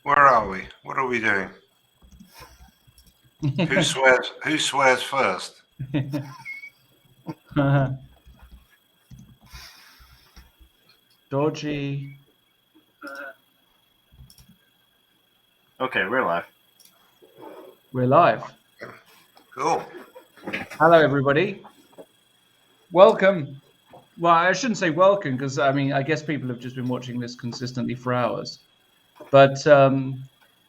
Where are we? What are we doing? Who swears first? Dodgy. Okay, we're live. We're live. Cool. Hello, everybody. Welcome. Well, I shouldn't say welcome because, I guess people have just been watching this consistently for hours. But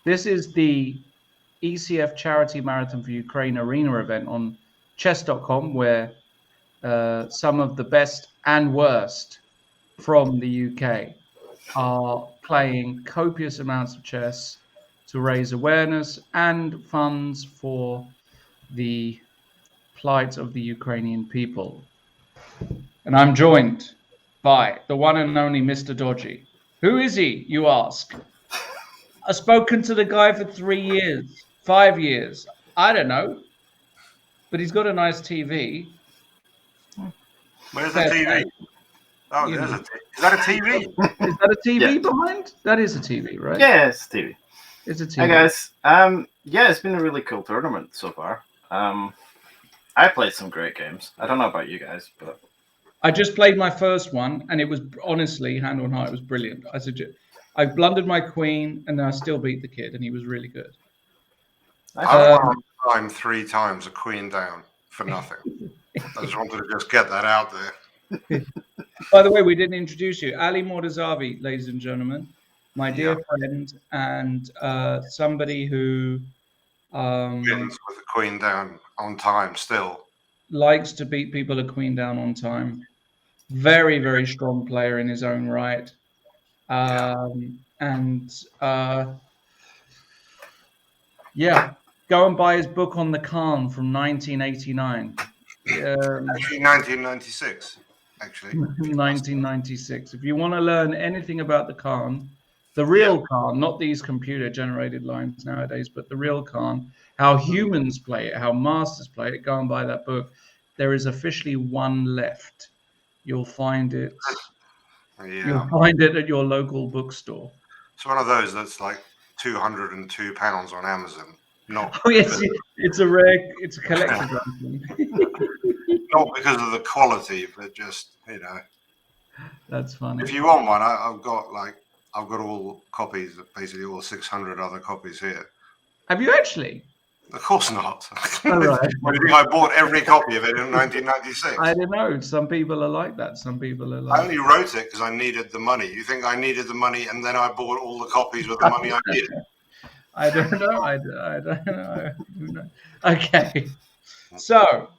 this is the ECF Charity Marathon for Ukraine Arena event on chess.com, where some of the best and worst from the UK are playing copious amounts of chess to raise awareness and funds for the plight of the Ukrainian people. And I'm joined by the one and only Mr. Dodgy. Who is he, you ask? I've spoken to the guy for 3 years, 5 years. I don't know. But he's got a nice TV. Where's the TV? Oh, there's a TV. Is that a TV? Is that a TV behind? That is a TV, right? Yeah, it's TV. It's a TV. Hey guys. Yeah, it's been a really cool tournament so far. I played some great games. I don't know about you guys, but I just played my first one, and it was honestly, hand on heart, it was brilliant. I blundered my queen, and then I still beat the kid, and he was really good. I won time 3 times, a queen down for nothing. I just wanted to just get that out there. By the way, we didn't introduce you. Ali Mortazavi, ladies and gentlemen, my dear friend, and somebody who wins with a queen down on time still. Likes to beat people a queen down on time. Very, very strong player in his own right. Go and buy his book on the Khan from 1989. Actually, 1996. Actually, 1996. If you want to learn anything about the Khan, the real Khan, not these computer-generated lines nowadays, but the real Khan, how humans play it, how masters play it, go and buy that book. There is officially one left. You'll find it. You'll find it at your local bookstore. It's one of those that's like £202 on Amazon. Not it's a collector's item. Not because of the quality, but just That's funny. If you want one, I've got all copies, basically all 600 other copies here. Have you actually? Of course not. Oh, right. I bought every copy of it in 1996. I don't know. Some people are like that. Some people are like. I only wrote it because I needed the money. You think I needed the money, and then I bought all the copies with the money I needed? I don't know. I don't know. Okay. So,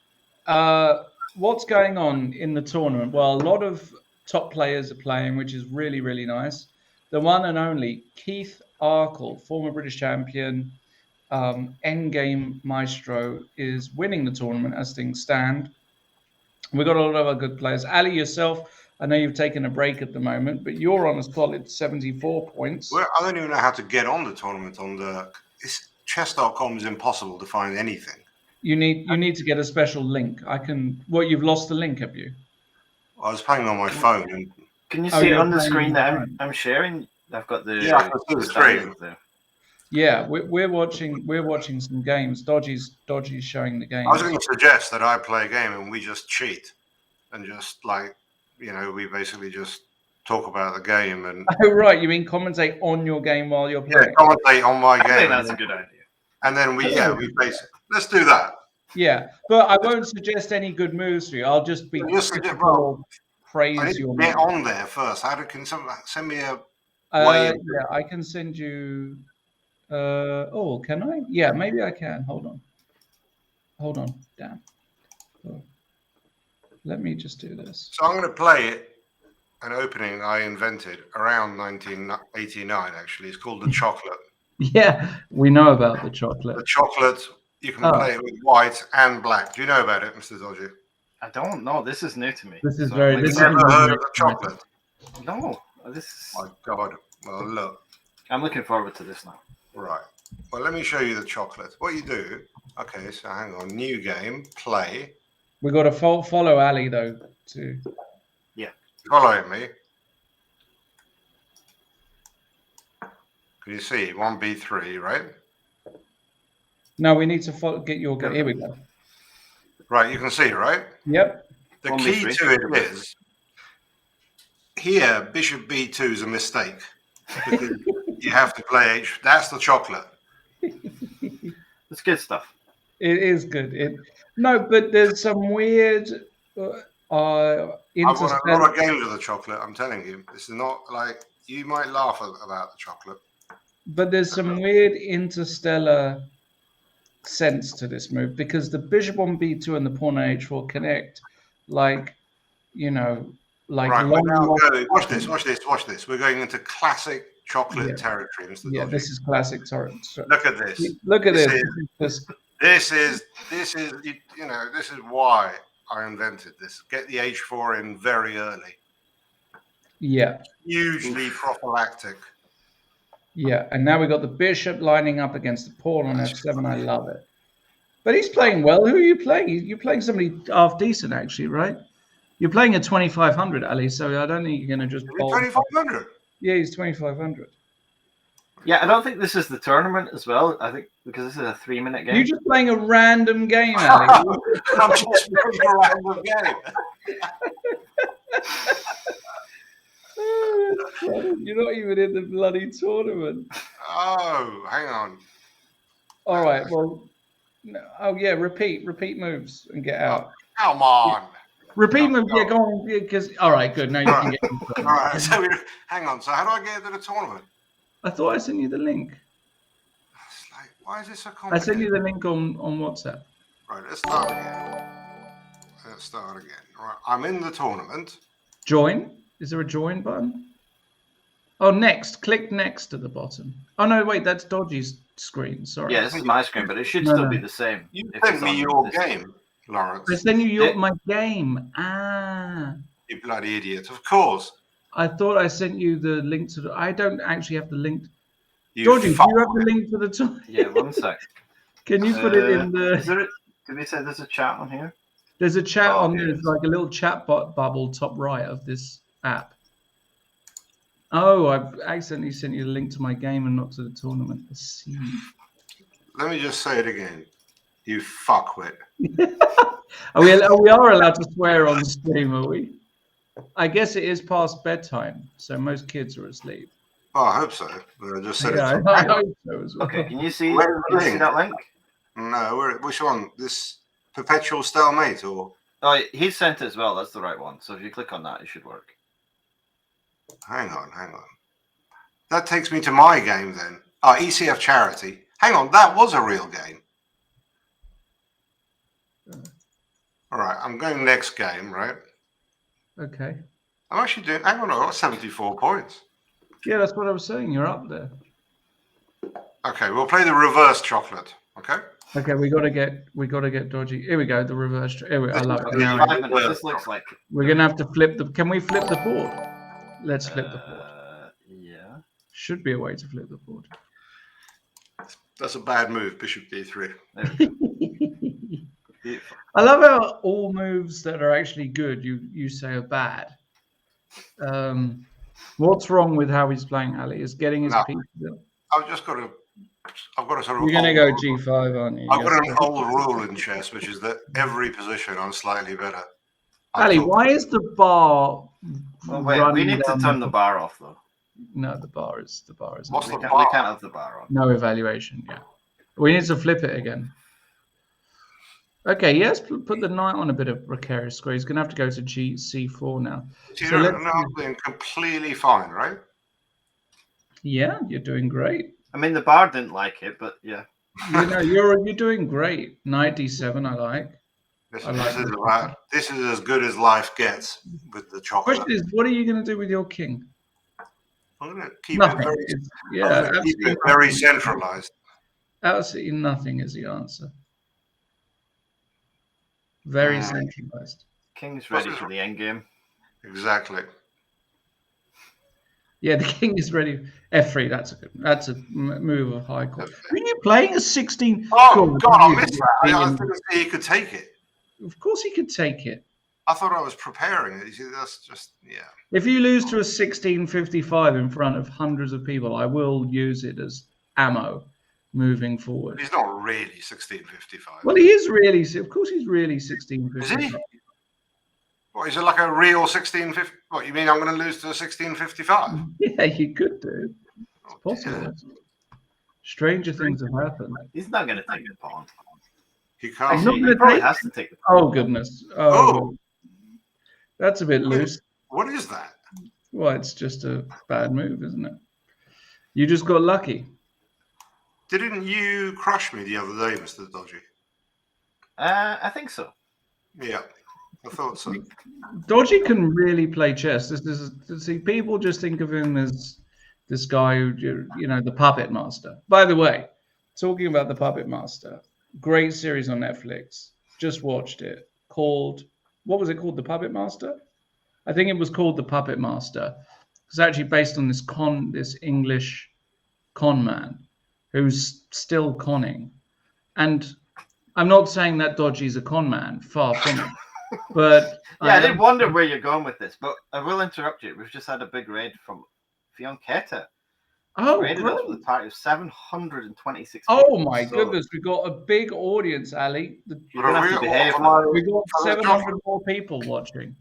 what's going on in the tournament? Well, a lot of top players are playing, which is really, really nice. The one and only Keith Arkle, former British champion, endgame maestro, is winning the tournament as things stand. We've got a lot of other good players. Ali, yourself, I know you've taken a break at the moment, but you're on a solid 74 points. Well, I don't even know how to get on the tournament chess.com is impossible to find anything. You need to get a special link. You've lost the link, have you? I was playing on my phone. Can you see it on the screen that I'm sharing? I've got the I can see the screen there. Yeah, we're watching some games. Dodgy's showing the game. I was going to suggest that I play a game and we just cheat and just we basically just talk about the game and. Oh right, you mean commentate on your game while you're playing? Yeah, commentate on my game. I think that's a good idea. And then we basically let's do that. Yeah, but I won't suggest any good moves for you. I'll just be praise your. Get on there first. Can someone send me a? Yeah, I can send you. Can I? Yeah, maybe I can. Hold on. Damn. Oh. Let me just do this. So I'm going to play it. An opening I invented around 1989. Actually, it's called the chocolate. Yeah, we know about the chocolate. The chocolate. You can play it with white and black. Do you know about it, Mr. Dodgy? I don't know. This is new to me. This is very. You've never heard of the chocolate? No. This is. My God. Well, look. I'm looking forward to this now. Right. Well, let me show you the chocolate. What you do. Okay, so hang on. New game. Play. We got to follow Ali though too. Yeah. Following me. Can you see 1b3, right? No, we need to get your game. Here we go. Right, you can see, right? Yep. The key to it is here, bishop b2 is a mistake because you have to play h. That's the chocolate. It's good stuff. It is good. No, but there's some weird I've won a interstellar. lot of games with the chocolate. I'm telling you, this is not like you might laugh about the chocolate. But there's some weird interstellar sense to this move because the bishop on b2 and the pawn on h4 connect, like Right, we're now going. Watch this. We're going into classic chocolate territory, Mr. Yeah, Dodgy. this is classic. Sorry. Look at this. Look at this. This is why I invented this. Get the h4 in very early. Yeah. Hugely prophylactic. Yeah, and now we got the bishop lining up against the pawn on f7. I love it. But he's playing well. Who are you playing? You're playing somebody half decent, actually, right? You're playing a 2500, Ali. So I don't think you're going to just. 2500. Yeah, he's 2500. Yeah, I don't think this is the tournament as well. I think because this is a 3-minute game. You're just playing a random game, Ali. I'm just playing a random game. You're not even in the bloody tournament. Oh, hang on. All right. Well. Oh yeah. Repeat moves and get out. Come on. Repeat moves. Yeah, go on. Because all right, good. Now you can get. All right. So hang on. So how do I get into the tournament? I thought I sent you the link. It's like, why is this so I complicated? sent you the link on WhatsApp. Right. Let's start again. Right. I'm in the tournament. Join. Is there a join button? Oh, next. Click next at the bottom. Oh no, wait. That's Dodgy's screen. Sorry. Yeah, this is my screen, but it should still be the same. You sent me your game, Lawrence. I sent you my game. Ah. You bloody idiot. Of course. I thought I sent you the link to the. I don't actually have the link. You Dodgy, do you have the link to the top? Yeah, 1 sec. Can you put it in the? Did we say there's a chat on here? There's a chat on there. It's like a little chat bubble top right of this app. Oh, I've accidentally sent you the link to my game and not to the tournament. Let me just say it again. You fuckwit. We are allowed to swear on stream, are we? I guess it is past bedtime, so most kids are asleep. Oh, I hope so. But I just said I hope so as well. Okay, can you see that link? No, which one? This perpetual stalemate or? Oh, he sent it as well. That's the right one. So if you click on that, it should work. Hang on. That takes me to my game then. Oh, ECF Charity. Hang on, that was a real game. All right, I'm going next game, right? Okay. I'm actually doing. Hang on, I got 74 points. Yeah, that's what I was saying. You're up there. Okay, we'll play the reverse chocolate. Okay. Okay, we gotta get Dodgy. Here we go. The reverse. I love it. Now 5 minutes. This looks like we're gonna have to flip the. Can we flip the board? Let's flip the board. Yeah. Should be a way to flip the board. That's a bad move, Bishop D3. Beautiful. I love how all moves that are actually good you say are bad. What's wrong with how he's playing, Ali? Is getting his piece. I've got to sort of. You're gonna go G5, aren't you? I've got an old rule in chess, which is that every position I'm slightly better. Ali, why is the bar? Oh, wait, we need to turn the bar off though. No, the bar is. What's the We bar? can't have the bar on. No evaluation. Yeah, we need to flip it again. Okay, yes, put the knight on a bit of precarious square. He's going to have to go to C4 now. So now I'm doing completely fine, right? Yeah, you're doing great. I mean, the bar didn't like it, but yeah. You're doing great. Knight D7, I like. This is as good as life gets with the chocolate. Question is, what are you going to do with your king? I'm going to keep Nothing. it very centralized. Absolutely nothing is the answer. Very centralized. King's ready for the end game. Exactly. Yeah, the king is ready. F3. That's a move of high quality. Are you playing a 16? Oh God, I missed that. I didn't see he could take it. Of course, he could take it. I thought I was preparing it. You see, that's just If you lose to a 1655 in front of hundreds of people, I will use it as ammo moving forward. He's not really 1655. Well, he is really. Of course, he's really 1655. Is he? What, is it like a real 1650? What, you mean I'm going to lose to a 1655? Yeah, you could do. It's Oh, possible. dear. Stranger things have happened. He's not going to take the pawn. He He's can't. not He gonna probably take- has to take the pawn. Oh goodness. Oh, that's a bit loose. What is that? Well, it's just a bad move, isn't it? You just got lucky. Didn't you crush me the other day, Mr. Dodgy? I think so. Yeah, I thought so. Dodgy can really play chess. See, people just think of him as this guy who, the puppet master. By the way, talking about the puppet master, great series on Netflix. Just watched it. What was it called? The Puppet Master? I think it was called The Puppet Master. It's actually based on this English con man who's still conning. And I'm not saying that Dodgy's a con man, far from it. But Yeah, I did wonder where you're going with this, but I will interrupt you. We've just had a big raid from Fionketa. oh, Raided us great. with a party of 726 Oh people, my so goodness, we got a big audience, Ali. You're going to have to behave. We got 700 more people watching.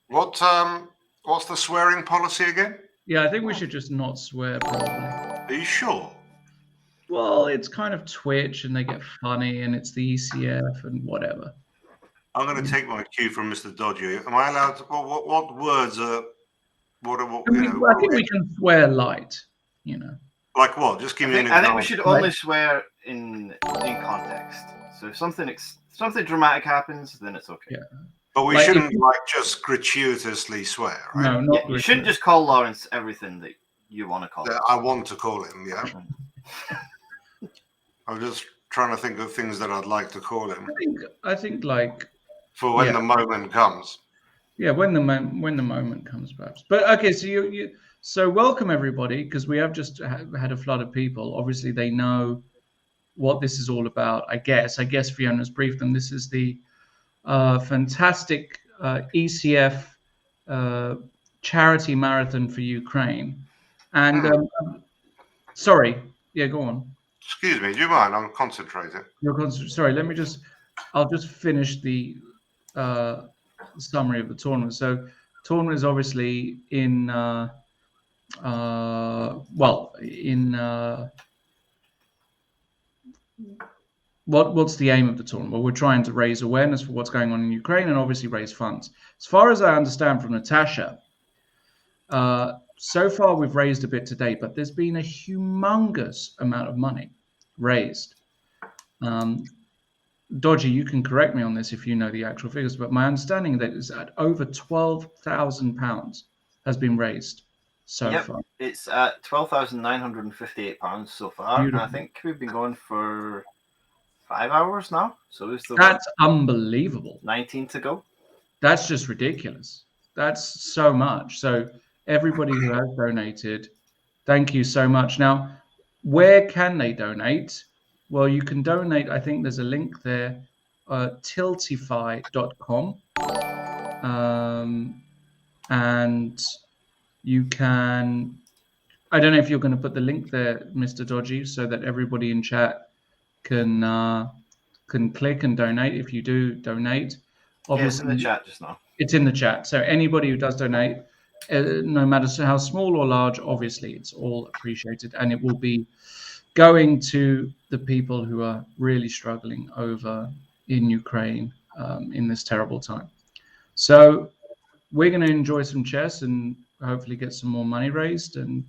What's the swearing policy again? Yeah, I think we should just not swear, probably. Are you sure? Well, it's kind of Twitch, and they get funny, and it's the ECF and whatever. I'm going to take my cue from Mr. Dodgy. Am I allowed to? What words are? I think we can swear light, Like what? Just give me an I example. think we should only swear in context. So if something dramatic happens, then it's okay. Yeah. But we Like, shouldn't just gratuitously swear, right? No, not You shouldn't just call Lawrence everything that you want to call him. That I want to call him. Yeah. I'm just trying to think of things that I'd like to call him I think like for when the moment comes. yeah, when the moment comes, perhaps. But okay, so welcome everybody, because we have just had a flood of people. Obviously, they know what this is all about. I guess Fiona's briefed them. This is the fantastic ECF charity marathon for Ukraine. And sorry, yeah, go on. Excuse me, do you mind? I'm concentrating. Sorry, I'll just finish the summary of the tournament. So, tournament is obviously what's the aim of the tournament? Well, we're trying to raise awareness for what's going on in Ukraine and obviously raise funds. As far as I understand from Natasha, so far we've raised a bit today, but there's been a humongous amount of money raised. Dodgy, you can correct me on this if you know the actual figures, but my understanding that is that over £12,000 has been raised so far. It's at £12,958 so far. And I think we've been going for 5 hours now. So that's unbelievable. 19 to go. That's just ridiculous. That's so much. So everybody who has donated, thank you so much. Now, where can they donate? Well, you can donate. I think there's a link there, tiltify.com. And you can, I don't know if you're going to put the link there, Mr. Dodgy, so that everybody in chat can click and donate. If you do donate, obviously it's in the chat just now. It's in the chat. So anybody who does donate, no matter how small or large, obviously it's all appreciated, and it will be going to the people who are really struggling over in Ukraine in this terrible time. So we're going to enjoy some chess and hopefully get some more money raised, and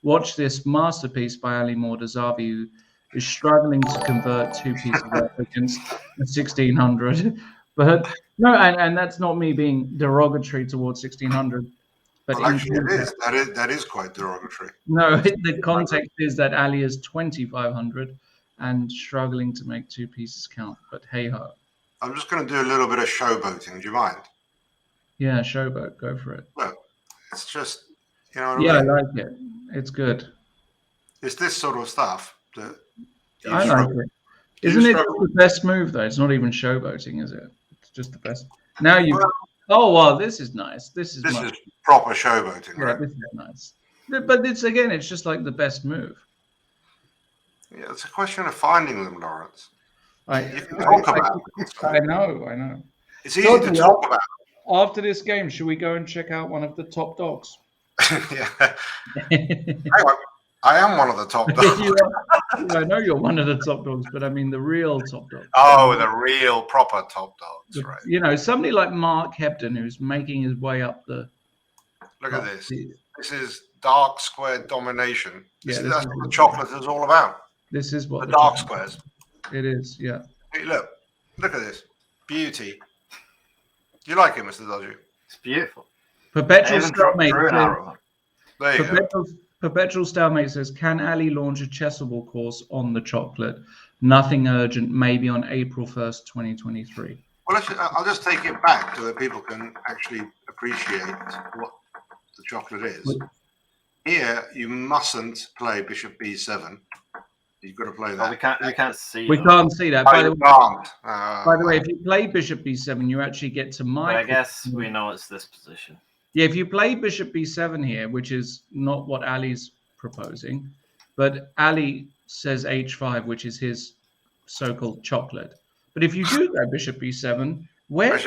watch this masterpiece by Ali Mordazavi, who is struggling to convert two pieces of against 1600. But no, and that's not me being derogatory towards 1600. But well, actually, it is. That is quite derogatory. No, the context is that Ali is 2,500 and struggling to make two pieces count. But hey ho. I'm just going to do a little bit of showboating. Do you mind? Yeah, showboat. Go for it. Well, it's just, you know. Yeah, I like it. It's good. It's this sort of stuff that I like it. Isn't it the best move though? It's not even showboating, is it? It's just the best. Now you. Oh well, this is nice. This is proper showboating, right? This is nice. But it's just like the best move. Yeah, it's a question of finding them, Lawrence. I know. It's easy to talk about. After this game, should we go and check out one of the top dogs? Yeah. I am one of the top dogs. I know you're one of the top dogs, but I mean the real top dogs. Oh, the real proper top dogs, right? You know, somebody like Mark Hebden, who's making his way up the. Look at this. This is dark square domination. That's what the chocolate is all about. This is what the dark squares. It is, yeah. Hey, look at this beauty. You like it, Mr. Dodgy? It's beautiful. Perpetual Stalemate. There you go. Perpetual Stalemate says, can Ali launch a chessable course on the chocolate? Nothing urgent, maybe on April 1st, 2023. Well, I'll just take it back so that people can actually appreciate what the chocolate is. Here, you mustn't play Bishop B7. You've got to play that. We can't see. We can't see that. By the way, if you play Bishop B7, you actually get to I guess we know it's this position. Yeah, if you play Bishop B7 here, which is not what Ali's proposing, but Ali says H5, which is his so-called chocolate. But if you do go Bishop B7, where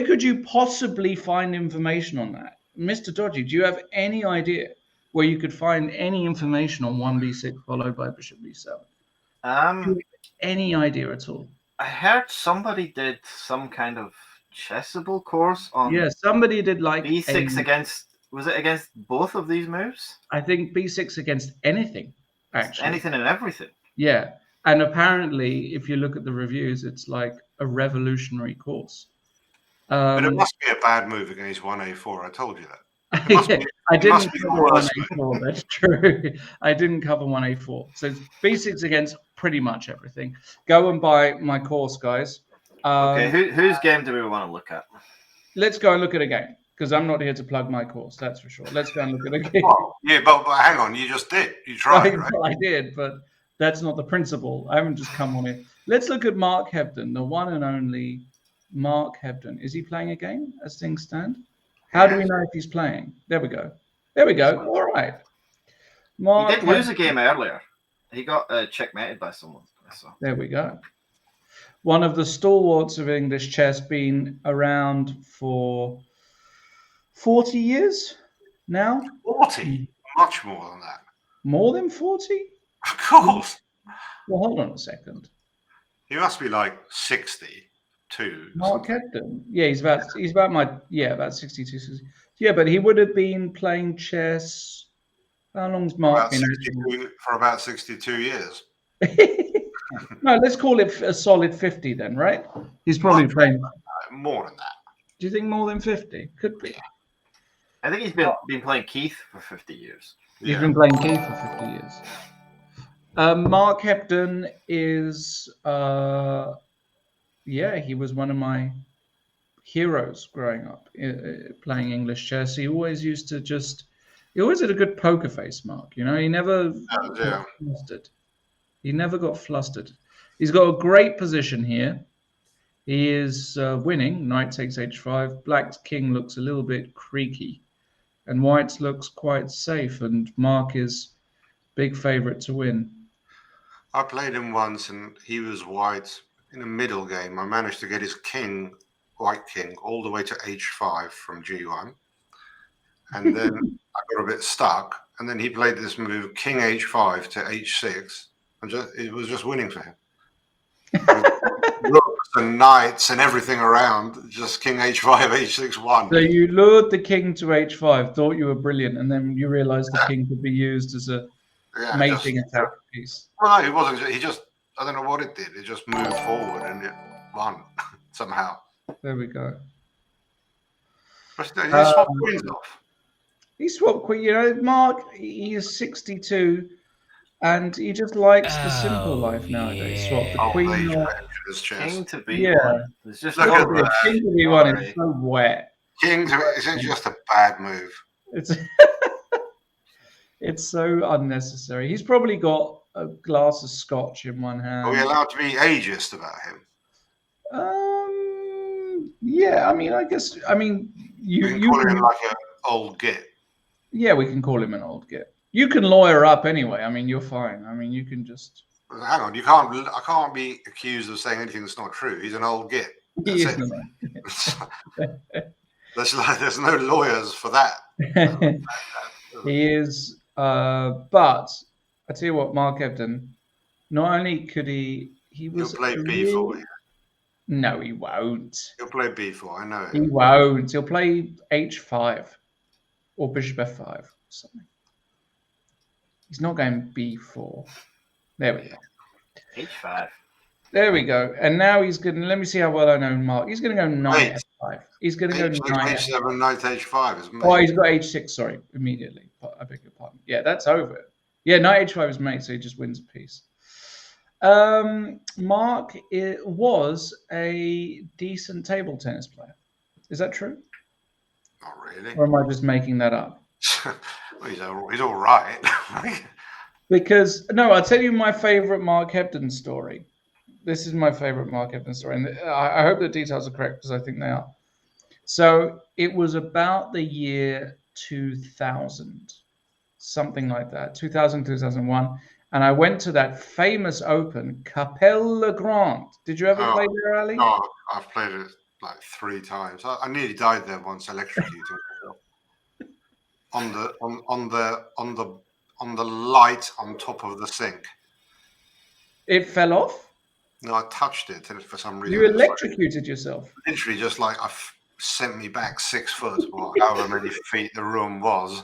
could you possibly find information on that? Mr. Dodgy, do you have any idea where you could find any information on 1b6 followed by Bishop B7? Any idea at all? I heard somebody did some kind of chessable course on. Yeah, somebody did like B6 against. Was it against both of these moves? I think B6 against anything, actually. Anything and everything. Yeah, and apparently, if you look at the reviews, it's like a revolutionary course. But it must be a bad move against 1A4. I told you that. I didn't cover 1A4. That's true. I didn't cover 1A4. So it's B6 against pretty much everything. Go and buy my course, guys. Okay, whose game do we want to look at? Let's go and look at a game, because I'm not here to plug my course, that's for sure. Let's go and look at a game. Well, yeah, but hang on, you just did. You tried, right? I did, but that's not the principle. I haven't just come on it. Let's look at Mark Hebden, the one and only Mark Hebden. Is he playing a game as things stand? How do we know if he's playing? There we go. All right. Mark, he did lose a game earlier. He got checkmated by someone. There we go. One of the stalwarts of English chess, been around for 40 years now. 40? Much more than that. More than 40? Of course. Well, hold on a second. He must be like 62. Mark Hebden. Yeah, he's about 62, 60. Yeah, but he would have been playing chess. How long's Mark been? For about 62 years. No, let's call it a solid 50 then, right? He's probably playing more than that. Do you think more than 50? Could be. I think he's been playing Keith for 50 years. He's been playing Keith for 50 years. Mark Hebden is, he was one of my heroes growing up playing English chess. He always had a good poker face, Mark. You know, he never got flustered. He never got flustered. He's got a great position here. He is winning. Knight takes h5. Black's king looks a little bit creaky. And White's looks quite safe. And Mark is big favorite to win. I played him once and he was white in a middle game. I managed to get his king, white king, all the way to h5 from g1. And then I got a bit stuck. And then he played this move, king h5 to h6. It was just winning for him. Rooks and knights and everything around, just king h5, h6 won. So you lured the king to h5, thought you were brilliant, and then you realized the king could be used as a mating attack piece. Well, no, it wasn't. I don't know what it did. It just moved forward and it won somehow. There we go. But he swapped queens off. He swapped queen. You know, Mark, he is 62. And he just likes the simple life nowadays. Swap the queen. King to b1. Yeah. It's just king to b1 is so wet. King to it's just a bad move. It's so unnecessary. He's probably got a glass of scotch in one hand. Are we allowed to be ageist about him? Yeah, I mean, I guess, I mean, We can call him like an old git. yeah, we can call him an old git. You can lawyer up anyway. I mean, you're fine. I mean, you can just. Hang on, I can't be accused of saying anything that's not true. He's an old git. He That's is it. There's no lawyers for that. He is, but I tell you what, Mark Ebden, not only could he He'll was play a B4. real- No, he won't. He'll play B4. I know He him. won't. He'll play H5 or Bishop F5 or something. He's not going B4. There we go. H5. There we go. And now he's going to, let me see how well I know Mark. He's going to go knight Wait. F5. He's going to go knight F5. H7, knight H5 is mate. Oh, he's got H6, sorry, immediately. I beg your pardon. Yeah, that's over. Yeah, knight H5 is mate, so he just wins a piece. Mark was a decent table tennis player. Is that true? Not really. Or am I just making that up? Well, he's all right. Because, no, I'll tell you my favorite Mark Hebden story. This is my favorite Mark Hebden story. And I hope the details are correct because I think they are. So it was about the year 2000, something like that, 2000, 2001. And I went to that famous Open, Capelle Le Grand. Did you ever play there, Ali? No, I've played it like 3 times. I nearly died there once, electrocuted myself. On the light on top of the sink. It fell off? No, I touched it and for some reason. You electrocuted yourself? Literally just like sent me back 6 foot or however many feet the room was.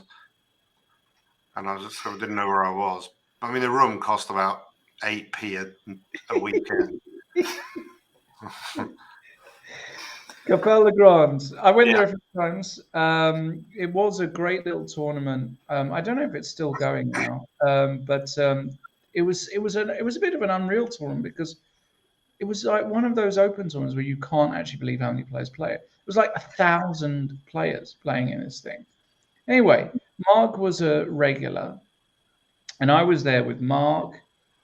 And I just sort of didn't know where I was. I mean, the room cost about 8p a weekend. Capelle Le Grand. I went there a few times. It was a great little tournament. I don't know if it's still going now, but it was a bit of an unreal tournament because it was like one of those open tournaments where you can't actually believe how many players play it. It was like 1,000 players playing in this thing. Anyway, Mark was a regular, and I was there with Mark,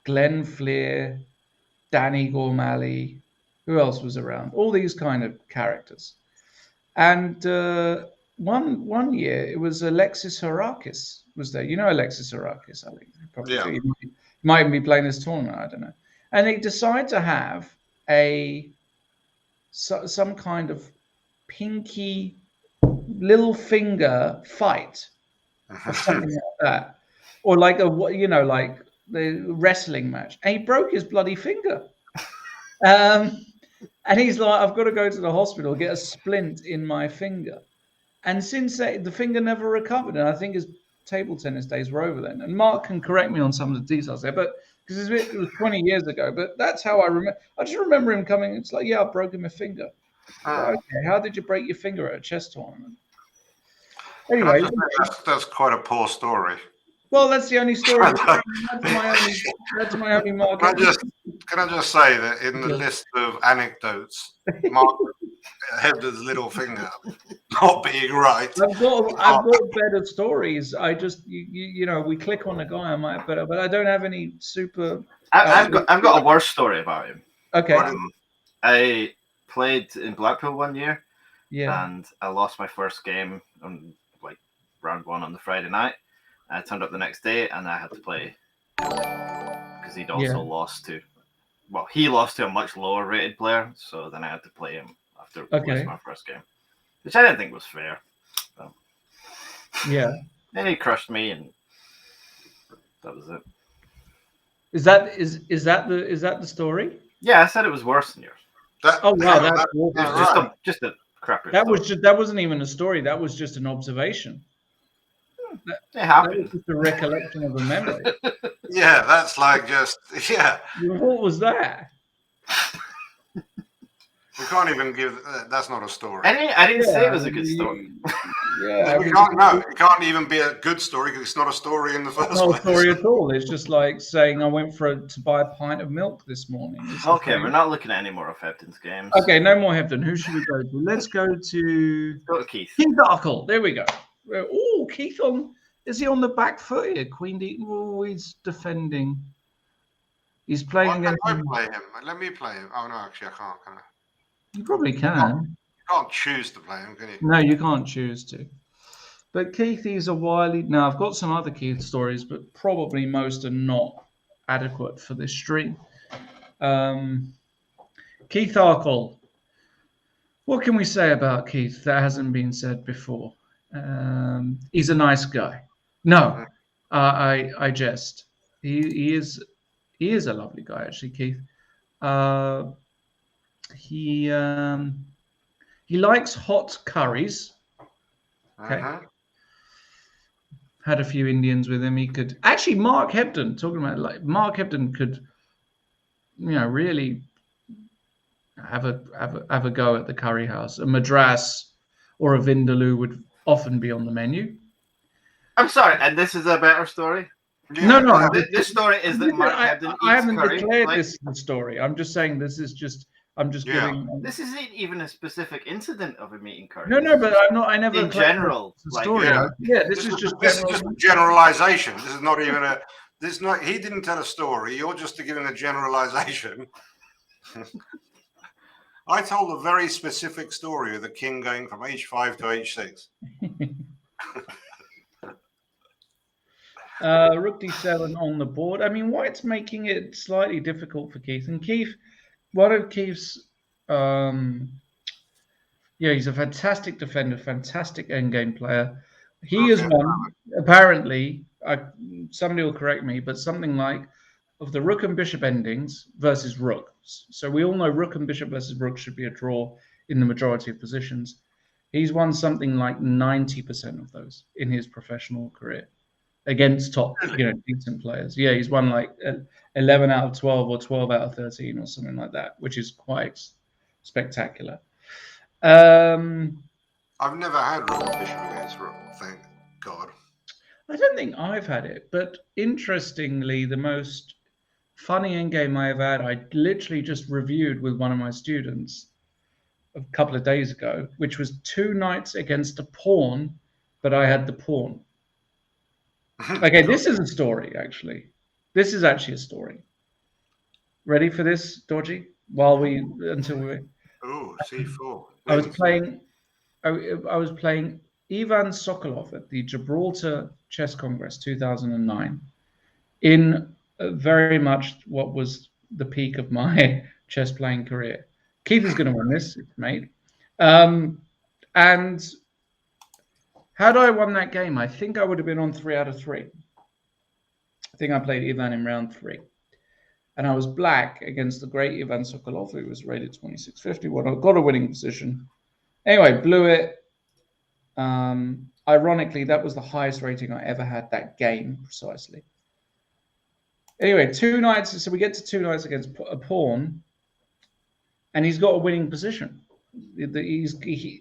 Glenn Fleer, Danny Gormally. Who else was around? All these kind of characters. And one year it was Alexis Harakis was there. You know Alexis Harakis, I think. Probably Yeah. He might even be playing this tournament. I don't know. And they decide to have some kind of pinky little finger fight or something like that, or like like the wrestling match. And he broke his bloody finger. And he's like, I've got to go to the hospital, get a splint in my finger. And since that, the finger never recovered. And I think his table tennis days were over then. And Mark can correct me on some of the details there, but because it was 20 years ago. But that's how I remember. I just remember him coming. It's like, yeah, I've broken my finger. Okay, how did you break your finger at a chess tournament? Anyway, that's quite a poor story. Well, that's the only story. That's my only Mark. Can I just say that in the list of anecdotes, Mark Hebden's little finger not being right. I've got better stories. I just we click on a guy. I might better, but I don't have any super. I've got a worse story about him. Okay. I played in Blackpool one year. Yeah. And I lost my first game on like round 1 on the Friday night. I turned up the next day and I had to play because he'd also lost to. Well, he lost to a much lower rated player, so then I had to play him after losing my first game, which I didn't think was fair. So. Yeah. Then he crushed me, and that was it. Is that the story? Yeah, I said it was worse than yours. Just a crappy. That wasn't even a story. That was just an observation. It happened. That was just a recollection of a memory. Yeah, that's like What was that? We can't even give. That's not a story. I didn't say it was a good story. Yeah, we can't. No, it can't even be a good story because it's not a story in the first place. Not a story at all. It's just like saying I went to buy a pint of milk this morning. Okay, we're not looking at any more of Hebden's games. Okay, no more Hebden. Who should we go to? Let's go to Keith. Keith Arkle. There we go. Oh, Keith is he on the back foot here? Queen D. Oh, he's defending. He's playing against. Can I play him? Let me play him. Oh no, actually I can't. Can I? You probably can. Can't choose to play him, can you? No, you can't choose to. But Keith, he's a wily. Now, I've got some other Keith stories, but probably most are not adequate for this stream. Keith Arkle. What can we say about Keith that hasn't been said before? He's a nice guy. No, I jest. He is a lovely guy, actually, Keith. He likes hot curries. Okay. Had a few Indians with him. He could actually Mark Hebden, talking about like Mark Hebden could, really have a go at the curry house. A Madras or a Vindaloo would often be on the menu. I'm sorry, and this is a better story. Yeah, no. This story is that Mark Hebden eats I haven't curry. declared this is the story. I'm just saying this is just. I'm just giving. This isn't even a specific incident of him eating curry. No, but I'm not. I never. In general, the story. This is just a generalization. This is not even a. This is not. He didn't tell a story. You're just giving a generalization. I told a very specific story of the king going from H5 to H6. Rook D7 on the board. I mean, White's making it slightly difficult for Keith. And Keith, one of Keith's, he's a fantastic defender, fantastic endgame player. He is one, apparently, somebody will correct me, but something like of the rook and bishop endings versus rooks. So we all know rook and bishop versus rook should be a draw in the majority of positions. He's won something like 90% of those in his professional career against top, decent players. Yeah, he's won like 11 out of 12 or 12 out of 13 or something like that, which is quite spectacular. I've never had rook and bishop against rook, thank God. I don't think I've had it, but interestingly, the most funny endgame I ever had, I literally just reviewed with one of my students a couple of days ago, which was 2 knights against a pawn, but I had the pawn. Okay, this is a story, actually. This is actually a story. Ready for this, Dodgy? Until we... Oh, C4. I was playing Ivan Sokolov at the Gibraltar Chess Congress 2009 in very much what was the peak of my chess playing career. Keith is going to win this, mate. And had I won that game, I think I would have been on 3 out of 3. I think I played Ivan in round 3. And I was black against the great Ivan Sokolov, who was rated 2651. I got a winning position. Anyway, blew it. Ironically, that was the highest rating I ever had that game, precisely. Anyway, 2 knights. So we get to 2 knights against a pawn, and he's got a winning position.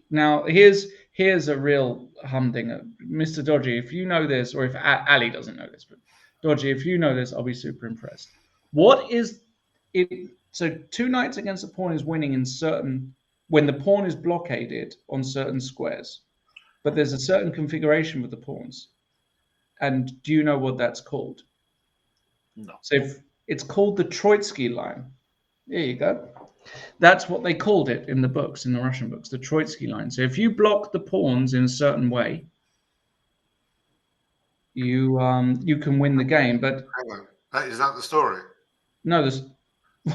Now here's a real humdinger, Mr. Dodgy. If you know this, or if Ali doesn't know this, but Dodgy, if you know this, I'll be super impressed. What is it? So 2 knights against a pawn is winning in certain when the pawn is blockaded on certain squares, but there's a certain configuration with the pawns. And do you know what that's called? No. So if it's called the Troitsky line. There you go. That's what they called it in the books, in the Russian books, the Troitsky line. So if you block the pawns in a certain way, you can win the game. But is that the story? No,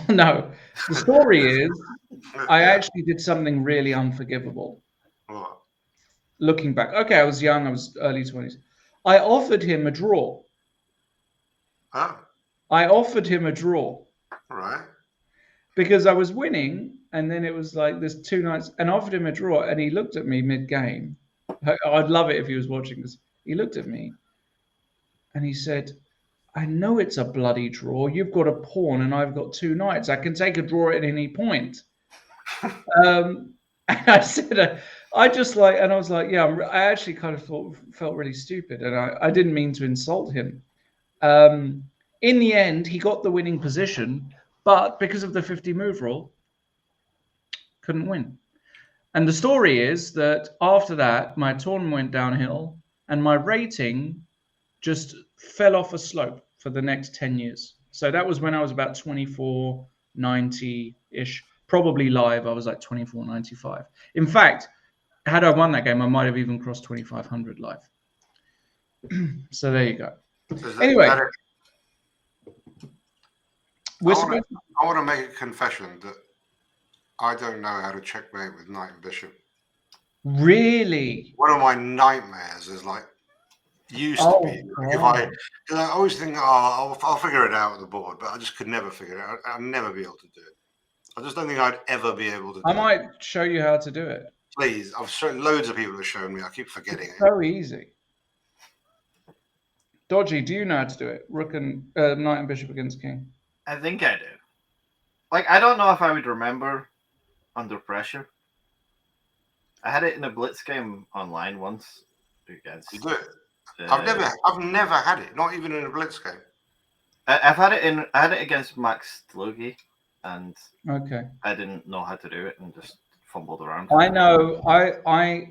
no. The story is I actually did something really unforgivable. What? Looking back, okay, I was young, I was early 20s. I offered him a draw. Oh. I offered him a draw. All right. Because I was winning, and then it was like there's 2 knights, and I offered him a draw, and he looked at me mid-game. I'd love it if he was watching this. He looked at me, and he said, I know it's a bloody draw. You've got a pawn, and I've got 2 knights. I can take a draw at any point. And I said, I was like, yeah, I actually kind of felt really stupid, and I didn't mean to insult him. In the end, he got the winning position, but because of the 50 move rule, couldn't win. And the story is that after that, my tournament went downhill, and my rating just fell off a slope for the next 10 years. So that was when I was about 24, 90-ish. probably live, I was like 24.95. In fact, had I won that game, I might have even crossed 2,500 live. So there you go. Anyway, I want to make a confession that I don't know how to checkmate with knight and bishop. Really? One of my nightmares is like used to be because I always think, I'll figure it out with the board, but I just could never figure it out. I'll never be able to do it. I just don't think I'd ever be able to do it. I might show you how to do it. Please, I've shown loads of people have shown me. I keep forgetting it. So easy. Dodgy, do you know how to do it? Rook and knight and bishop against king. I think I do. Like, I don't know if I would remember under pressure. I had it in a Blitz game online once against. You do it. I've never had it. Not even in a Blitz game. I had it against Max Logie, and okay, I didn't know how to do it and just fumbled around. I know. I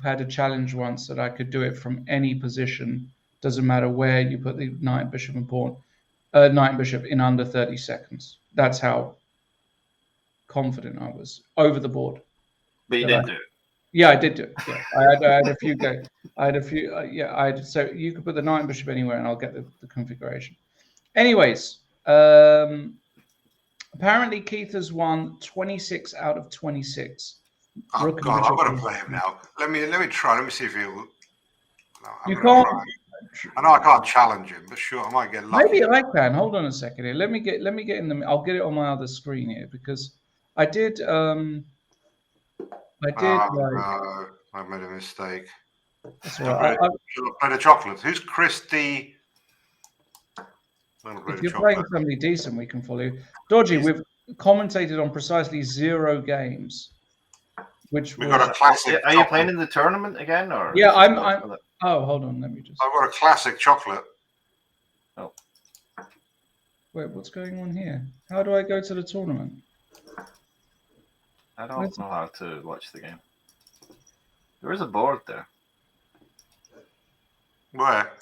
had a challenge once that I could do it from any position. Doesn't matter where you put the knight, bishop, and pawn. Knight and bishop in under 30 seconds. That's how confident I was over the board. But you didn't do it. Yeah, I did do it. Yeah, I had a few games. I had a few. So you could put the knight and bishop anywhere, and I'll get the configuration. Anyways, apparently Keith has won 26 out of 26. Oh God, I've got to play him now. Let me try. Let me see if he'll. No, you can't. I know I can't challenge him, but sure, I might get lucky. Maybe I can. Hold on a second here. Let me get in the. I'll get it on my other screen here because I did. No, I made a mistake. That's all right. I played a chocolate. Who's Christy? If you're playing somebody decent, we can follow you. Dodgy, we've commentated on precisely 0 games. Which we've got a classic. Are you playing in the tournament again, or? Yeah, I'm. Oh, hold on. Let me just. I've got a classic chocolate. Oh. Wait, what's going on here? How do I go to the tournament? I don't know how to watch the game. There is a board there. Where?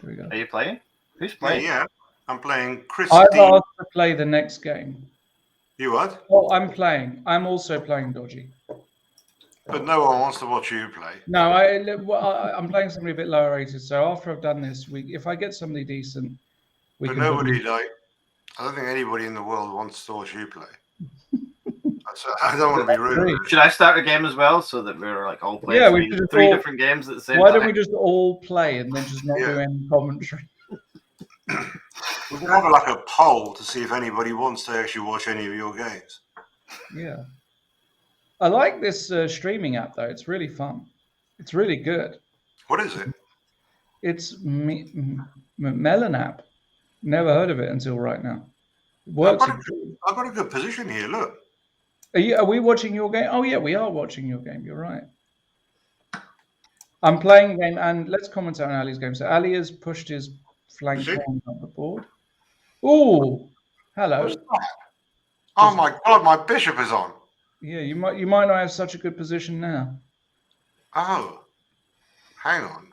Here we go. Are you playing? Who's playing? Yeah, I'm playing Christy. I've asked to play the next game. You what? Oh, I'm playing. I'm also playing Dodgy. But no one wants to watch you play. No, I'm playing somebody a bit lower rated. So after I've done this, if I get somebody decent, but nobody I don't think anybody in the world wants to watch you play. I don't want to be rude. Should I start a game as well so that we're like all playing? Yeah, we could three different games at the same time. Why don't we just all play and then just not do any commentary? We can have like a poll to see if anybody wants to actually watch any of your games. Yeah. I like this streaming app, though. It's really fun. It's really good. What is it? It's Melon app. Never heard of it until right now. It works. I've got a good position here. Look. Are we watching your game? Oh, yeah, we are watching your game. You're right. I'm playing game, and let's comment on Ali's game. So Ali has pushed his flank pawn up the board. Oh, hello. Oh my God, my bishop is on. Yeah, you might not have such a good position now. Oh, hang on.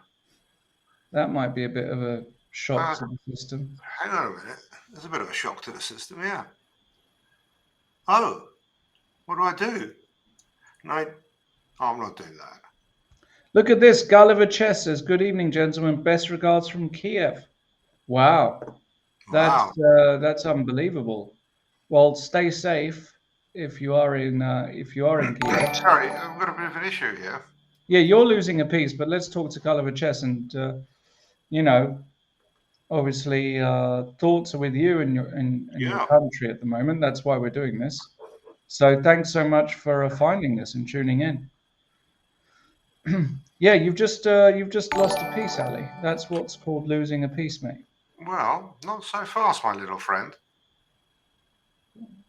That might be a bit of a shock to the system. Hang on a minute. There's a bit of a shock to the system, yeah. Oh, what do I do? No, I'm not doing that. Look at this. Gulliver Chess says, "Good evening, gentlemen. Best regards from Kiev." Wow, that's unbelievable. Well, stay safe if you are in Kiev. Sorry, I've got a bit of an issue here. Yeah, you're losing a piece, but let's talk to Gulliver Chess, and obviously thoughts are with you and your country at the moment. That's why we're doing this. So thanks so much for finding this and tuning in. Yeah, you've just lost a piece, Ali. That's what's called losing a piece, mate. Well, not so fast, my little friend.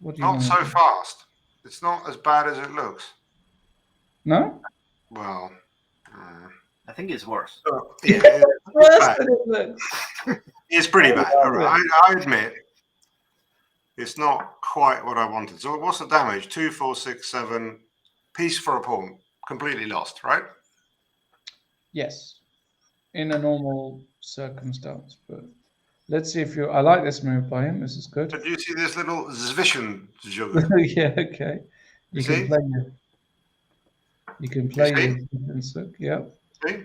What do you Not so fast. It's not as bad as it looks. No? Well, I think it's worse. Yeah, it's worse than it looks. It's pretty bad. I admit. It's not quite what I wanted. So what's the damage? 2, 4, 6, 7. Piece for a pawn. Completely lost, right? Yes. In a normal circumstance. But Let's see if you. I like this move by him. This is good. Did you see this little Zvision jugger? Yeah. Okay. You can See? play your. You can play your Sook. Yep. See?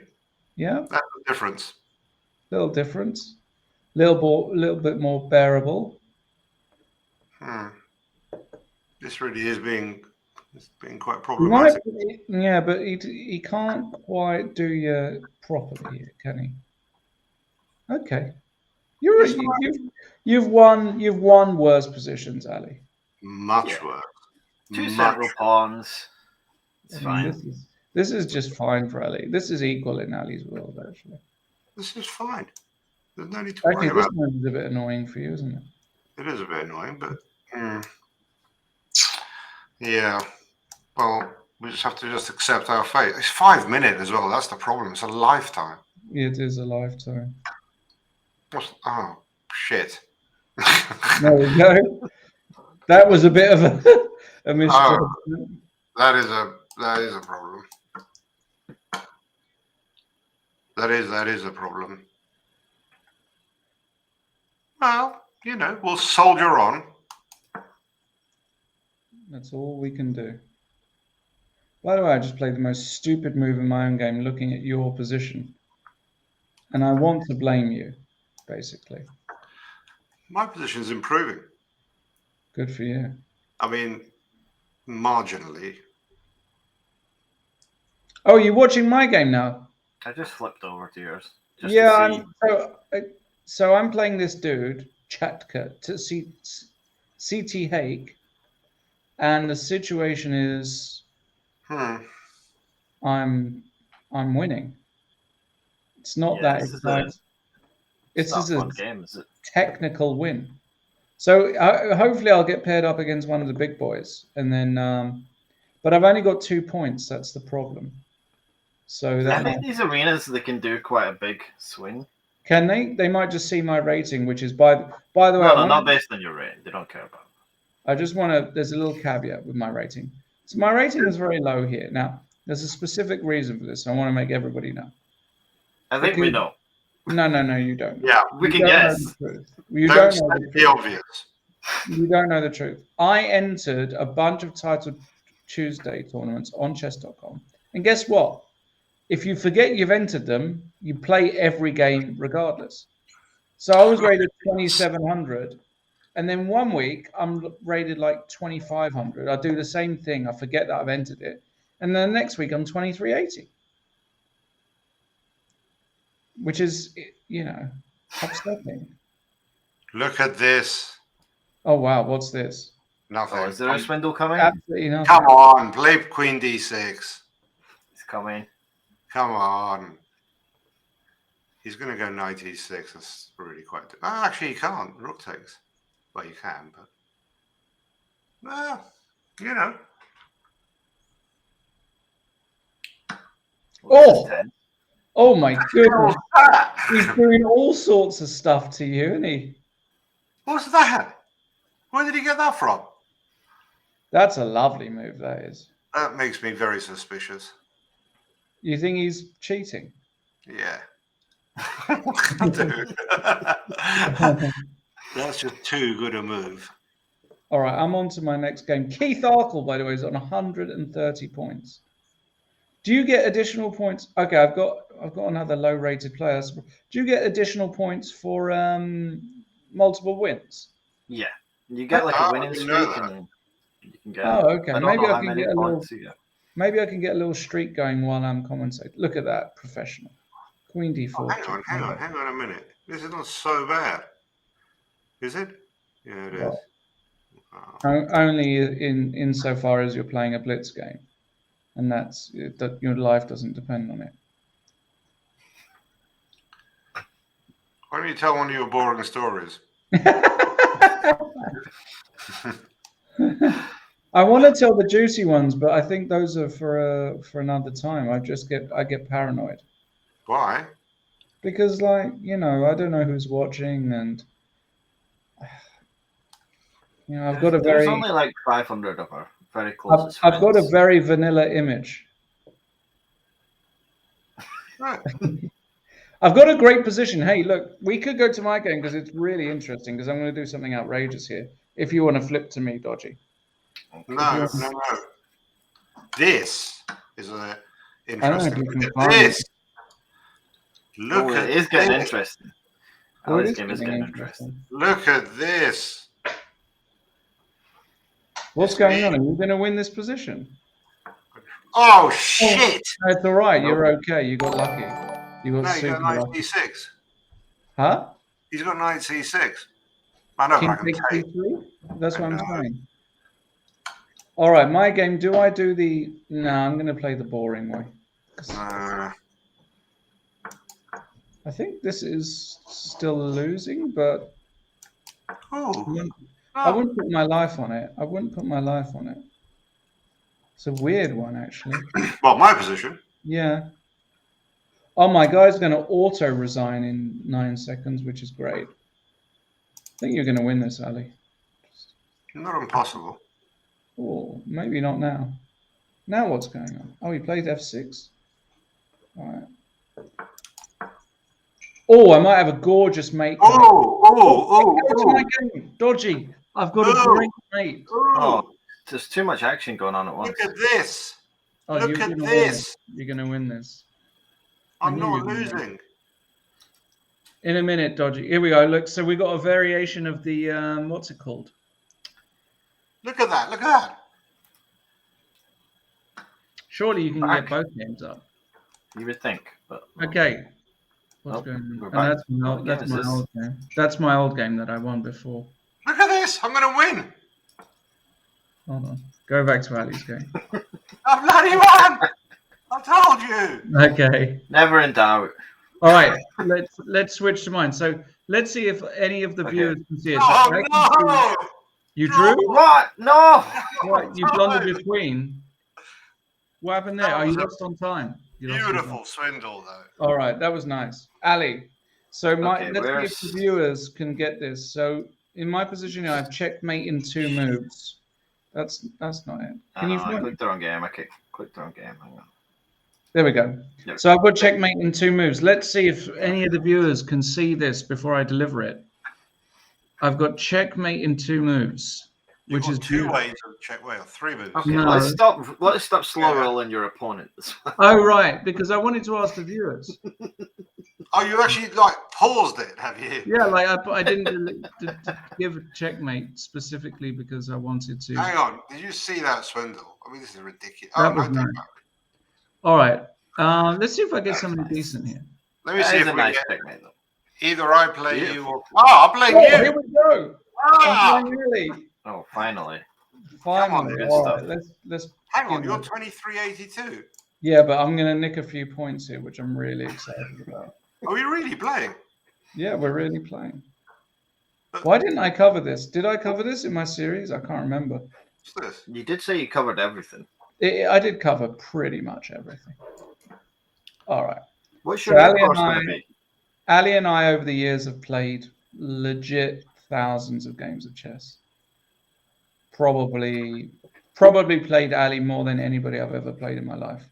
Yeah. That's the difference. Little difference. Little bit more bearable. This really is being quite problematic. Yeah, but he can't quite do you properly here, can he? Okay. You've won worse positions, Ali. Much worse. Two central pawns. It's fine. This is just fine for Ali. This is equal in Ali's world, actually. This is fine. There's no need to worry about this move is a bit annoying for you, isn't it? it. Is a bit annoying, but yeah. Well, we just have to accept our fate. It's 5 minutes as well. That's the problem. It's a lifetime. It is a lifetime. Oh shit! There we go. That was a bit of a mystery. That is a problem. That is a problem. Well, we'll soldier on. That's all we can do. By the way, I just played the most stupid move in my own game, looking at your position, and I want to blame you, basically. My position's improving. Good for you. I mean, marginally. Oh, you're watching my game now? I just flipped over to yours. So I'm playing this dude, Chatka, to CT Hake, and the situation is I'm winning. It's not that exciting. It's just a game, is it? Technical win. So hopefully I'll get paired up against one of the big boys, and then. But I've only got 2 points. That's the problem. So I think these arenas they can do quite a big swing. Can they? They might just see my rating, which is by the way. No, not based on your rating. They don't care about it. I just want to. There's a little caveat with my rating. So my rating is very low here. Now, there's a specific reason for this. I want to make everybody know. I think we know. No, you don't. Yeah, we can guess. You don't know the truth. Obvious. You don't know the truth. I entered a bunch of Title Tuesday tournaments on chess.com. And guess what? If you forget you've entered them, you play every game regardless. So I was rated 2,700. And then 1 week, I'm rated like 2,500. I do the same thing. I forget that I've entered it. And then the next week, I'm 2,380. Which is, upsetting. Look at this. Oh, wow. What's this? Nothing. Oh, is there a swindle coming? Absolutely nothing. Come on. Play Queen D6. It's coming. Come on. He's going to go knight e6. That's really quite... Oh, actually, he can't. Rook takes. Well, you can, but... Well, Oh my goodness. He's doing all sorts of stuff to you, isn't he? What's that? Where did he get that from? That's a lovely move, that is. That makes me very suspicious. You think he's cheating? Yeah. Dude. That's just too good a move. All right, I'm on to my next game. Keith Arkle, by the way, is on 130 points. Do you get additional points? Okay, I've got another low-rated player. Do you get additional points for multiple wins? Yeah, you get like a winning streak, and then you can get. Oh, okay. Maybe I can get a little. Maybe I can get a little streak going while I'm commentating. Look at that, professional. Queen D4. Oh, hang on a minute. This is not so bad, is it? Yeah, it is. Oh. Only insofar as you're playing a Blitz game, and that's that your life doesn't depend on it. Why don't you tell one of your boring stories? I want to tell the juicy ones, but I think those are for another time. I get paranoid. Why? Because I don't know who's watching, and I've got a very. There's only like 500 of our very close. I've got a very vanilla image. Right. I've got a great position. Hey, look, we could go to my game because it's really interesting because I'm going to do something outrageous here. If you want to flip to me, Dodgy. No. This is interesting. if you Look can at find this. it. Look at it is getting this. interesting. Oh, it Ali's is game is getting getting interesting. Look at this. What's It's going me. on? Are you going to win this position? Oh shit! It's all right. Nope. You're okay. You got lucky. You got No, you super got knight lucky. c6. Huh? He's got knight c6. I know, but I King can takes take. c3? That's what I I'm know. saying. All right, my game. Do I do the? No, I'm going to play the boring way. I think this is still losing, but Oh. I wouldn't put my life on it. I wouldn't put my life on it. It's a weird one, actually. Well, my position. Yeah. Oh, my guy's going to auto resign in 9 seconds, which is great. I think you're going to win this, Ali. Not impossible. Oh, maybe not now. Now what's going on? Oh, he played f6. All right. Oh, I might have a gorgeous mate. Go to my game. Dodgy. I've got a great mate. Oh, there's too much action going on at once. Look at this. Oh, Look at this. You're going to win this. I'm not losing. In a minute, Dodgy. Here we go. Look, so we got a variation of the, what's it called? Look at that. Look at that. Surely you can get both games up. You would think, but okay. What's going on? Back. That's my old game. That's my old game that I won before. Look at this. I'm going to win. Hold on. Go back to Ali's game. I've bloody won. I told you. Okay. Never in doubt. All right. Let's switch to mine. So let's see if any of the viewers can see it. Oh, no. You drew? What? No. What? You blundered between. What happened there? Oh, you lost on time. Beautiful swindle, though. All right, that was nice, Ali. So let's see if the viewers can get this. So in my position, I have checkmate in 2 moves. That's not it. Can you? I clicked the wrong game. I clicked the wrong game. Hang on. There we go. Yep. So I've got checkmate in 2 moves. Let's see if any of the viewers can see this before I deliver it. I've got checkmate in 2 moves. Which is 2 ways of checkmate, or 3 moves. Okay, no. let's stop slow rolling your opponent. Oh right, because I wanted to ask the viewers. Oh, you actually paused it, have you? Yeah, I didn't give a checkmate specifically because I wanted to. Hang on, did you see that swindle? I mean, this is ridiculous. That was nice. All right, let's see if I get something decent here. Let me see if we nice get checkmate, though. Either I play you or I'm playing you. Here we go. I'm playing Ali. Oh, finally. Finally. All right, let's hang on, you're 2382. Yeah, but I'm gonna nick a few points here, which I'm really excited about. Are we really playing? Yeah, we're really playing. Why didn't I cover this? Did I cover this in my series? I can't remember. What's this? You did say you covered everything. I did cover pretty much everything. All right. What's your course going to be? Ali and I, over the years, have played legit thousands of games of chess. Probably played Ali more than anybody I've ever played in my life.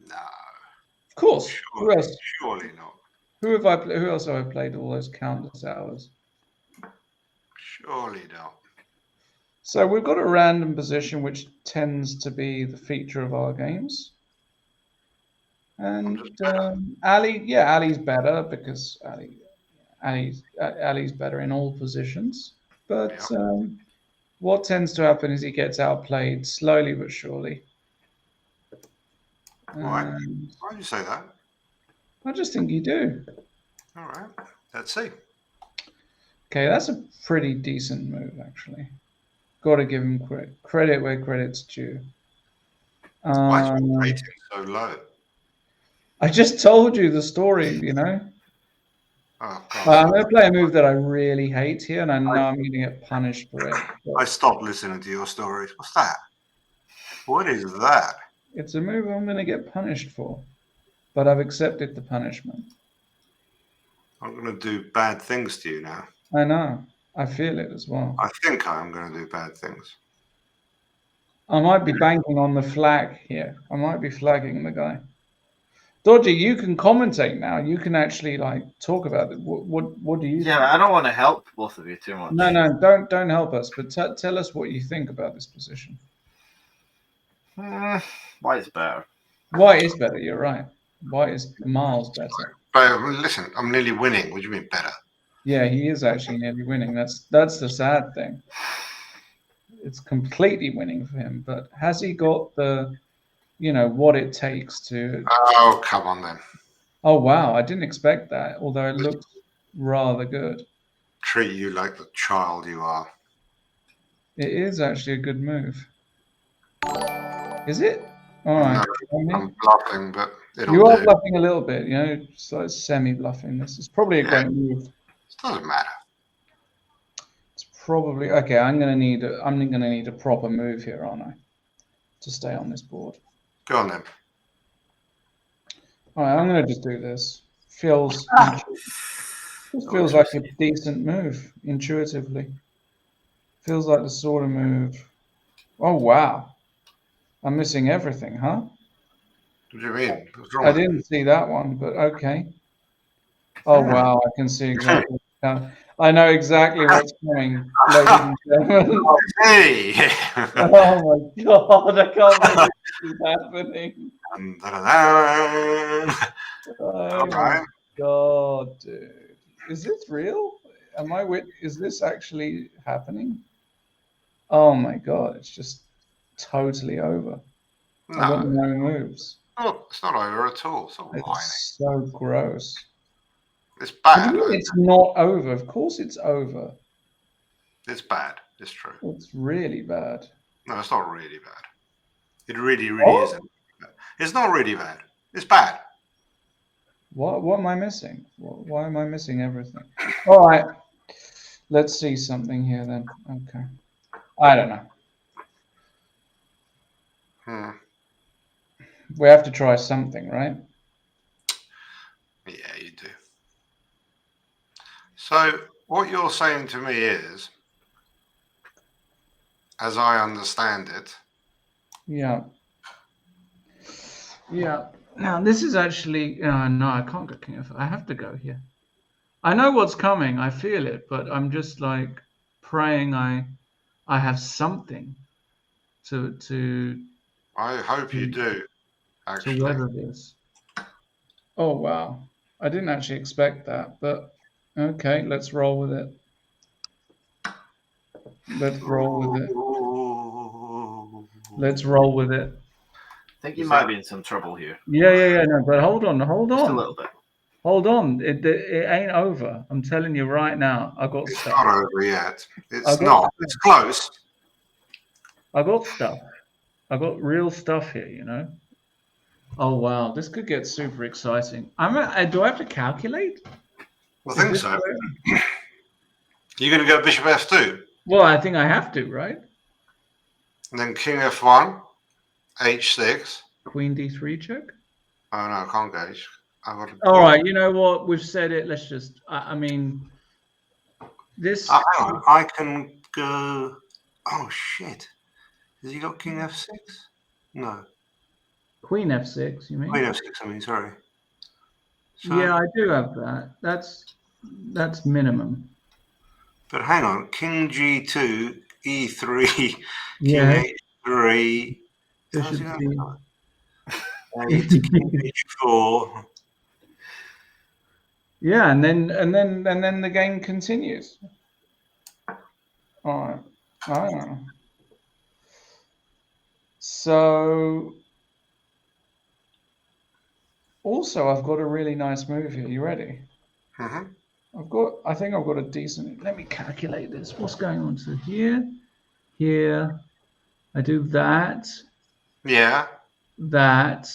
No. Of course. Who else? Surely not. Who else have I played all those countless hours? Surely not. So we've got a random position which tends to be the feature of our games. And Ali's better because Ali's better in all positions. But what tends to happen is he gets outplayed slowly but surely. Why do you say that? I just think you do. All right, let's see. Okay, that's a pretty decent move, actually. Got to give him credit where credit's due. Why is my rating so low? I just told you the story, you know. Oh, I'm going to play a move that I really hate here, and I know I'm going to get punished for it. I stopped listening to your stories. What's that? What is that? It's a move I'm going to get punished for, but I've accepted the punishment. I'm going to do bad things to you now. I know. I feel it as well. I think I am going to do bad things. I might be banking on the flag here. I might be flagging the guy. Dodgy, you can commentate now. You can actually like talk about it. What do you Yeah, think? I don't want to help both of you too much. No, don't help us. But tell us what you think about this position. White's better. White is better. You're right. White is miles better. But listen, I'm nearly winning. What do you mean better? Yeah, he is actually nearly winning. That's the sad thing. It's completely winning for him. But has he got the, what it takes to? Oh, come on then. Oh wow, I didn't expect that. Although it looks rather good. Treat you like the child you are. It is actually a good move. Is it? All right. No, I'm bluffing, but it'll You are do. bluffing a little bit, so it's semi-bluffing. This is probably a great move. It doesn't matter. It's probably okay. I'm gonna need a proper move here, aren't I, to stay on this board? Go on then. All right, I'm gonna just do this. Feels like a decent move intuitively. Feels like the sort of move. Oh wow, I'm missing everything, huh? What do you mean? What's wrong I with it? didn't see that one, but okay. Oh wow, I can see exactly. I know exactly what's coming, ladies and gentlemen. Hey! Oh my god, I can't believe this is happening. Oh my god, dude. Is this real? Is this actually happening? Oh my god, it's just totally over. I got No, no moves. oh, it's not over at all. Stop whining. It's so gross. It's What do bad. you mean it's not over? Of course it's over. It's bad. It's true. It's really bad. No, it's not really bad. It really isn't. It's not really bad. It's bad. What am I missing? Why am I missing everything? All right. Let's see something here then. Okay. I don't know. We have to try something, right? Yeah, you do. So what you're saying to me is, as I understand it. Yeah. Yeah. Now this is actually no, I can't go king of. I have to go here. I know what's coming. I feel it, but I'm just like praying I have something to I hope you do. Actually, to weather this. Oh wow. I didn't actually expect that, but okay, let's roll with it. Let's roll with it. Let's roll with it. I think you might be in some trouble here. Yeah. No, but hold on. Just a little bit. Hold on. It ain't over. I'm telling you right now. I got it's stuff. not over yet. It's not. It's close. I got stuff. I got real stuff here. Oh wow, this could get super exciting. Do I have to calculate? I think so. You're going to go bishop f2. Well, I think I have to, right? And then king f1, h6. Queen d3 check. Oh no, I can't go. All right, you know what? We've said it. Let's just. I mean, this. Hang on. I can go. Oh shit! Has he got king f6? No. Queen f6. You mean? Queen f6. I mean, sorry. So, yeah, I do have that. That's minimum. But hang on, king g2, e3, Yeah. king h3. Bishop king h4. Yeah, and then the game continues. All right. I don't know. So also I've got a really nice move here. You ready? Mm-hmm. I think I've got a decent. Let me calculate this. What's going on? So here, I do that. Yeah. That.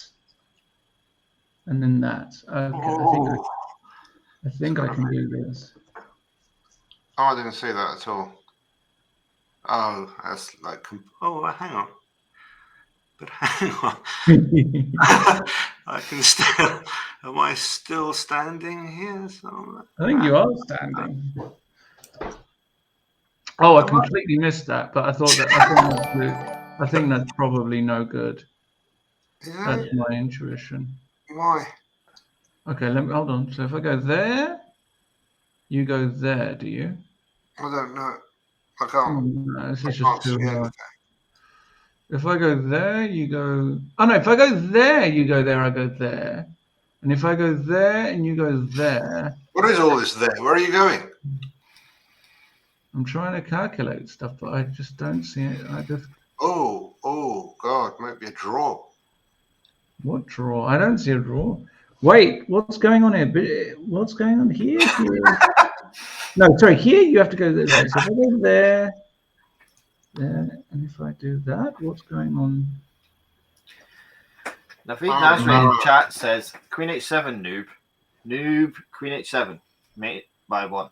And then that. Okay. I think I can do this. Oh, I didn't see that at all. Oh, that's like. Oh, hang on. But hang on. I can still. Am I still standing here? I think you are standing. Oh, I completely missed that. But I think that's probably no good. That's my intuition. Why? Okay, let me hold on. So if I go there, you go there. Do you? I don't know. I Oh, can't. no, this I is can't just too see hard. anything. If I go there, you go. Oh no! If I go there, you go there. I go there. And if I go there and you go there, What is all this there? Where are you going? I'm trying to calculate stuff, but I just don't see it. I just Oh, God, might be a draw. what draw? I don't see a draw. Wait, what's going on here? What's going on here? Here. No, sorry. Here you have to go this way. So if I go there, and if I do that, what's going on? Naveed Oh, Nasri no. in chat says Queen H7 noob, Queen H7 mate by 1.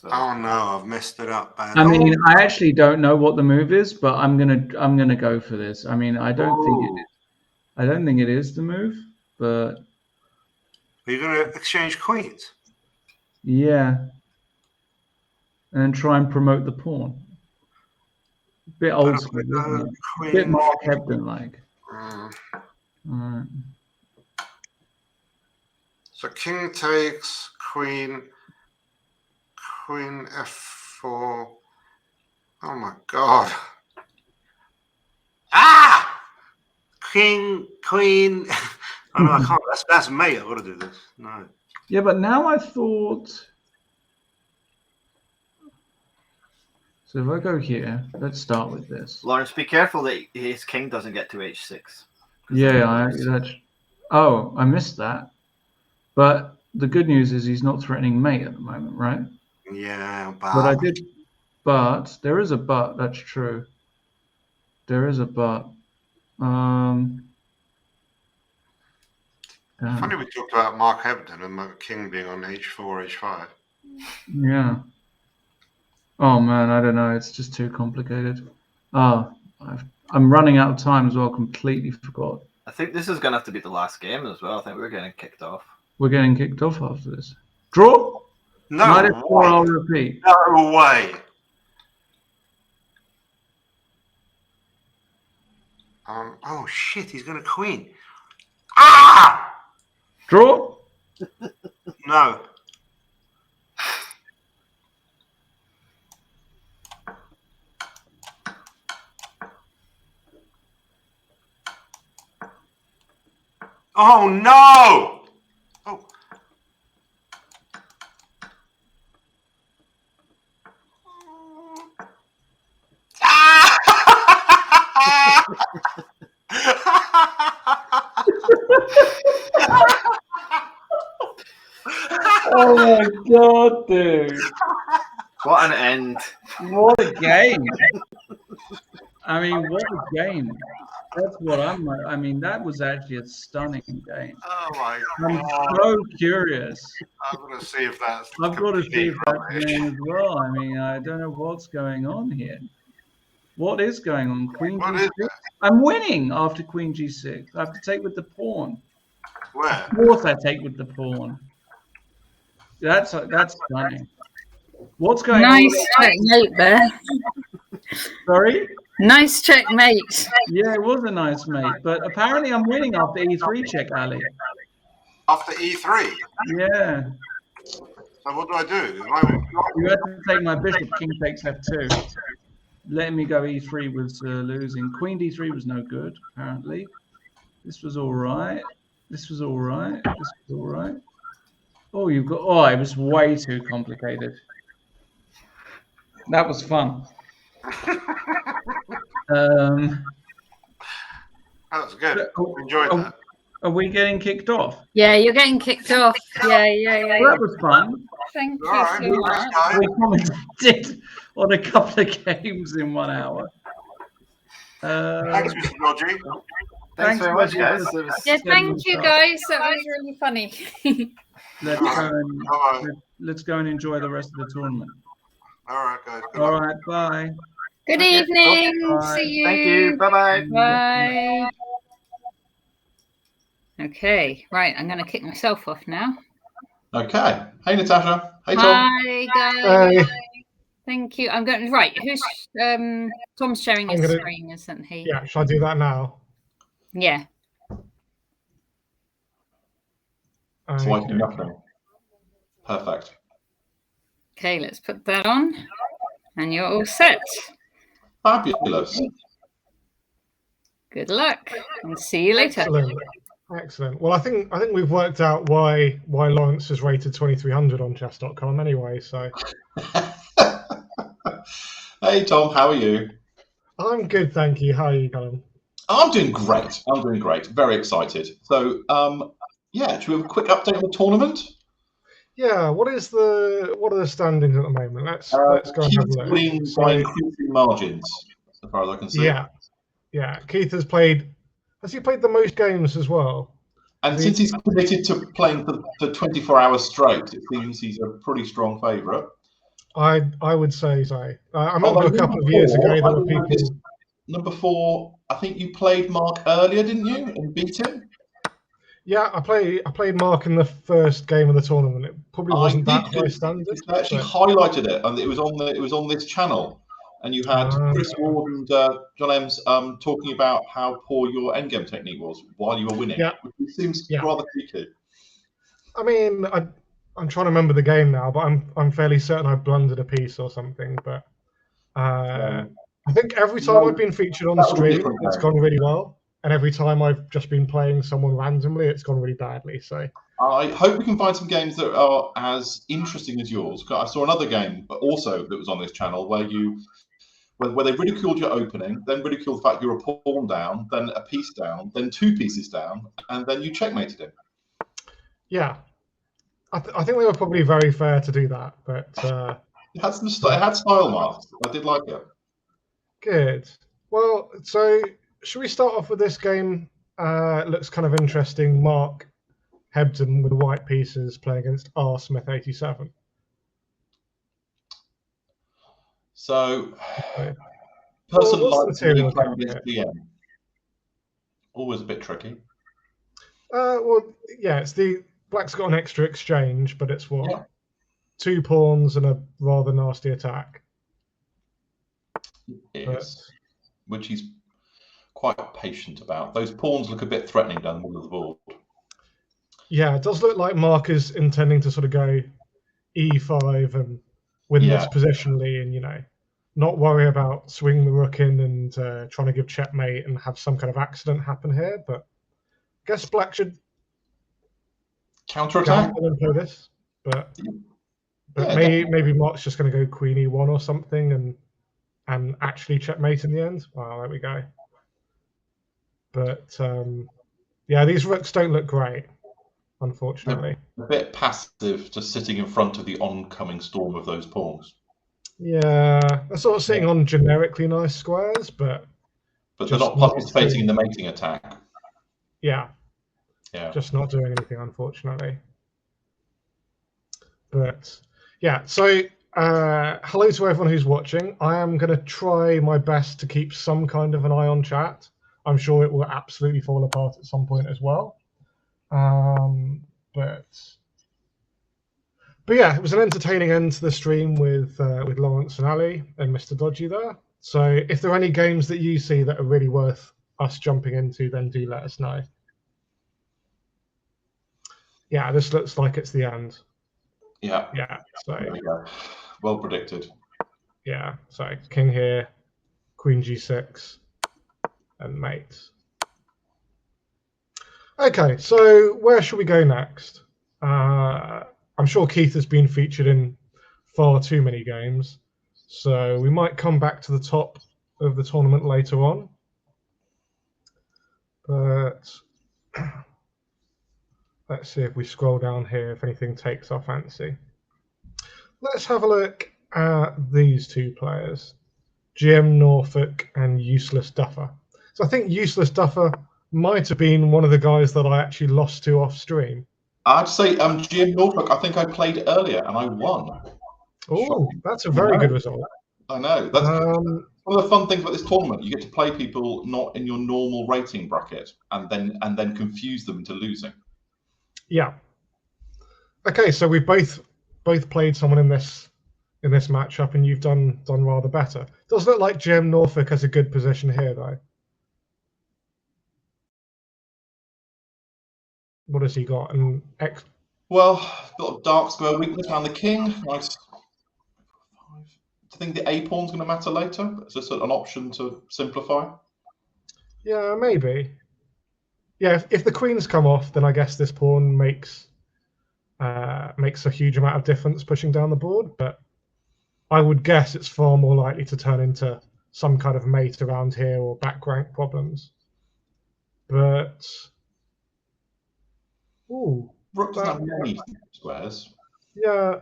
So Oh no, I've messed it up bad. I mean, I actually don't know what the move is, but I'm gonna go for this. I mean, I don't think it is the move, but Are you going to exchange queens? yeah, and then try and promote the pawn. Bit old school, isn't it? Queen. Bit Mark Hebden like. Mm. Alright. So king takes queen f4. Oh my God. Ah! Queen. Oh no, I can't. That's mate. I've got to do this. No. Yeah, but now I thought. So if I go here, let's start with this. Lawrence, be careful that his king doesn't get to H6. Yeah, I missed that. But the good news is he's not threatening mate at the moment, right? Yeah, But I did. But there is a but. That's true. There is a but. Funny we talked about Mark Hebden and my king being on h4, h5. Yeah. Oh man, I don't know. It's just too complicated. Oh, I'm running out of time as well. Completely forgot. I think this is going to have to be the last game as well. I think we're getting kicked off. We're getting kicked off after this. Draw? No -4, way. I'll repeat. No way. Oh shit, he's going to queen. Ah! Draw? No. Oh no! Oh. Oh my god, dude. What an end. What a game. I mean, what a game. That's what I'm like. I mean, that was actually a stunning game. Oh my I'm God. so curious. I'm going to see if that's. I've got to see if that's rubbish. game as well. I mean, I don't know what's going on here. What is going on? Queen What G6? is that? I'm winning after Queen G6. I have to take with the pawn. Where? Of course I take with the pawn. That's stunning. What's going on? Nice checkmate there. Sorry? Nice checkmate. Yeah, it was a nice mate. But apparently I'm winning after E3 check, Ali. After e3? Yeah. So what do I do? You had to take my bishop, king takes f2. Letting me go e3 was losing. Queen d3 was no good, apparently. This was all right. This was all right. This was all right. Oh, you've got... Oh, it was way too complicated. That was fun. That was good. Enjoyed that. Are we getting kicked off? Yeah, you're getting kicked off. Yeah. Well, that was fun. Thank you All right, so much. thanks, guys. We commented on a couple of games in 1 hour. Thanks, Mr. Rodri. Thanks very much, Roger. guys. It was- Yeah, thank you guys. That was really funny. Let's go and enjoy the rest of the tournament. All right, guys. Good All luck. right, bye. Good Okay. evening. Bye. See you. Thank you. Bye-bye. Bye. Okay, right. I'm going to kick myself off now. Okay. Hey, Natasha. Hey, Tom. Hi, guys. Hey. Thank you. I'm going right. Who's Tom's sharing his screen, isn't he? Yeah, shall I do that now? Yeah. So I do Okay. nothing. Perfect. Okay, let's put that on. And you're all set. Fabulous. Good luck. And see you later. Excellent. Excellent. Well, I think we've worked out why Lawrence is rated 2300 on chess.com anyway. So Hey Tom, how are you? I'm good, thank you. How are you, Colin? I'm doing great. Very excited. So, yeah, should we have a quick update on the tournament? Yeah. What are the standings at the moment? Let's go and have a Keith's look. winning by increasing margins, as far as I can see. Yeah. Keith has played. Has he played the most games as well? And since he's committed to playing for 24 hours straight, it seems he's a pretty strong favourite. I would say so. I remember a couple of years ago there were people. Number 4, I think you played Mark earlier, didn't you, and beat him? Yeah, I played Mark in the first game of the tournament. It probably wasn't that high standard. I actually highlighted it, and it was on this channel. And you had Chris Ward and John Ems talking about how poor your endgame technique was while you were winning. Yeah. Which seems rather cheeky. I mean, I'm trying to remember the game now, but I'm fairly certain I blundered a piece or something. But I think every time I've been featured on stream, it's gone really well, and every time I've just been playing someone randomly, it's gone really badly. So I hope we can find some games that are as interesting as yours. I saw another game, but also that was on this channel where they ridiculed your opening, then ridiculed the fact you were a pawn down, then a piece down, then 2 pieces down, and then you checkmated him. Yeah, I think they were probably very fair to do that, but it had style marks. I did like it. Good. Well, so should we start off with this game? Looks kind of interesting. Mark Hebden with the white pieces playing against R Smith 87. So, person like me playing against DM. Always a bit tricky. Well, yeah, it's the black's got an extra exchange, but it's 2 pawns and a rather nasty attack. Yes, which he's quite patient about. Those pawns look a bit threatening down the middle of the board. Yeah, it does look like Mark is intending to sort of go E5 and win this positionally, and not worry about swinging the rook in and trying to give checkmate and have some kind of accident happen here. But I guess black should counterattack and play this. But maybe Mark's just going to go Queen E1 or something and actually checkmate in the end. Well, there we go. But these rooks don't look great, unfortunately. They're a bit passive, just sitting in front of the oncoming storm of those pawns. Yeah, they're sort of sitting on generically nice squares, but they're not participating in the mating attack. Yeah, just not doing anything, unfortunately. But yeah, so hello to everyone who's watching. I am going to try my best to keep some kind of an eye on chat. I'm sure it will absolutely fall apart at some point as well. But yeah, it was an entertaining end to the stream with Lawrence and Ali and Mr. Dodgy there. So if there are any games that you see that are really worth us jumping into, then do let us know. Yeah, this looks like it's the end. Yeah. So there we go. Well predicted. Yeah. So king here, queen G6, and mate. Okay, so where should we go next? I'm sure Keith has been featured in far too many games, so we might come back to the top of the tournament later on. But let's see if we scroll down here, if anything takes our fancy. Let's have a look at these 2 players, GM Norfolk and Useless Duffer. So I think Useless Duffer might have been one of the guys that I actually lost to off stream. I'd say GM Norfolk, I think I played earlier and I won. Oh, that's a very good result. I know. That's one of the fun things about this tournament. You get to play people not in your normal rating bracket and then confuse them into losing. Yeah. Okay, so we've both played someone in this matchup, and you've done rather better. Does look like GM Norfolk has a good position here, though. What has he got? Well, got a dark square weakness around the king. Nice. Do you think the a pawn's going to matter later? Is this an option to simplify? Yeah, maybe. Yeah, if the queens come off, then I guess this pawn makes a huge amount of difference pushing down the board. But I would guess it's far more likely to turn into some kind of mate around here or back rank problems. But ooh, Rook doesn't have many squares. yeah.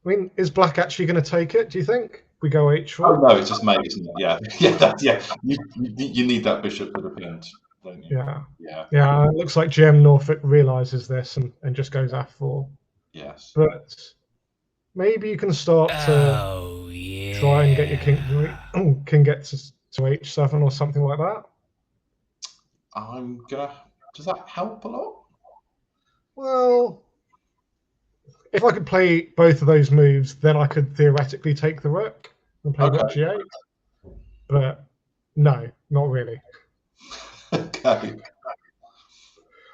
I mean, is black actually going to take it? Do you think we go h4? Oh no, it's just mate, isn't it? Yeah, yeah. You need that bishop to defend, don't you? Yeah. It looks like GM Norfolk realizes this and just goes f4. Yes. But maybe you can start to try and get your king get to h7 or something like that. Does that help a lot? Well, if I could play both of those moves, then I could theoretically take the rook and play rook g8. But no, not really. Okay.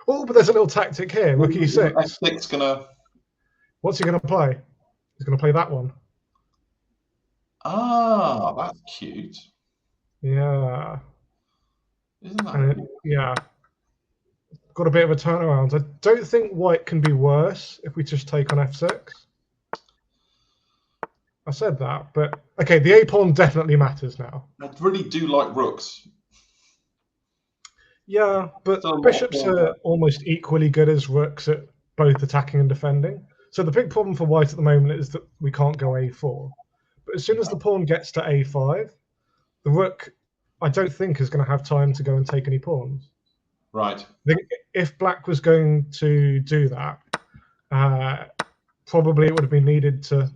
Oh, but there's a little tactic here. Rook e6. F6 gonna. What's he going to play? He's going to play that one. Ah, that's cute. Yeah. Isn't that? Yeah. Got a bit of a turnaround. I don't think white can be worse if we just take on f6. I said that, but okay, the a pawn definitely matters now. I really do like rooks. Yeah, but bishops are almost equally good as rooks at both attacking and defending. So the big problem for white at the moment is that we can't go a4. But as soon as the pawn gets to a5, the rook, I don't think, is going to have time to go and take any pawns. Right. If black was going to do that, probably it would have been needed to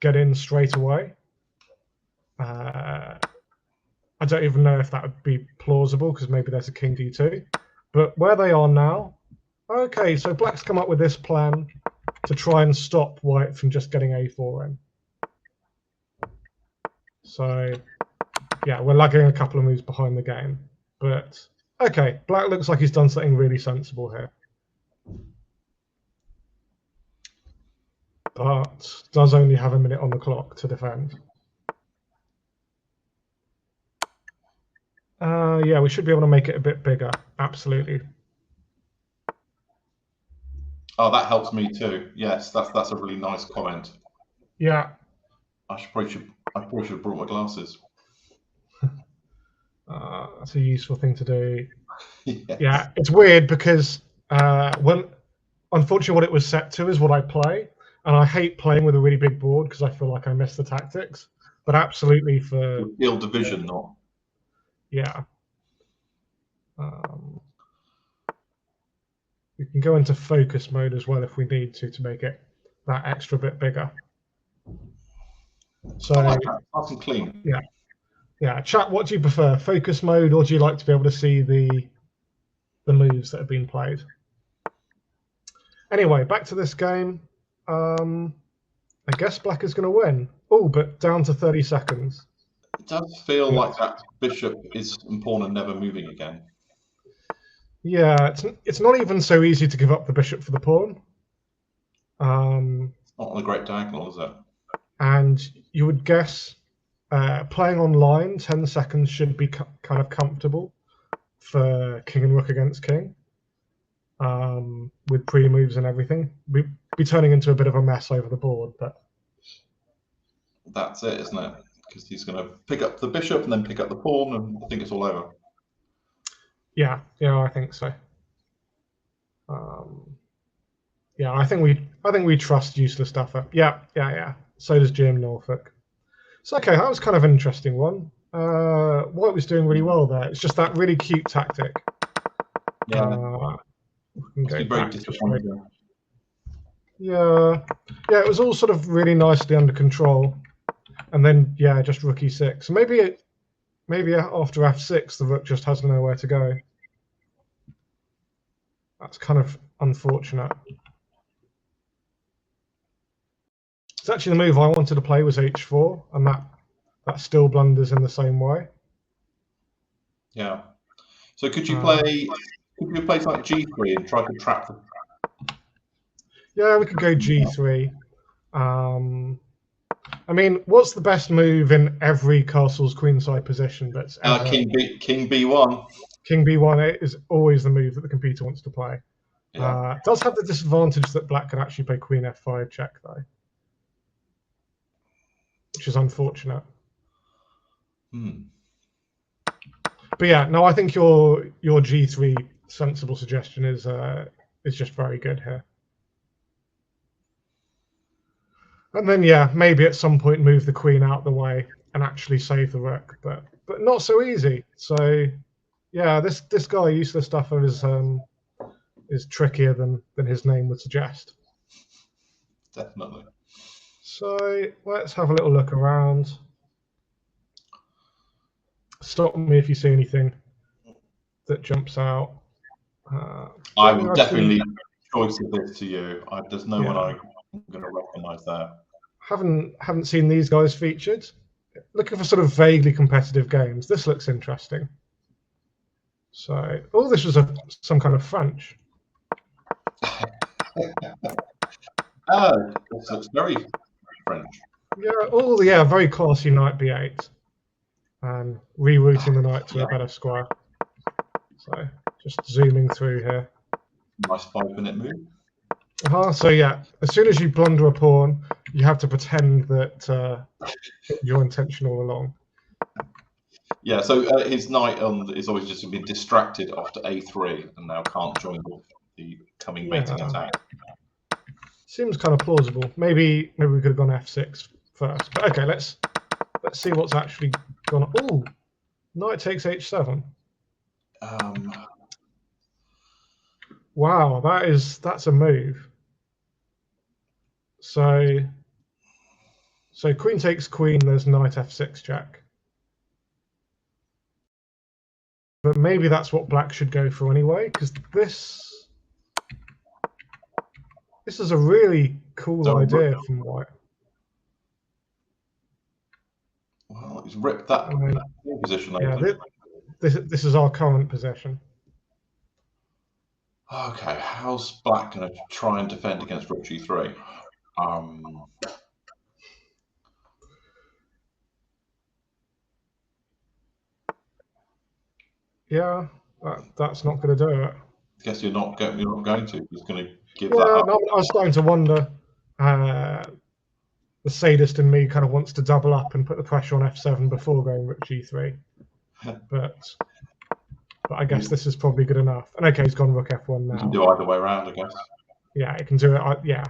get in straight away. I don't even know if that would be plausible because maybe there's a king d2. But where they are now, okay, so black's come up with this plan to try and stop white from just getting a4 in. So, yeah, we're lagging a couple of moves behind the game. But, okay, black looks like he's done something really sensible here. But does only have a minute on the clock to defend. Yeah, we should be able to make it a bit bigger. Absolutely. Oh, that helps me too. Yes, that's a really nice comment. Yeah. I probably should have brought my glasses. That's a useful thing to do. Yes. Yeah, it's weird because unfortunately what it was set to is what I play, and I hate playing with a really big board because I feel like I miss the tactics. But absolutely for field division, not. Yeah. We can go into focus mode as well if we need to make it that extra bit bigger. So I like that. Nice and clean. Yeah. Chat, what do you prefer, focus mode, or do you like to be able to see the moves that have been played? Anyway, back to this game. I guess black is going to win. Oh, but down to 30 seconds. It does feel like that bishop is and pawn are never moving again. Yeah, it's not even so easy to give up the bishop for the pawn. It's not on a great diagonal, is it? And you would guess playing online, 10 seconds should be kind of comfortable for king and rook against king, with pre-moves and everything. We'd be turning into a bit of a mess over the board, but that's it, isn't it? Because he's going to pick up the bishop and then pick up the pawn, and I think it's all over. Yeah, I think so. Yeah, I think we trust useless stuffer. Yeah. So does GM Norfolk. So okay, that was kind of an interesting one. White was doing really well there. It's just that really cute tactic. Yeah. Very disappointing. Yeah, it was all sort of really nicely under control, and then just rook e6. Maybe after f6, the rook just has nowhere to go. That's kind of unfortunate. It's actually the move I wanted to play was h4, and that still blunders in the same way. Yeah. So could you play something like g3 and try to trap them? Yeah, we could go G3. I mean, what's the best move in every castle's queenside position that's ever... King B1. King B1 is always the move that the computer wants to play. Yeah. It does have the disadvantage that black can actually play Queen F5 check, though, which is unfortunate. But yeah, no, I think your G3 sensible suggestion is just very good here. And then yeah, maybe at some point move the queen out the way and actually save the rook, but not so easy. So yeah, this guy Useless Duffer is trickier than his name would suggest. Definitely. So let's have a little look around. Stop me if you see anything that jumps out. I would definitely choice this to you. There's no one Yeah. I'm going to recognise there. Haven't seen these guys featured. Looking for sort of vaguely competitive games. This looks interesting. So, oh, this was some kind of French. Oh, this looks very French. Yeah, oh yeah, very classy knight b8, and rerouting the knight to a better square. So, just zooming through here. Nice 5-minute move. So yeah, as soon as you blunder a pawn, you have to pretend that your intention all along. Yeah, so his knight is always just been distracted after A3 and now can't join the coming mating attack. Seems kind of plausible. Maybe we could have gone F6 first. But okay, let's see what's actually gone. Oh, knight takes H7. Wow, that's a move. So queen takes queen, there's knight F6 check. But maybe that's what black should go for anyway, because this is a really cool idea from white. Well, he's ripped that position yeah, open. This is our current position. Okay, how's black going to try and defend against rook G3? Yeah, that's not going to do it. I guess you're not going to. He's going to give Yeah, that up. no, I was starting to wonder. The sadist in me kind of wants to double up and put the pressure on F7 before going rook G3. but I guess this is probably good enough. And okay, he's gone rook F1 now. You can do either way around, I guess. Yeah, it can do it. Yeah.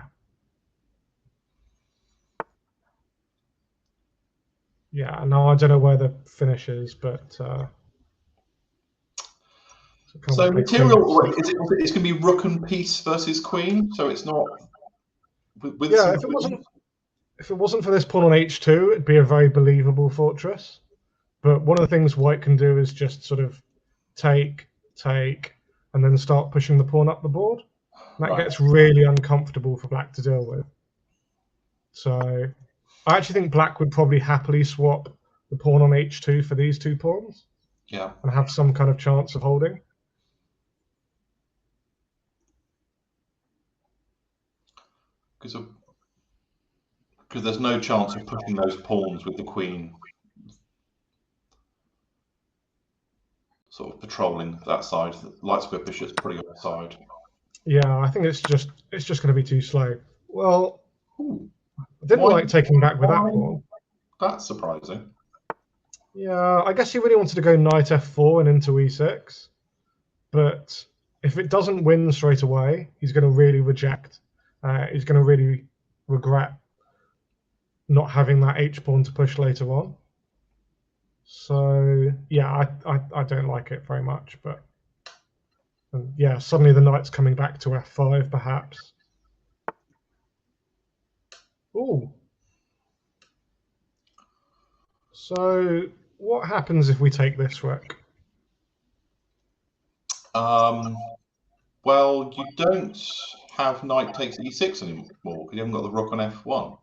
Yeah, no, I don't know where the finish is, but... so material, it's going to be rook and piece versus queen, so it's not... Yeah, if it wasn't for this pawn on H2, it'd be a very believable fortress. But one of the things white can do is just sort of take, and then start pushing the pawn up the board. And that gets really uncomfortable for black to deal with. So I actually think black would probably happily swap the pawn on H2 for these two pawns. Yeah. And have some kind of chance of holding. Because there's no chance of pushing those pawns with the queen sort of patrolling that side. The light square bishop's pretty offside. Yeah, I think it's just going to be too slow. Well, I didn't like taking back with that pawn. That's surprising. Yeah, I guess he really wanted to go knight F4 and into E6. But if it doesn't win straight away, he's going to really reject. He's going to really regret not having that H pawn to push later on. So yeah, I don't like it very much. But yeah, suddenly the knight's coming back to F5, perhaps. Ooh. So what happens if we take this rook? Well, you don't have knight takes E6 anymore because you haven't got the rook on F1.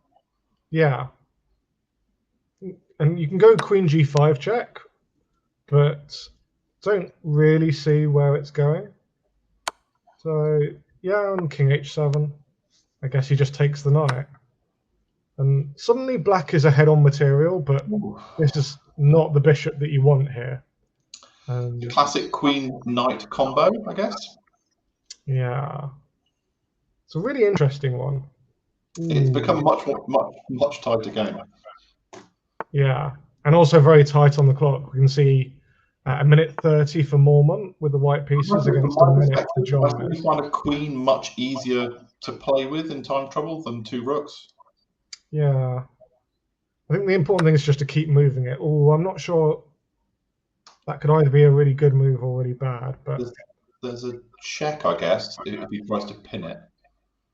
Yeah. And you can go queen G5 check, but don't really see where it's going. So yeah, and king H7. I guess he just takes the knight. And suddenly black is ahead on material, but this is not the bishop that you want here. The classic queen-knight combo, I guess. Yeah. It's a really interesting one. It's become much tighter game. Yeah, and also very tight on the clock. We can see a minute 30 for Mormont with the white pieces against a minute for John. I find a queen much easier to play with in time trouble than 2 rooks. Yeah. I think the important thing is just to keep moving it. Oh, I'm not sure. That could either be a really good move or really bad, but there's a check, I guess, if he tries to pin it.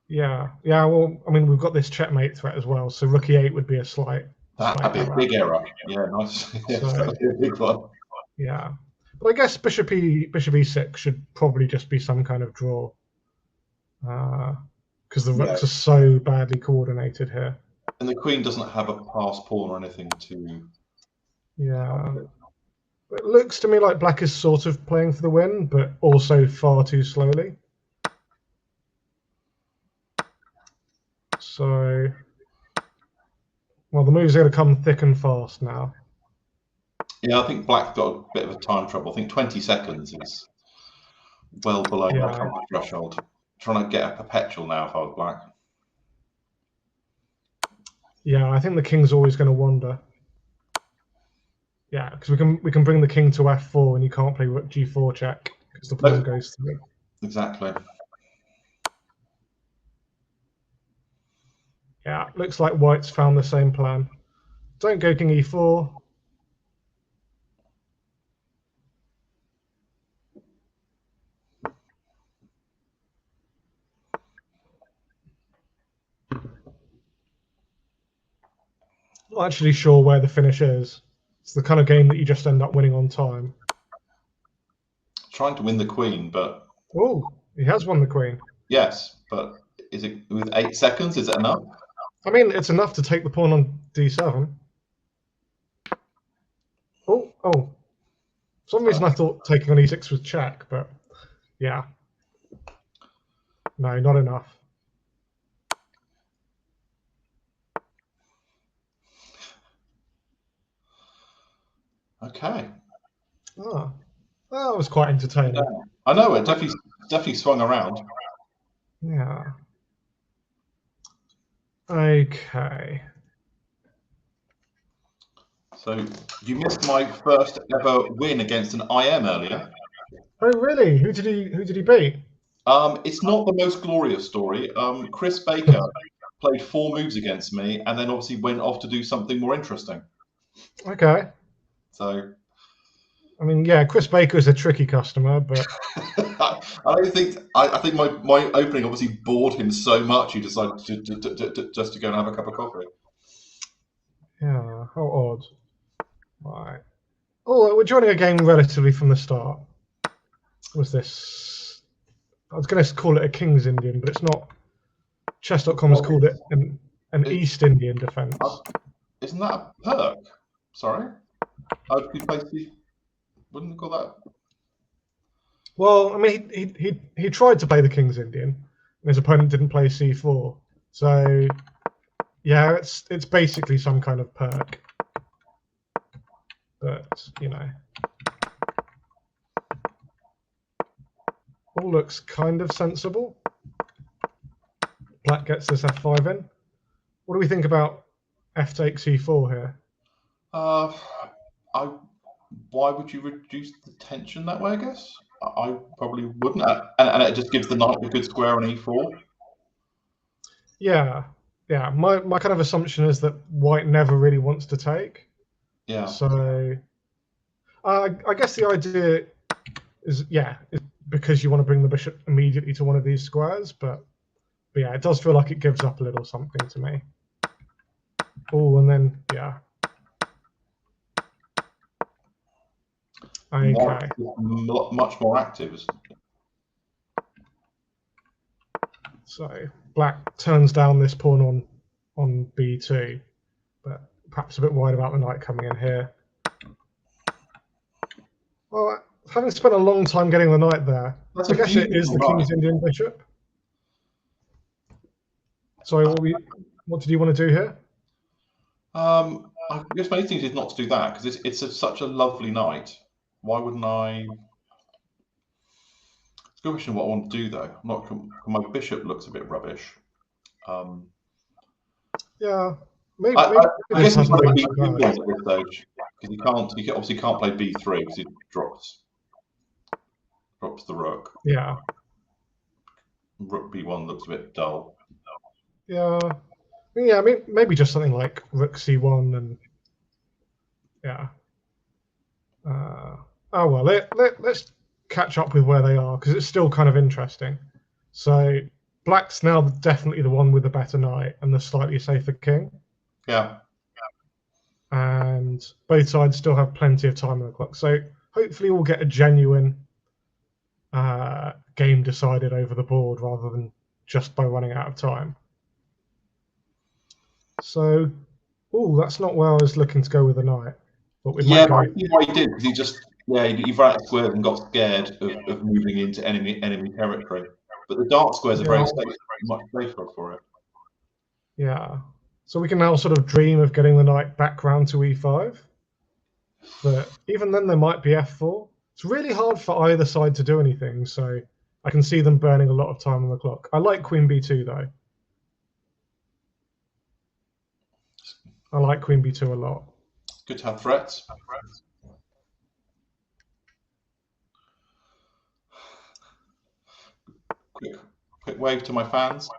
Yeah. Well, I mean, we've got this checkmate threat as well, so rook e8 would be a slight. That'd be a big error. Yeah, nice. Yeah, So, that'd be a big one. Yeah, but I guess bishop e6 should probably just be some kind of draw, because the rooks are so badly coordinated here. And the queen doesn't have a pass pawn or anything to. Yeah. It looks to me like black is sort of playing for the win, but also far too slowly. So, well, the moves are going to come thick and fast now. Yeah, I think black's got a bit of a time trouble. I think 20 seconds is well below my comfort threshold. I'm trying to get a perpetual now if I was black. Yeah, I think the king's always going to wander. Yeah, because we can bring the king to f4 and you can't play rook g4 check because the pawn goes through. Exactly. Yeah, looks like white's found the same plan. Don't go king e4. Not actually sure where the finish is. It's the kind of game that you just end up winning on time. Trying to win the queen, but... Oh, he has won the queen. Yes, but is it with 8 seconds? Is it enough? I mean, it's enough to take the pawn on d7. Oh. For some reason I thought taking on e6 was check, but yeah. No, not enough. Okay. Oh, that was quite entertaining. Yeah. I know, it definitely swung around. Yeah. Okay. So you missed my first ever win against an IM earlier. Oh really? Who did he beat? It's not the most glorious story. Chris Baker played 4 moves against me and then obviously went off to do something more interesting. Okay. So I mean, yeah, Chris Baker is a tricky customer, but I think my opening obviously bored him so much he decided just to go and have a cup of coffee. yeah, how odd. Right. Oh, we're joining a game relatively from the start. Was this? I was going to call it a King's Indian, but it's not. Chess.com has called it an East Indian defense. Isn't that a perk? Sorry, wouldn't call that. Well, I mean, he tried to play the King's Indian, and his opponent didn't play c4. So, yeah, it's basically some kind of perk. But you know, all looks kind of sensible. Black gets this f5 in. What do we think about f takes e4 here? Why would you reduce the tension that way? I guess I probably wouldn't, and it just gives the knight a good square on e4. Yeah. My kind of assumption is that white never really wants to take. Yeah. So, I guess the idea is because you want to bring the bishop immediately to one of these squares, but yeah, it does feel like it gives up a little something to me. Oh, and then yeah. Okay. Much more active. So black turns down this pawn on b2, but perhaps a bit wide about the knight coming in here. Well, having spent a long time getting the knight there, I guess it is the King's Indian bishop. Sorry, what did you want to do here? I guess my instinct is not to do that because such a lovely night. Why wouldn't I? It's a good question what I want to do though. My bishop looks a bit rubbish. Yeah, maybe. I guess he's got to be B2 at this stage because he obviously can't play B3 because he drops the rook. Yeah. Rook B1 looks a bit dull. Yeah. Yeah, I mean, maybe just something like Rook C1 and yeah. Oh well, let's catch up with where they are because it's still kind of interesting. So Black's now definitely the one with the better knight and the slightly safer king. Yeah. And both sides still have plenty of time on the clock. So hopefully we'll get a genuine game decided over the board rather than just by running out of time. So, that's not where I was looking to go with the knight. But we might go. I see why he did because he ran out of squares and got scared of moving into enemy territory. But the dark squares are very safe, much safer for it. Yeah. So we can now sort of dream of getting the knight back round to E5. But even then, there might be F4. It's really hard for either side to do anything. So I can see them burning a lot of time on the clock. I like Queen B2 though. I like Queen B2 a lot. Good to have threats. Quick wave to my fans.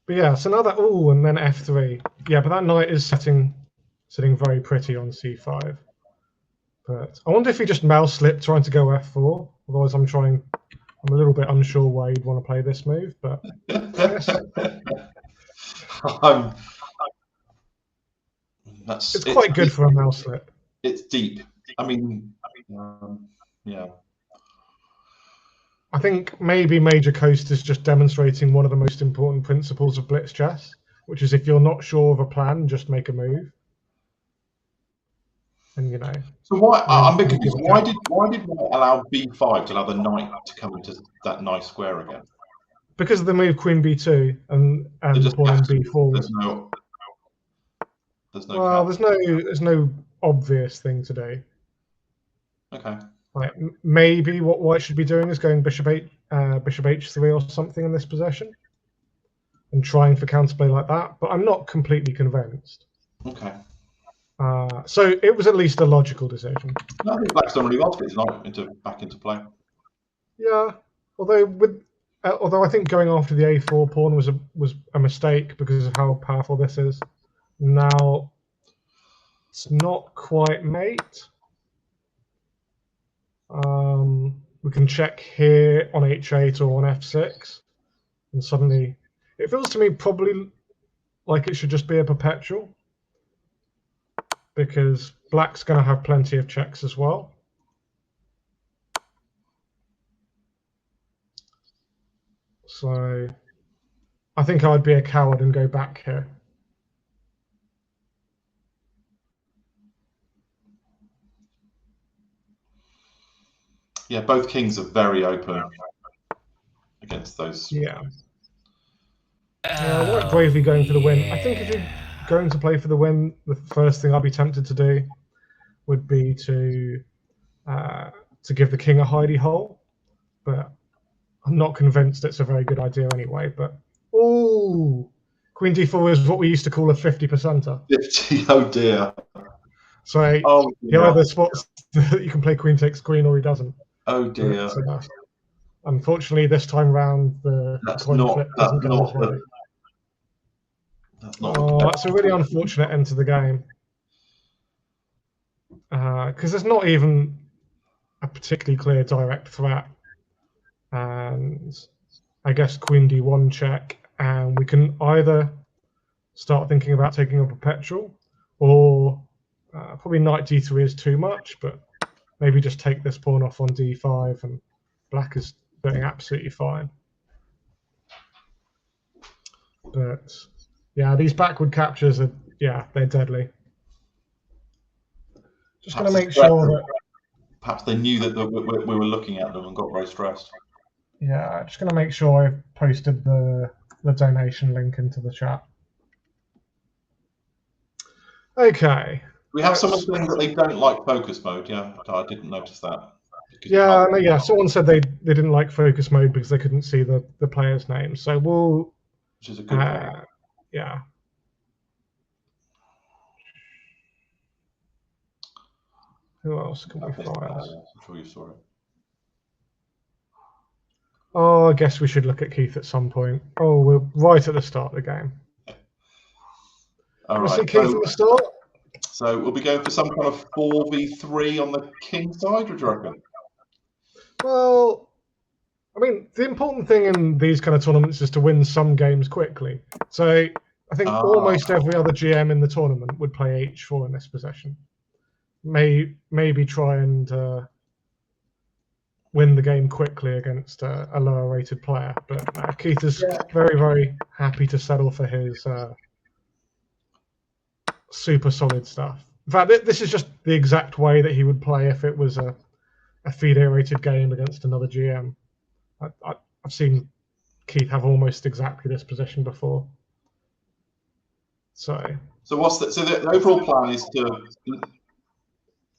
But yeah, so now that and then F3. Yeah, but that knight is sitting very pretty on C5. But I wonder if he just mouse slipped trying to go F4. Otherwise, I'm a little bit unsure why you'd want to play this move, but yes. It's quite good for a mouse slip. It's deep. I mean, yeah. I think maybe Major Coast is just demonstrating one of the most important principles of Blitz chess, which is if you're not sure of a plan, just make a move. And So I'm a bit confused. Why did White allow B5 to allow the knight to come into that nice square again? Because of the move Queen B2 and pawn in B4. There's no obvious thing to do. Okay. Like maybe what White should be doing is going bishop H3 or something in this possession, and trying for counterplay like that. But I'm not completely convinced. Okay. So it was at least a logical decision. I think Black's done really well to get his knight back into play. Yeah, although I think going after the A4 pawn was a mistake because of how powerful this is. Now it's not quite mate. We can check here on H8 or on F6, and suddenly it feels to me probably like it should just be a perpetual, because Black's going to have plenty of checks as well. So I think I'd be a coward and go back here. Yeah, both kings are very open against those. Yeah. White bravely going for the win. I think if you're going to play for the win, the first thing I'd be tempted to do would be to give the king a hidey hole, but I'm not convinced it's a very good idea anyway. But Queen D4 is what we used to call a 50%er. 50, oh dear. So he either spots that you can play queen takes queen or he doesn't. Oh dear. So, unfortunately, this time round that's not that's a really unfortunate end to the game. Because there's not even a particularly clear direct threat. And I guess Queen D1 check, and we can either start thinking about taking a perpetual, or probably Knight D3 is too much, but maybe just take this pawn off on D5, and Black is doing absolutely fine. But yeah, these backward captures are, they're deadly. Just going to make sure that perhaps they knew that we were looking at them and got very stressed. Yeah, just going to make sure I've posted the donation link into the chat. Okay. We have someone saying that they don't like focus mode. Yeah, I didn't notice that. Yeah, no, yeah. Someone said they didn't like focus mode because they couldn't see the players' names. So we'll. Which is a good thing. Yeah. Who else can we find? I'm sure you saw it. Oh, I guess we should look at Keith at some point. Oh, we're right at the start of the game. All right. See Keith at the start? So we'll be going for some kind of 4v3 on the king side, what do you reckon? Well, I mean, the important thing in these kind of tournaments is to win some games quickly. So I think almost every other GM in the tournament would play h4 in this position. Maybe try and win the game quickly against a lower rated player. But Keith is very, very happy to settle for his super solid stuff. In fact, this is just the exact way that he would play if it was a FIDE rated game against another GM. I've seen Keith have almost exactly this position before. So the overall plan is to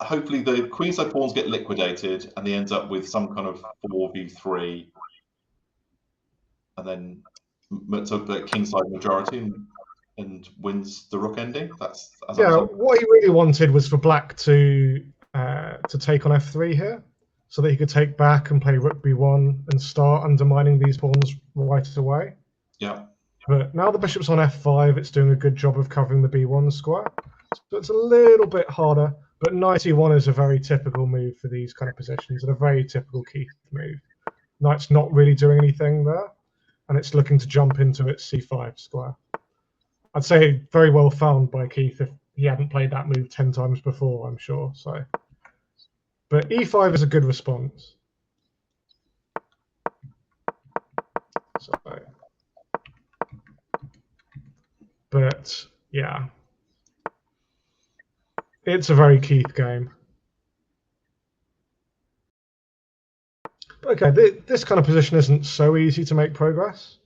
hopefully the queenside pawns get liquidated and he ends up with some kind of 4v3 and then the kingside majority and wins the rook ending. That's what he really wanted was for black to take on f3 here, so that he could take back and play rook b1 and start undermining these pawns right away. Yeah. But now the bishop's on f5, it's doing a good job of covering the b1 square. So it's a little bit harder, but knight e1 is a very typical move for these kind of positions and a very typical Keith move. Knight's not really doing anything there, and it's looking to jump into its c5 square. I'd say very well found by Keith if he hadn't played that move 10 times before, I'm sure. So, but e5 is a good response. So, but yeah, it's a very Keith game. Okay, this kind of position isn't so easy to make progress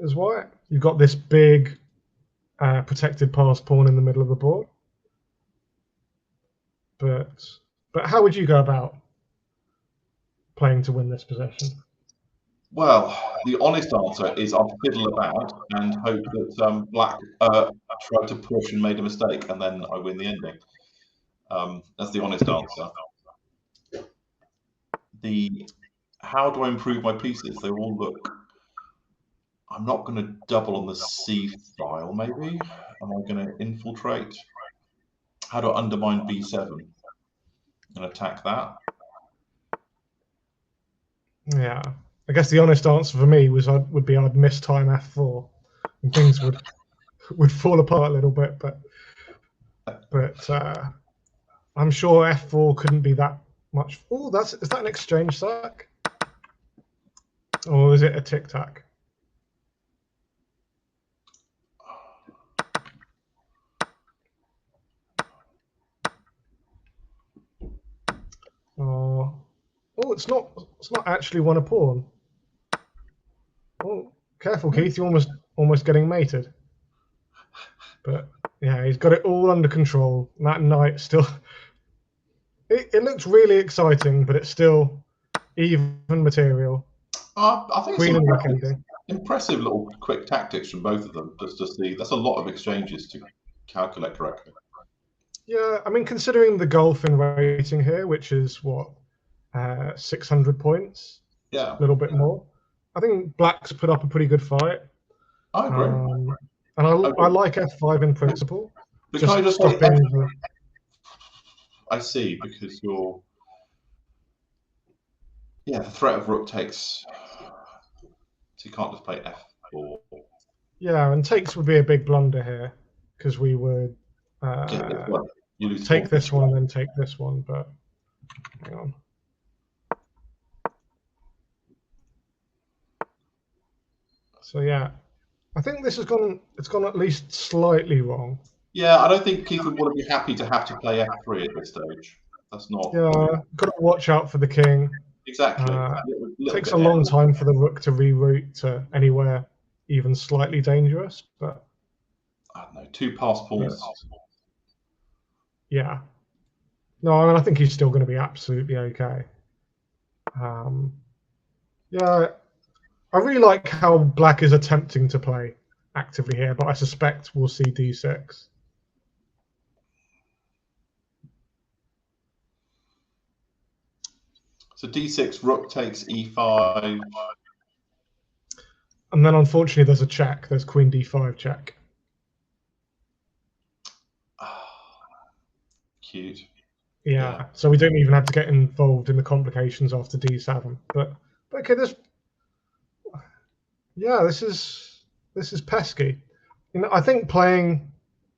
as white. You've got this big protected pass pawn in the middle of the board. But how would you go about playing to win this position? Well, the honest answer is I'll fiddle about and hope that black tried to push and made a mistake, and then I win the ending. That's the honest answer. How do I improve my pieces? They all look. I'm not going to double on the C file, maybe. Am I going to infiltrate? How do I undermine B7 and attack that? Yeah, I guess the honest answer for me would be I'd miss time f4, and things would fall apart a little bit. But I'm sure f4 couldn't be that much. Oh, is that an exchange sack, or is it a tic tac? Oh, it's not actually won a pawn. Oh, careful, Keith! You're almost getting mated. But yeah, he's got it all under control. That knight still. It looks really exciting, but it's still even material. I think Queen and rook some ending. impressive little quick tactics from both of them. Just to see, that's a lot of exchanges to calculate correctly. Yeah, I mean, considering the golf in rating here, which is what 600 points. Yeah, a little bit more. I think black's put up a pretty good fight. I agree. And I like f5 in principle. But can I just say, stopping I see, because you're. Yeah, the threat of rook takes. So you can't just play f4. Yeah, and takes would be a big blunder here, because we would you lose take this one and then take this one, but hang on. So yeah, I think this has gone. It's gone at least slightly wrong. Yeah, I don't think Keith would want to be happy to have to play f3 at this stage. That's not. Yeah, got to watch out for the king. Exactly. Takes a long time for the rook to reroute to anywhere even slightly dangerous, but I don't know, 2 pass pawns. yeah. No, I mean, I think he's still going to be absolutely okay. Yeah, I really like how black is attempting to play actively here, but I suspect we'll see d6. So d6, rook takes e5. And then unfortunately there's a check. There's queen d5 check. Cute. Yeah, so we don't even have to get involved in the complications after d7. But okay, this is pesky. You know, I think playing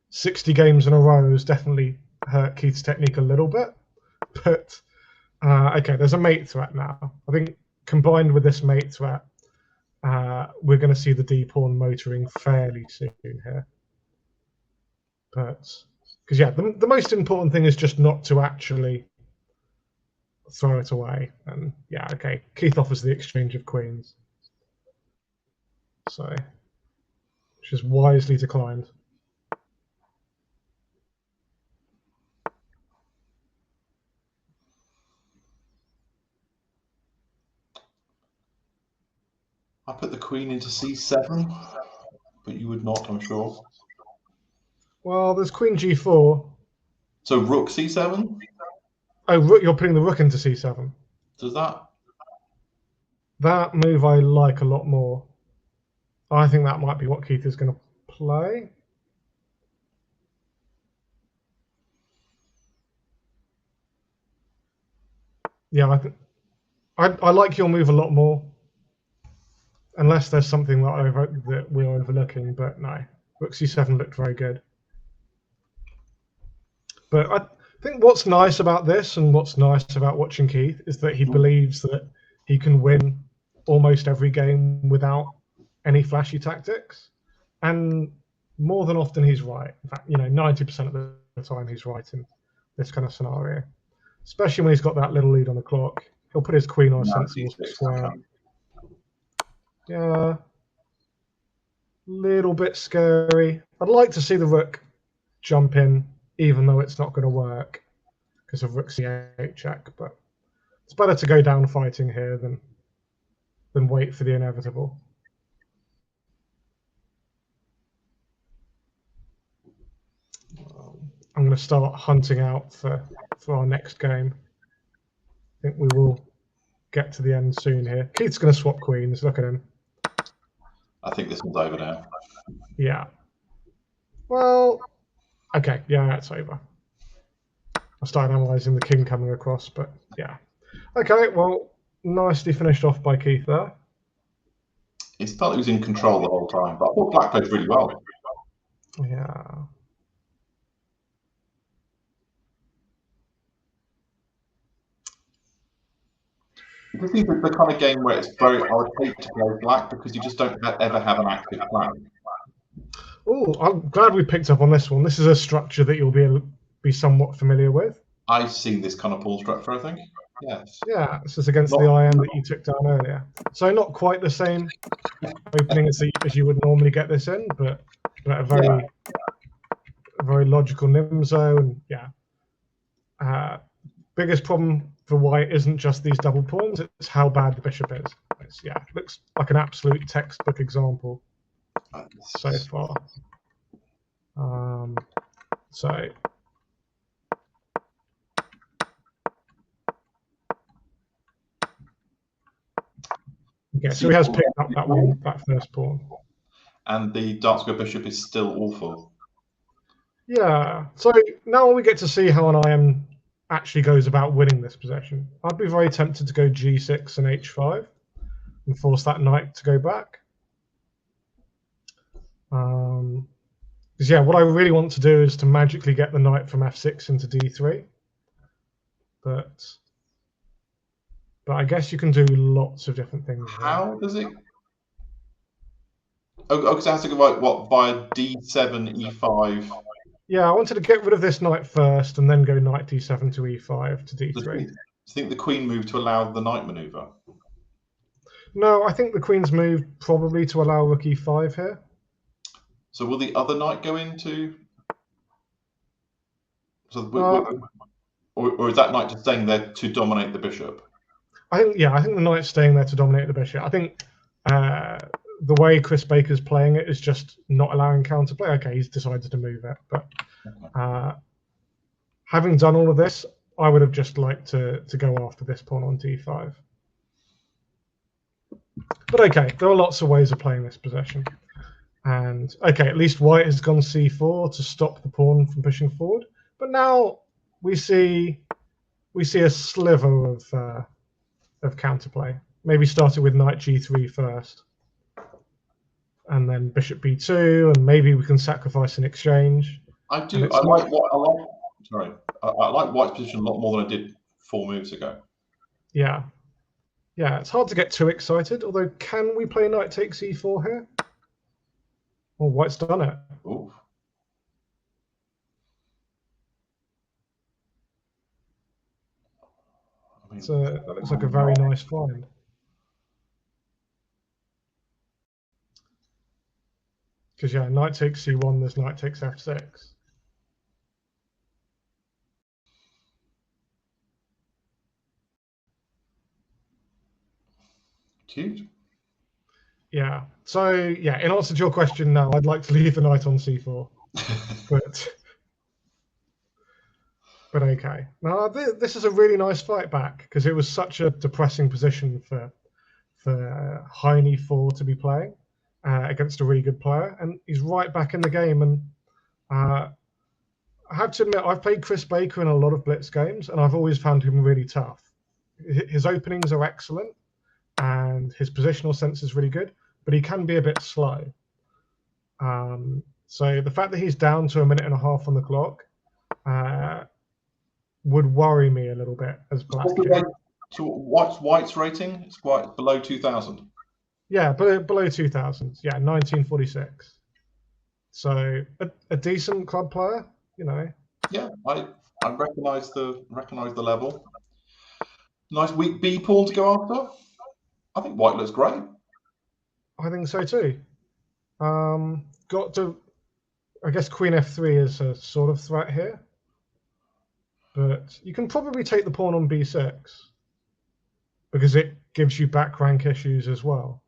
60 games in a row has definitely hurt Keith's technique a little bit. But okay, there's a mate threat now. I think combined with this mate threat, we're going to see the d pawn motoring fairly soon here. But because yeah, the most important thing is just not to actually throw it away. And yeah, okay, Keith offers the exchange of queens, so which is wisely declined. I put the queen into c7, but you would not, I'm sure. Well, there's queen g4. So rook c7? Oh, rook, you're putting the rook into c7. Does that? That move I like a lot more. I think that might be what Keith is going to play. Yeah, I like your move a lot more. Unless there's something that we're overlooking, but no. Rook c7 looked very good. But I think what's nice about this and what's nice about watching Keith is that he believes that he can win almost every game without any flashy tactics. And more than often he's right. In fact, 90% of the time he's right in this kind of scenario. Especially when he's got that little lead on the clock. He'll put his queen on a sensible square. Yeah. Little bit scary. I'd like to see the rook jump in, even though it's not going to work because of rook c8 check. But it's better to go down fighting here than wait for the inevitable. I'm going to start hunting out for our next game. I think we will get to the end soon here. Keith's going to swap queens. Look at him. I think this one's over now. Yeah. Well, okay. Yeah, it's over. I started analysing the king coming across, but yeah. Okay, well, nicely finished off by Keith there. It felt he was in control the whole time, but I thought black played really well. Yeah. This is the kind of game where it's very hard to play black because you just don't ever have an active plan. Oh, I'm glad we picked up on this one. This is a structure that you'll be somewhat familiar with. I've seen this kind of pawn structure, I think. Yes. Yeah, this is against the IM that you took down earlier. So not quite the same opening as you would normally get this in, but a very logical Nimzo. And yeah, biggest problem for white isn't just these double pawns; it's how bad the bishop is. It looks like an absolute textbook example so far. Okay, so he has picked up that first pawn. And the dark square bishop is still awful. Yeah, so now we get to see how an IM actually goes about winning this possession. I'd be very tempted to go g6 and h5 and force that knight to go back. Because yeah, what I really want to do is to magically get the knight from f6 into d3. But I guess you can do lots of different things. How does it? Oh, because it has to go what by d7, e5. Yeah, I wanted to get rid of this knight first and then go knight d7 to e5 to d3. you think the queen moved to allow the knight maneuver? No, I think the queen's moved probably to allow rook e5 here. So will the other knight go into? So, or is that knight just staying there to dominate the bishop? I think the knight's staying there to dominate the bishop. I think the way Chris Baker's playing it is just not allowing counterplay. Okay, he's decided to move it, but having done all of this, I would have just liked to go after this pawn on d5. But okay, there are lots of ways of playing this position. And okay, at least white has gone c4 to stop the pawn from pushing forward. But now we see a sliver of counterplay. Maybe starting with knight g3 first, and then bishop b2, and maybe we can sacrifice in exchange. I like white's position a lot more than I did 4 moves ago. Yeah, it's hard to get too excited. Although, can we play knight takes e4 here? Well, white's done it. Ooh. I mean, So that looks like a very nice find. Because yeah, knight takes c1, there's knight takes f6. cute. Yeah. So yeah, in answer to your question, no, I'd like to leave the knight on c4, but okay. Now this is a really nice fight back because it was such a depressing position for High e4 to be playing against a really good player, and he's right back in the game. And I have to admit, I've played Chris Baker in a lot of Blitz games, and I've always found him really tough. His openings are excellent, and his positional sense is really good, but he can be a bit slow. So the fact that he's down to 1.5 minutes on the clock would worry me a little bit as black. So white's rating? It's quite below 2,000. Yeah, below 2,000. Yeah, 1946. So a decent club player, you know. Yeah, I recognise the level. Nice weak B pawn to go after. I think white looks great. I think so too. Got to, I guess Queen f3 is a sort of threat here, but you can probably take the pawn on b6 because it gives you back rank issues as well.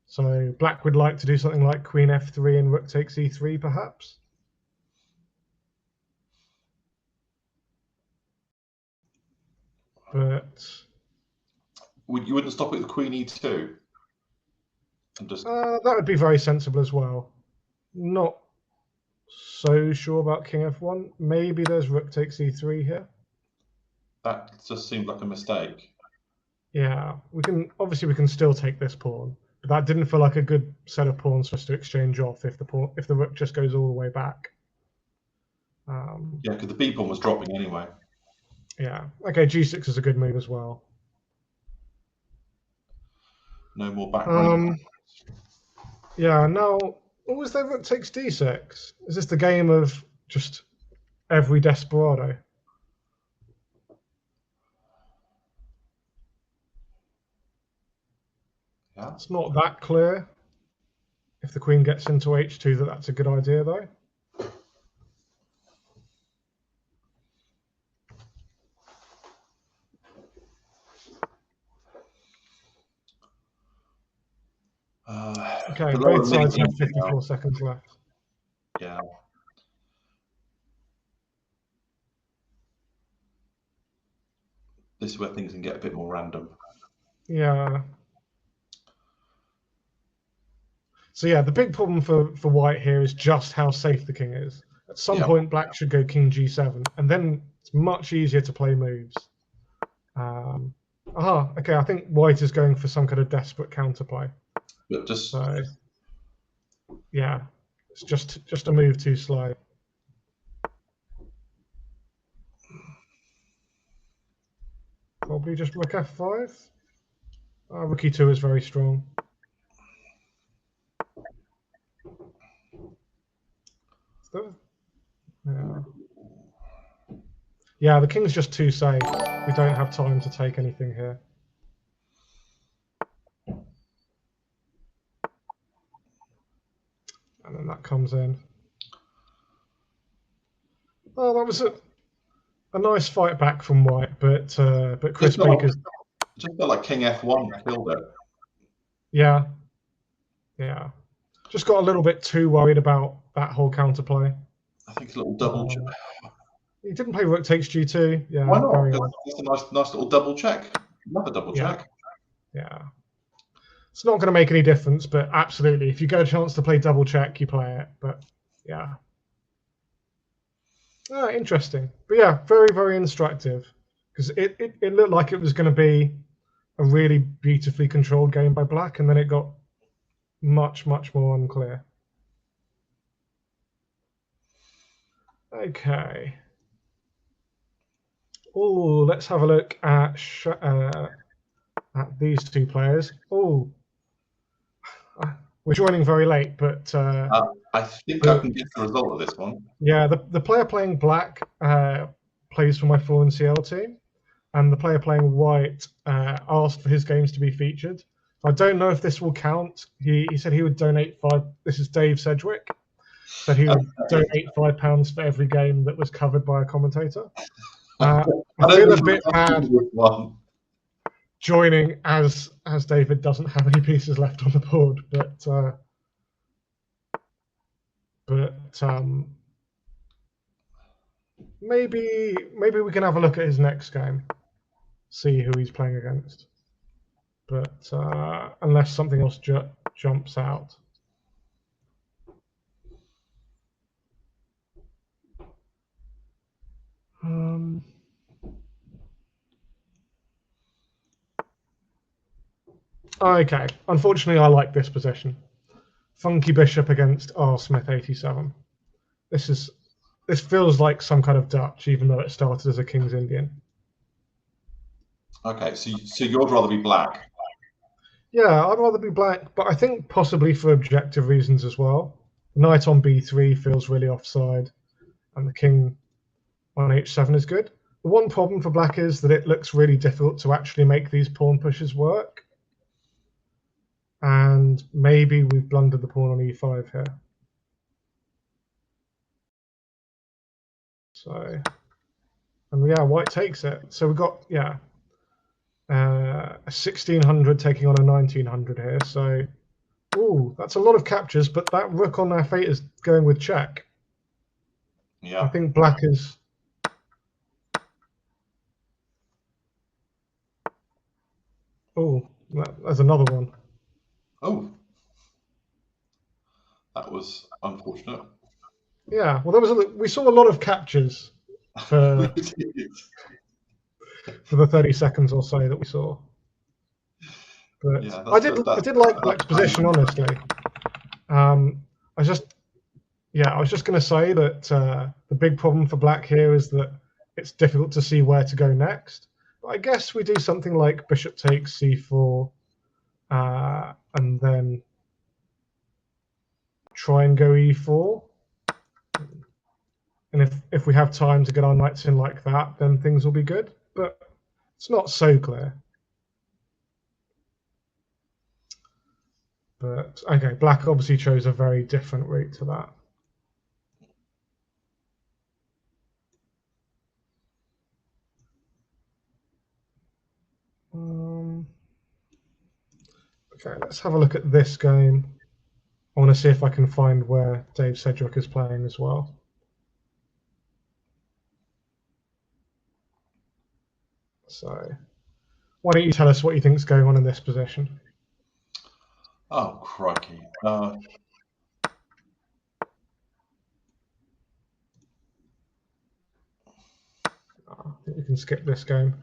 So black would like to do something like Queen f3 and rook takes e3 perhaps. But You wouldn't stop it with Queen e2? And just that would be very sensible as well. Not so sure about King f1. Maybe there's rook takes e3 here. That just seemed like a mistake. Yeah, we can still take this pawn, but that didn't feel like a good set of pawns for us to exchange off if the rook just goes all the way back. Yeah, because the B pawn was dropping anyway. Yeah. Okay, g6 is a good move as well. No more back rank. Yeah. Now, what was there? Rook takes d6. Is this the game of just every desperado? Yeah. It's not that clear. If the queen gets into h2, that's a good idea, though. Okay, both sides have 54 seconds left. Yeah. This is where things can get a bit more random. Yeah. So yeah, the big problem for white here is just how safe the king is. At some point, black should go king g7, and then it's much easier to play moves. Okay, I think white is going for some kind of desperate counterplay. But just so, yeah, it's just a move too slow. Probably just rook f5. Rook e2 is very strong. Yeah. Yeah, the king's just too safe. We don't have time to take anything here. And then that comes in. Oh, that was a nice fight back from White, but Chris Baker's... Just felt like King F1 killed it. Yeah. Yeah. Just got a little bit too worried about that whole counterplay. I think it's a little double check. He didn't play Rook takes G2. Yeah, Why not? very It's a nice little double check. Love a double check. Yeah. It's not going to make any difference, but absolutely, if you get a chance to play double check, you play it. But yeah. Interesting. But yeah, very, very instructive. Because it looked like it was going to be a really beautifully controlled game by Black, and then it got much, much more unclear. Okay. Oh, let's have a look at these two players. Oh, we're joining very late, but I think I can get the result of this one. yeah, the player playing Black plays for my 4NCL team, and the player playing White asked for his games to be featured. I don't know if this will count. He said he would donate £5. This is Dave Sedgwick. Said he would donate £5 for every game that was covered by a commentator. I feel a bit bad joining as David doesn't have any pieces left on the board, but maybe we can have a look at his next game, see who he's playing against. But unless something else jumps out. Okay, unfortunately, I like this position. Funky Bishop against R Smith 87. This feels like some kind of Dutch, even though it started as a King's Indian. Okay, so you'd rather be Black? Yeah, I'd rather be Black, but I think possibly for objective reasons as well. Knight on B3 feels really offside, and the King on H7 is good. The one problem for Black is that it looks really difficult to actually make these pawn pushes work. And maybe we've blundered the pawn on E5 here. So, and yeah, White takes it. So we've got, yeah, a 1600 taking on a 1900 here. So, ooh, that's a lot of captures, but that rook on F8 is going with check. Yeah. I think Black is... Oh, there's another one. Oh, that was unfortunate. Yeah, well, we saw a lot of captures for the 30 seconds or so that we saw. But yeah, I did like Black's position, honestly. I was just going to say that the big problem for Black here is that it's difficult to see where to go next. But I guess we do something like Bishop takes C4, and then try and go E4. And if we have time to get our knights in like that, then things will be good. But it's not so clear. But okay, Black obviously chose a very different route to that. Okay, let's have a look at this game. I want to see if I can find where Dave Sedgwick is playing as well. So, why don't you tell us what you think is going on in this position? Oh, crikey. I think we can skip this game.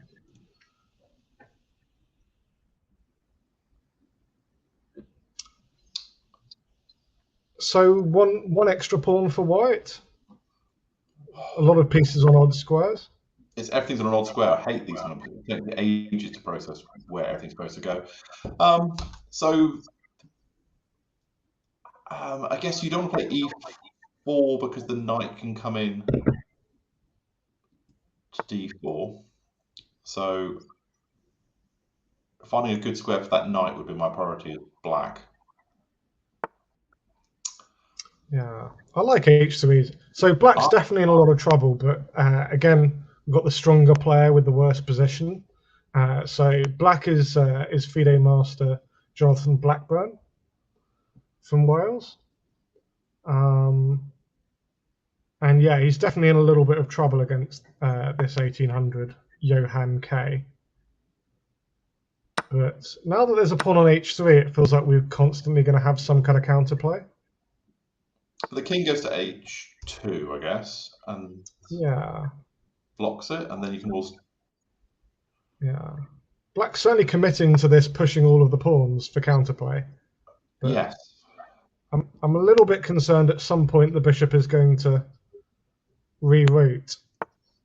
So one extra pawn for White. A lot of pieces on odd squares. Everything's on an odd square. I hate these numbers. It takes me ages to process where everything's supposed to go. I guess you don't want to play E4 because the knight can come in to d4. So finding a good square for that knight would be my priority as black. Yeah, I like h3. So black's definitely in a lot of trouble, but again, we've got the stronger player with the worst position. So black is FIDE master Jonathan Blackburn from Wales. And yeah, he's definitely in a little bit of trouble against this 1800 Johan K. But now that there's a pawn on h3, it feels like we're constantly going to have some kind of counterplay. The king goes to h2, I guess, and Yeah, blocks it, and then you can also. yeah. Black's certainly committing to this, pushing all of the pawns for counterplay. But Yes. I'm a little bit concerned at some point the bishop is going to reroute,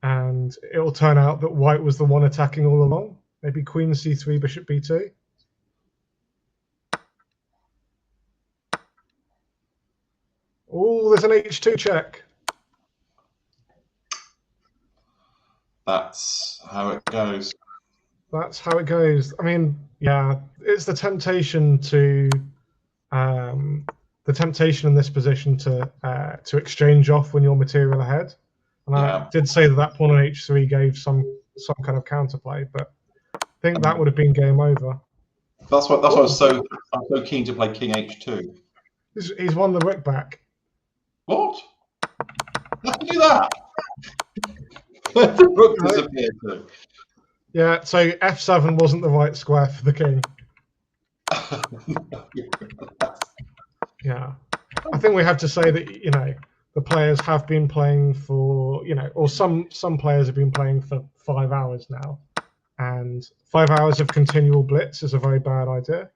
and it'll turn out that white was the one attacking all along. Maybe queen c3, bishop b2. Oh, there's an h2 check. That's how it goes. That's how it goes. I mean, yeah, it's the temptation to the temptation in this position to exchange off when you're material ahead. And Yeah. I did say that pawn on h3 gave some kind of counterplay, but I think that would have been game over. That's why I was so keen to play king h2. He's won the rook back. What? How can you do that? The rook disappeared too. Yeah, so f7 wasn't the right square for the king. Yeah, I think we have to say that the players have been playing for or some players have been playing for 5 hours now, and 5 hours of continual blitz is a very bad idea.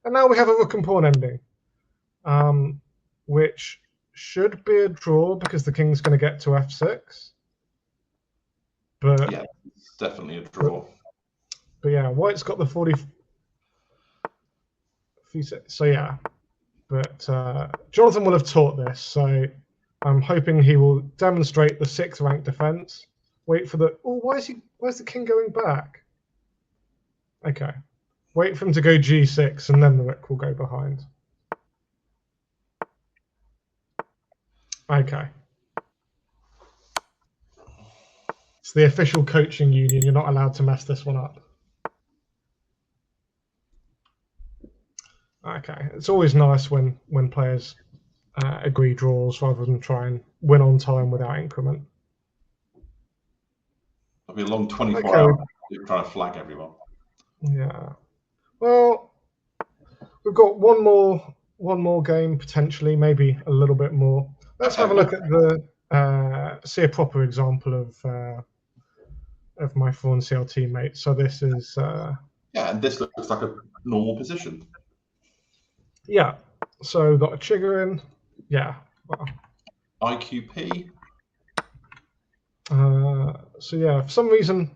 And now we have a rook and pawn ending, which should be a draw because the king's going to get to f6. But yeah, it's definitely a draw. But yeah, white's got the 40. So yeah, but Jonathan will have taught this, so I'm hoping he will demonstrate the 6th rank defense. Wait for the. Oh, where's the king going back? Okay, wait for him to go g6, and then the rook will go behind. Okay. It's the official coaching union. You're not allowed to mess this one up. Okay, it's always nice when players agree draws rather than try and win on time without increment. It'll be a long 24 hours trying to flag everyone. Yeah. Well, we've got one more game potentially, maybe a little bit more. Let's have a look at see a proper example of my 4-CL teammate. So this is yeah, and this looks like a normal position. Yeah, so got a trigger in. Yeah. Well, IQP. So yeah, for some reason,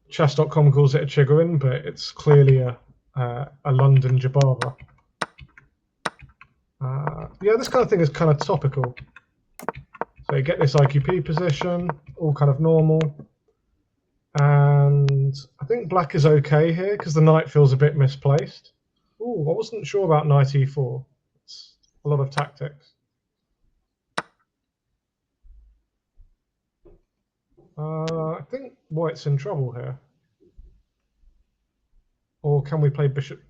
chess.com calls it a trigger in, but it's clearly a London Jabara. Yeah, this kind of thing is kind of topical. So you get this IQP position, all kind of normal. And I think black is okay here because the knight feels a bit misplaced. Ooh, I wasn't sure about knight e4. It's a lot of tactics. I think white's in trouble here. Or can we play bishop?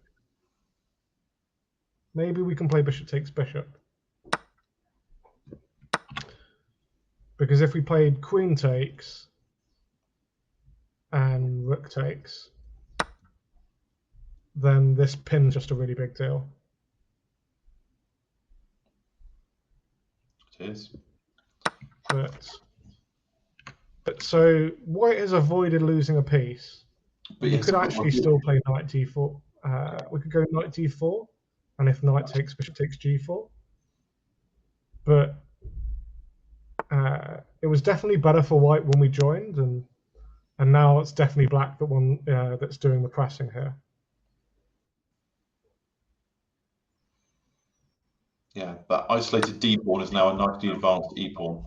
Maybe we can play bishop takes bishop. Because if we played queen takes and rook takes, then this pin's just a really big deal. It is. But so white has avoided losing a piece. But you could actually still play knight d4. We could go knight d4, and if knight takes, bishop takes g4. But it was definitely better for white when we joined, and now it's definitely black that's doing the pressing here. Yeah, that isolated d pawn is now a nicely advanced e pawn.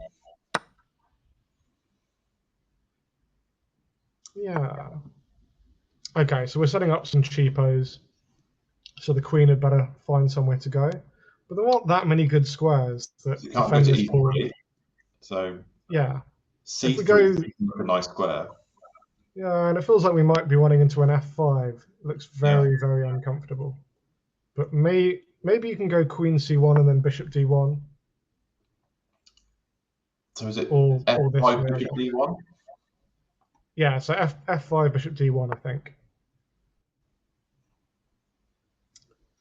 Yeah. Okay, so we're setting up some cheapos. So the queen had better find somewhere to go. But there aren't that many good squares that You can't defend go to this pawn. E3. So Yeah. If we C3 go, is a nice square. yeah, and it feels like we might be running into an F5. It looks Yeah. very, very uncomfortable. But maybe you can go queen C1 and then bishop D1. So is it Or this F5 way, I bishop guess. D1? Yeah, so F5 bishop D1, I think.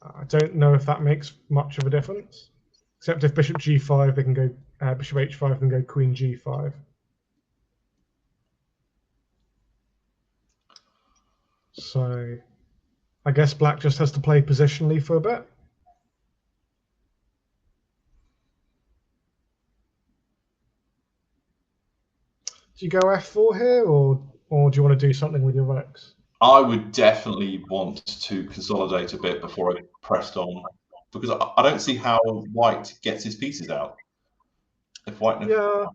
I don't know if that makes much of a difference, except if bishop G5, they can go bishop H5 can go queen G5. So I guess black just has to play positionally for a bit. Do you go F4 here, or do you want to do something with your rooks? I would definitely want to consolidate a bit before I pressed on, because I don't see how white gets his pieces out. If white, Yeah.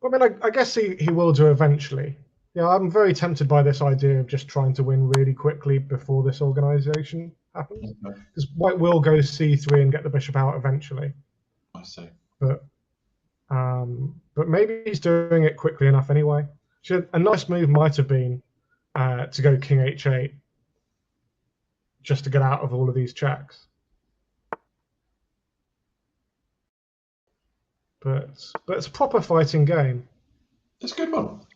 I mean, I guess he will do eventually. Yeah, I'm very tempted by this idea of just trying to win really quickly before this organization happens. Because white will go C3 and get the bishop out eventually. I see. But maybe he's doing it quickly enough anyway. So a nice move might have been to go king H8 just to get out of all of these checks. But it's a proper fighting game. It's a good one.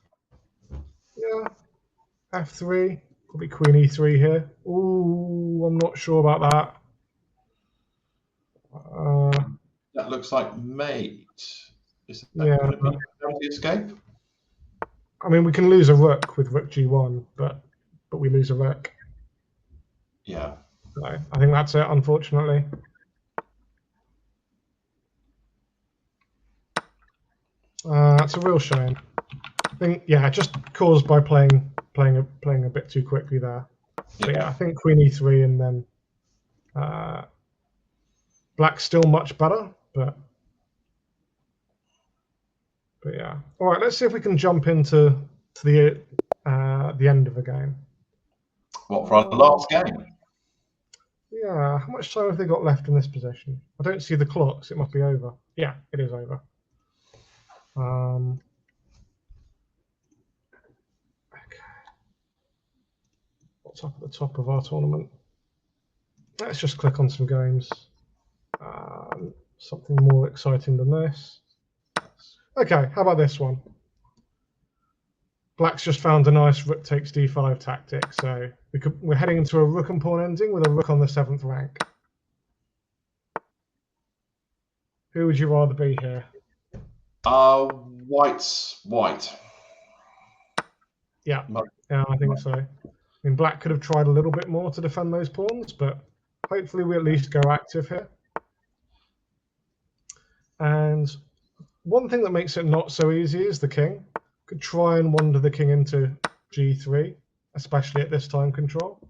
Yeah. F3, probably queen E3 here. Ooh, I'm not sure about that. That looks like mate. Is that Yeah. going to be the escape? I mean, we can lose a rook with rook G1, but we lose a rook. Yeah. So I think that's it, unfortunately. It's a real shame. I think, yeah, just caused by playing a bit too quickly there. But yeah, I think queen E3 and then black's still much better, but yeah. All right, let's see if we can jump into the end of the game. What, for our last game? Yeah, how much time have they got left in this position? I don't see the clocks. It must be over. Yeah, it is over. Okay. What's up at the top of our tournament? Let's just click on some games. Something more exciting than this. Okay, how about this one? Black's just found a nice rook takes d5 tactic, so we're heading into a rook and pawn ending with a rook on the 7th rank. Who would you rather be here? White. Yeah, I think so. I mean, black could have tried a little bit more to defend those pawns, but hopefully we at least go active here. And one thing that makes it not so easy is the king. Could try and wander the king into G3, especially at this time control.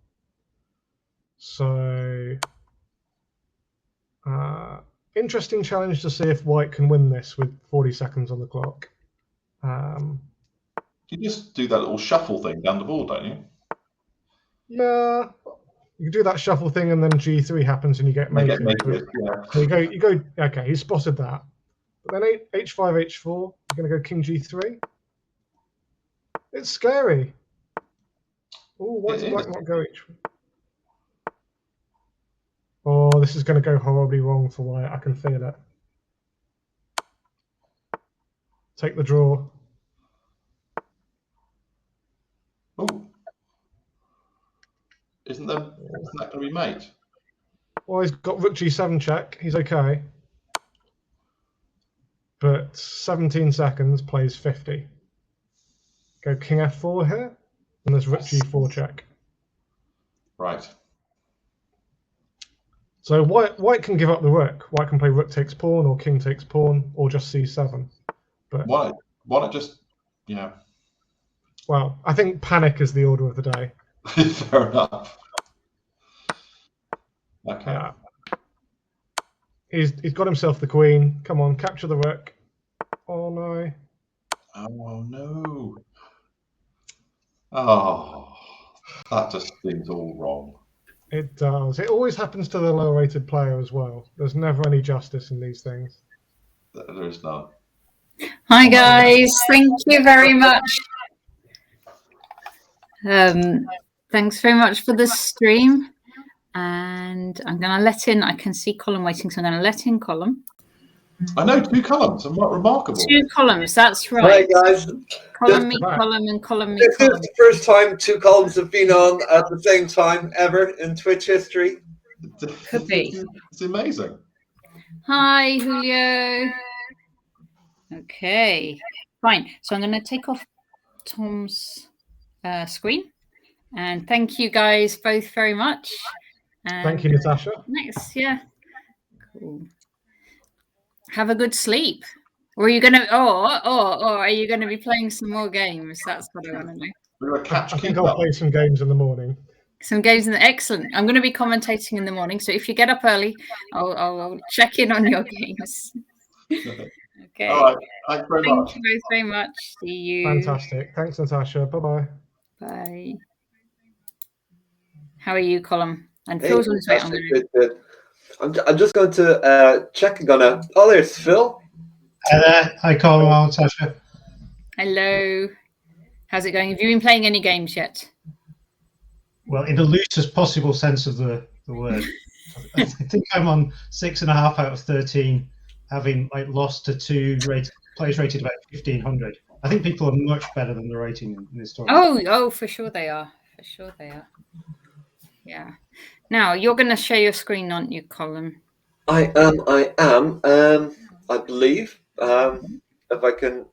So, interesting challenge to see if white can win this with 40 seconds on the clock. You just do that little shuffle thing down the board, don't you? Yeah, you can do that shuffle thing, and then G3 happens, and you get mated. Yeah. You go. Okay, he spotted that. But then H5, H4. You're going to go King G3. It's scary. Oh, why did black not go H4? Oh, this is going to go horribly wrong for white. I can feel it. Take the draw. Oh. Isn't that going to be mate? Well, he's got rook G7 check. He's okay. But 17 seconds plays 50. Go King F4 here. And there's rook G4 check. Right. So white can give up the rook. White can play rook takes pawn or king takes pawn or just C7. But why not just, yeah. Well, I think panic is the order of the day. Fair enough. Okay. Yeah. He's got himself the queen. Come on, capture the rook. Oh no. Oh no. Oh, that just seems all wrong. It does. It always happens to the lower-rated player as well. There's never any justice in these things. There is none. Hi guys, thank you very much. Thanks very much for the stream. And I'm going to let in, I can see Colin waiting, so I'm going to let in Colin. I know, 2 columns. Remarkable. 2 columns, that's right. Hi guys. Colin meet Colin and Colin meet This Colin. is the first time 2 columns have been on at the same time ever in Twitch history. Could be. It's amazing. Hi, Julio. Okay, fine. So I'm going to take off Tom's screen. And thank you guys both very much. And Thank you, Natasha. Next, yeah. Cool. Have a good sleep. Or are you gonna or are you gonna be playing some more games? That's what I want to know. We're going to catch I think I'll play some games in the morning. Some games in the excellent. I'm gonna be commentating in the morning. So if you get up early, I'll check in on your games. Okay. All right. Thanks very much. Thank you both very much. See you. Fantastic. Thanks, Natasha. Bye-bye. Bye. How are you, Colin? And Hey, Phil's on his way. I'm good. I'm just going to check and gonna. Oh, there's Phil. Hi there. Hi, Colin. Hi, Natasha. Hello. How's it going? Have you been playing any games yet? Well, in the loosest possible sense of the word, I think I'm on 6.5 out of 13, having lost to 2 players rated about 1,500. I think people are much better than the rating in this tournament. Oh, for sure they are. For sure they are. Yeah. Now you're going to share your screen, aren't you, Colin? I am. I believe. If I can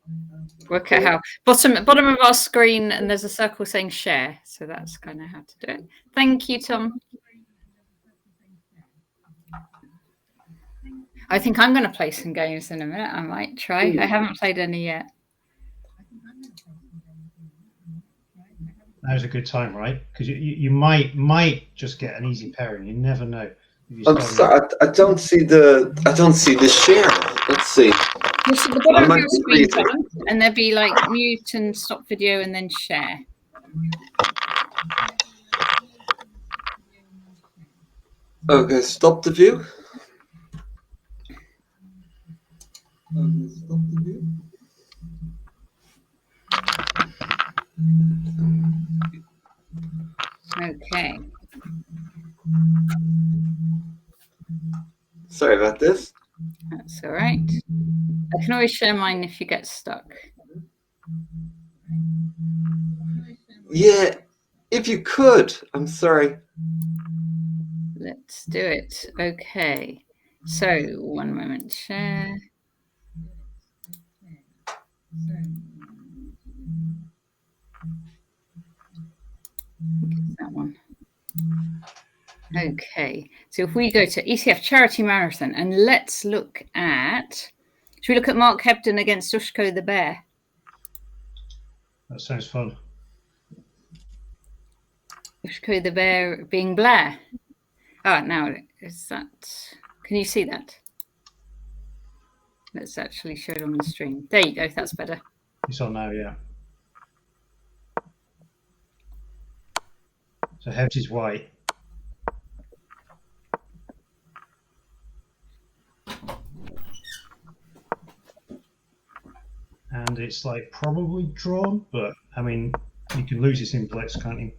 work out how. Bottom of our screen, and there's a circle saying share. So that's kind of how to do it. Thank you, Tom. I think I'm going to play some games in a minute. I might try. I haven't played any yet. Now's a good time, right? Because you might just get an easy pairing. You never know. I'm sorry, I don't see the share. Let's see. Just at the bottom of your screen, Colin, and there'd be mute and stop video and then share. Okay, stop the view. Okay, stop the view. Okay. Sorry about this. That's all right. I can always share mine if you get stuck. Yeah, if you could. I'm sorry. Let's do it. Okay. So, one moment. Share. That one. Okay. So if we go to ECF Charity Marathon and let's look at, should we look at Mark Hebden against Dushko the Bear? That sounds fun. Dushko the Bear being Blair. Oh, now is that, can you see that? Let's actually show it on the stream. There you go. That's better. It's on now, yeah. So Hebs is white. And it's probably drawn, but I mean, you can lose this in Blitz, can't you?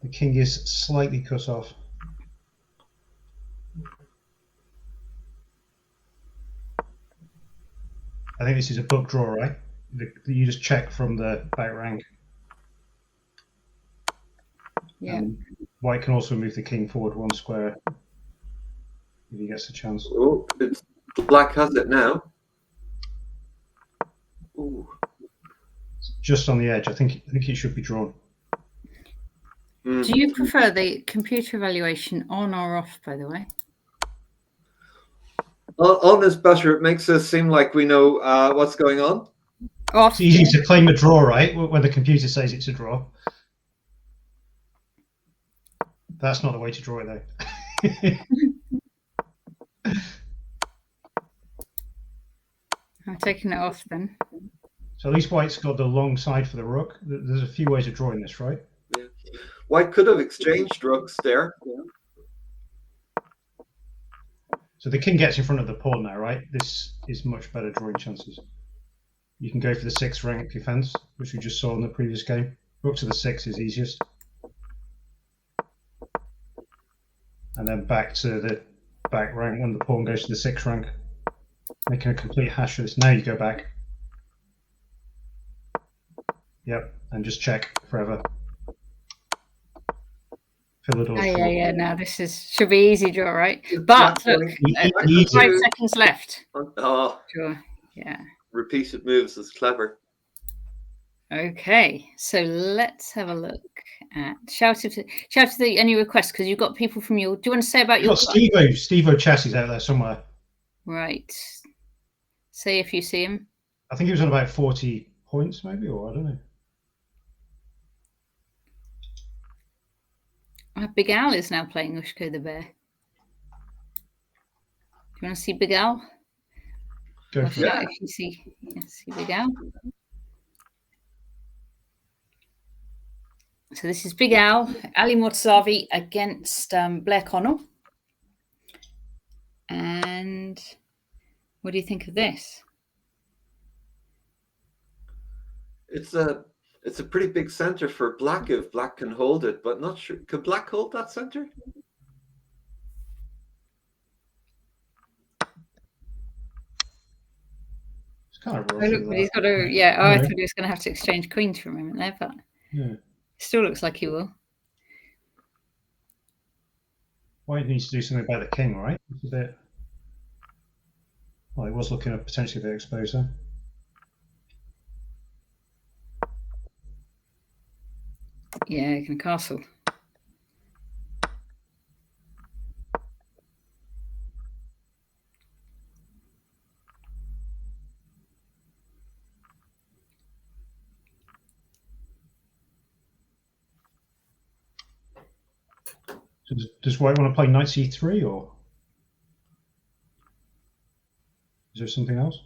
The king is slightly cut off. I think this is a book draw, right? You just check from the back rank. Yeah. White can also move the king forward 1 square if he gets a chance. Oh, it's black has it now. Ooh. Just on the edge. I think it should be drawn. Do you prefer the computer evaluation on or off, by the way? On is better. It makes us seem like we know what's going on. Off. It's easy to claim a draw, right? When the computer says it's a draw. That's not the way to draw it, though. I'm taking it off then. So at least white's got the long side for the rook. There's a few ways of drawing this, right? Yeah. White could have exchanged rooks there. So the king gets in front of the pawn now, right? This is much better drawing chances. You can go for the 6th rank defense, which we just saw in the previous game. Rook to the 6 is easiest. And then back to the back rank when the pawn goes to the 6th rank. Making a complete hash of this. Now you go back. Yep, and just check forever. Oh, yeah. Now this should be easy draw, right? But look, 5 seconds left. Oh, sure. Yeah. Repeated moves is clever. Okay, so let's have a look at shout out to any requests, because you've got people from your. Do you want to say about your? Steve-O Chassis out there somewhere. Right. Say if you see him. I think he was on about 40 points, maybe, or I don't know. Big Al is now playing Ushko the Bear. Do you want to see Big Al? Go for it. If you see Big Al. So this is Big Al, Ali Mortazavi against Blair Connell. And what do you think of this? It's a pretty big center for black if black can hold it, but not sure. Could black hold that center? It's kind of rough. Oh, look, but he's got a I thought he was going to have to exchange queens for a moment there, but it still looks like he will. White needs to do something about the king, right? It's a bit. Well, he was looking at potentially a bit exposed there. Yeah, he can castle. So does White want to play knight c3, or is there something else?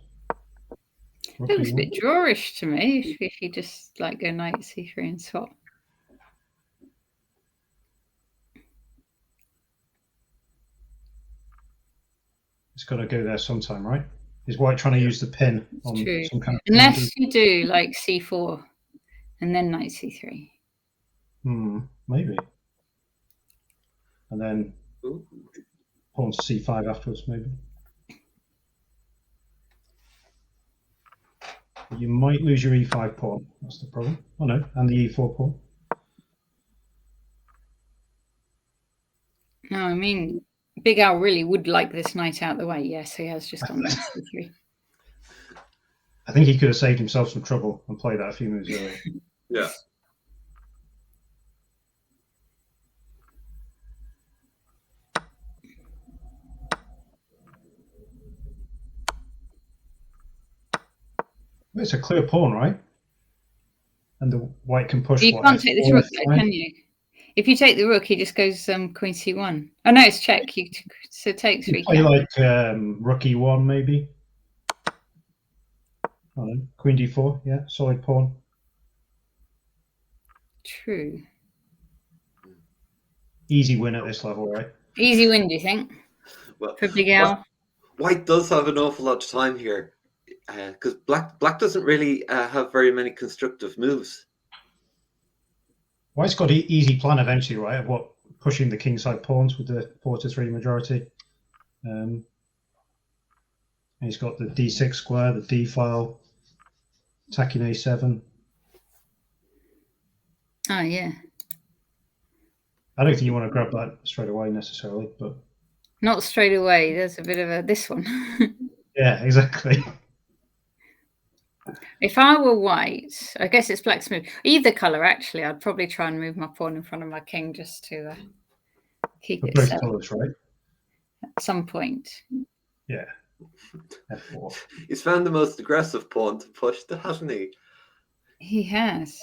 It looks a bit drawish to me if you just like go knight c3 and swap. It's got to go there sometime, right? Is White trying to use the pin on some kind of... Unless you do like c4 and then knight c3. Maybe. And then pawn to c5 afterwards, maybe. You might lose your e5 pawn. That's the problem. Oh no, and the e4 pawn. No, I mean, Big Al really would like this knight out the way. Yes, he has just gone knight c3. I think he could have saved himself some trouble and played that a few moves earlier. Yeah. It's a clear pawn, right? And the white can push. You can't take this rook, can you? If you take the rook, he just goes queen c1. Oh no, it's check. So take 3. Play like rook e1 maybe. Oh, no. Queen d4, yeah, solid pawn. True. Easy win at this level, right? Easy win, do you think? Well, for Big Al. White does have an awful lot of time here. Because black doesn't really have very many constructive moves. White's got an easy plan eventually, right? Of what pushing the kingside pawns with the 4-3 majority. And he's got the d6 square, the d file, attacking a7. Oh yeah. I don't think you want to grab that straight away necessarily, but not straight away. There's a bit of this one. Yeah, exactly. If I were white, I guess it's black's move. Either colour, actually, I'd probably try and move my pawn in front of my king just to keep it both set colours, right? at some point. Yeah. F4. He's found the most aggressive pawn to push, hasn't he? He has.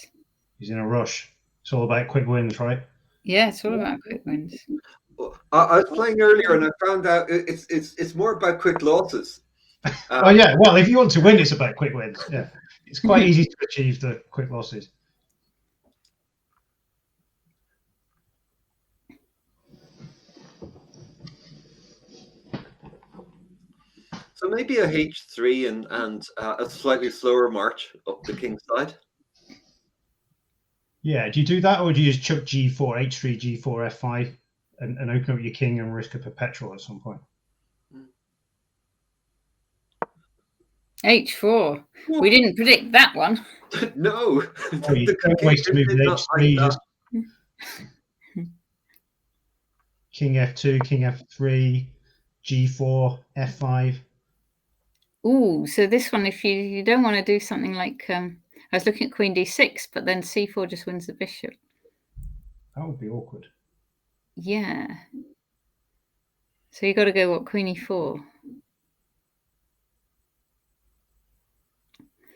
He's in a rush. It's all about quick wins, right? Yeah, it's all about quick wins. I was playing earlier and I found out it's more about quick losses. Oh yeah, well, if you want to win, it's about quick wins. Yeah. It's quite easy to achieve the quick losses. So maybe a H3 and a slightly slower march up the king side. Yeah, do you do that, or do you just chuck G4, H3, G4, F5, and open up your king and risk a perpetual at some point? H4. We didn't predict that one. No, Oh, you don't waste a move with H3. You just king F2, king F3, G4, F5. Ooh, so this one, if you don't want to do something like I was looking at Queen D6, but then C4 just wins the bishop. That would be awkward. Yeah. So you got to go what, Queen E4?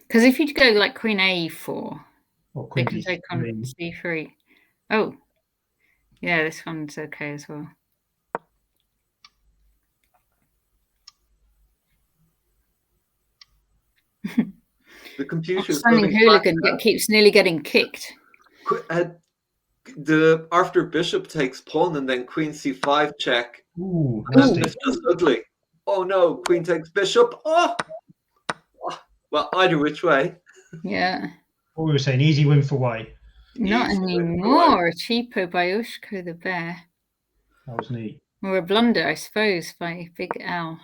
Because if you go like Queen A4, Or they Queen can take on D3. C3. Oh, yeah, this one's okay as well. The confusion. Outstanding hooligan keeps nearly getting kicked. The after bishop takes pawn and then queen c5 check. Ooh, And nasty. it's just ugly. Oh no, queen takes bishop. Oh! Well, either which way. Yeah. What we were saying, easy win for white. Not Easy win for anymore. A cheapo by Ushko the bear. That was neat. Or a blunder, I suppose, by Big Al.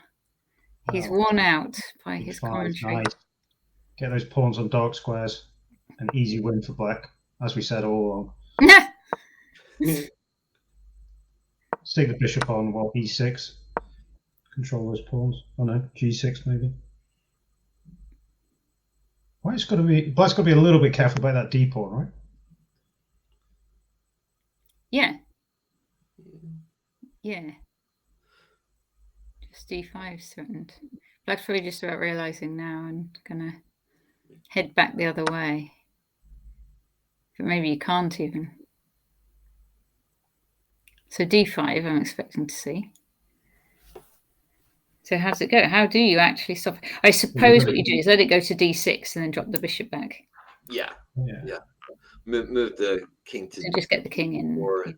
He's Wow. worn out by Big his five, commentary. nice. Get those pawns on dark squares. An easy win for black, as we said all along. Stick the bishop on while E6. Control those pawns. Oh no, G6 maybe. Black's got to be a little bit careful about that D pawn, right? Yeah. Yeah. Just D5 threatened. Black's probably just about realizing now and gonna head back the other way. But maybe you can't even. So D5 I'm expecting to see. So how does it go? How do you actually stop it? I suppose what you do is let it go to D6 and then drop the bishop back. Yeah. Yeah. Move the king to So just get the king in. D4.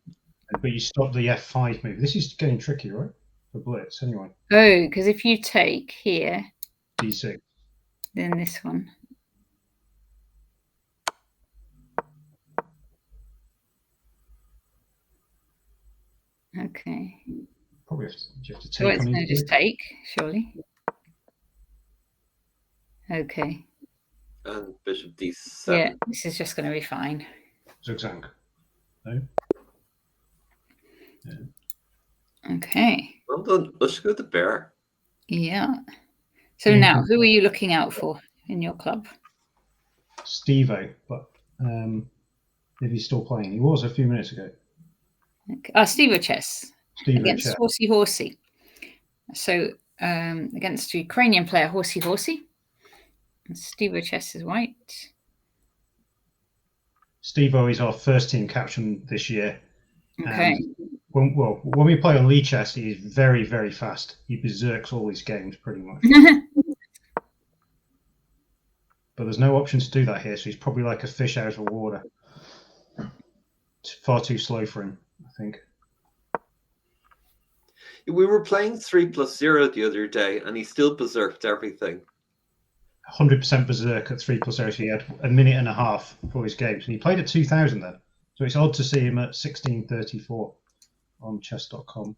But you stop the F5 move. This is getting tricky, right? For Blitz, anyway. Oh, because if you take here, D6. then this one. Okay. Probably you have to So take it's on going to just E6. take, surely. Okay. And bishop D7. Yeah, this is just going to be fine. Zugzang. No? Okay. Well done. Let's go the bear. Yeah. So now, who are you looking out for in your club? Steve-O, but if he's still playing. He was a few minutes ago. Okay. Steve Chess Steve-O against Chess. Horsey Horsey. So against Ukrainian player Horsey Horsey. Steve Chess is white. Steve-O is our first team captain this year. Okay. And when we play on Lee Chess, he is very, very fast. He berserks all his games pretty much. But there's no option to do that here, so he's probably like a fish out of water. It's far too slow for him, I think. We were playing 3+0 the other day, and he still berserked everything. 100% berserk at 3+0, so he had a minute and a half for his games. And he played at 2,000 then. So it's odd to see him at 1634 on chess.com.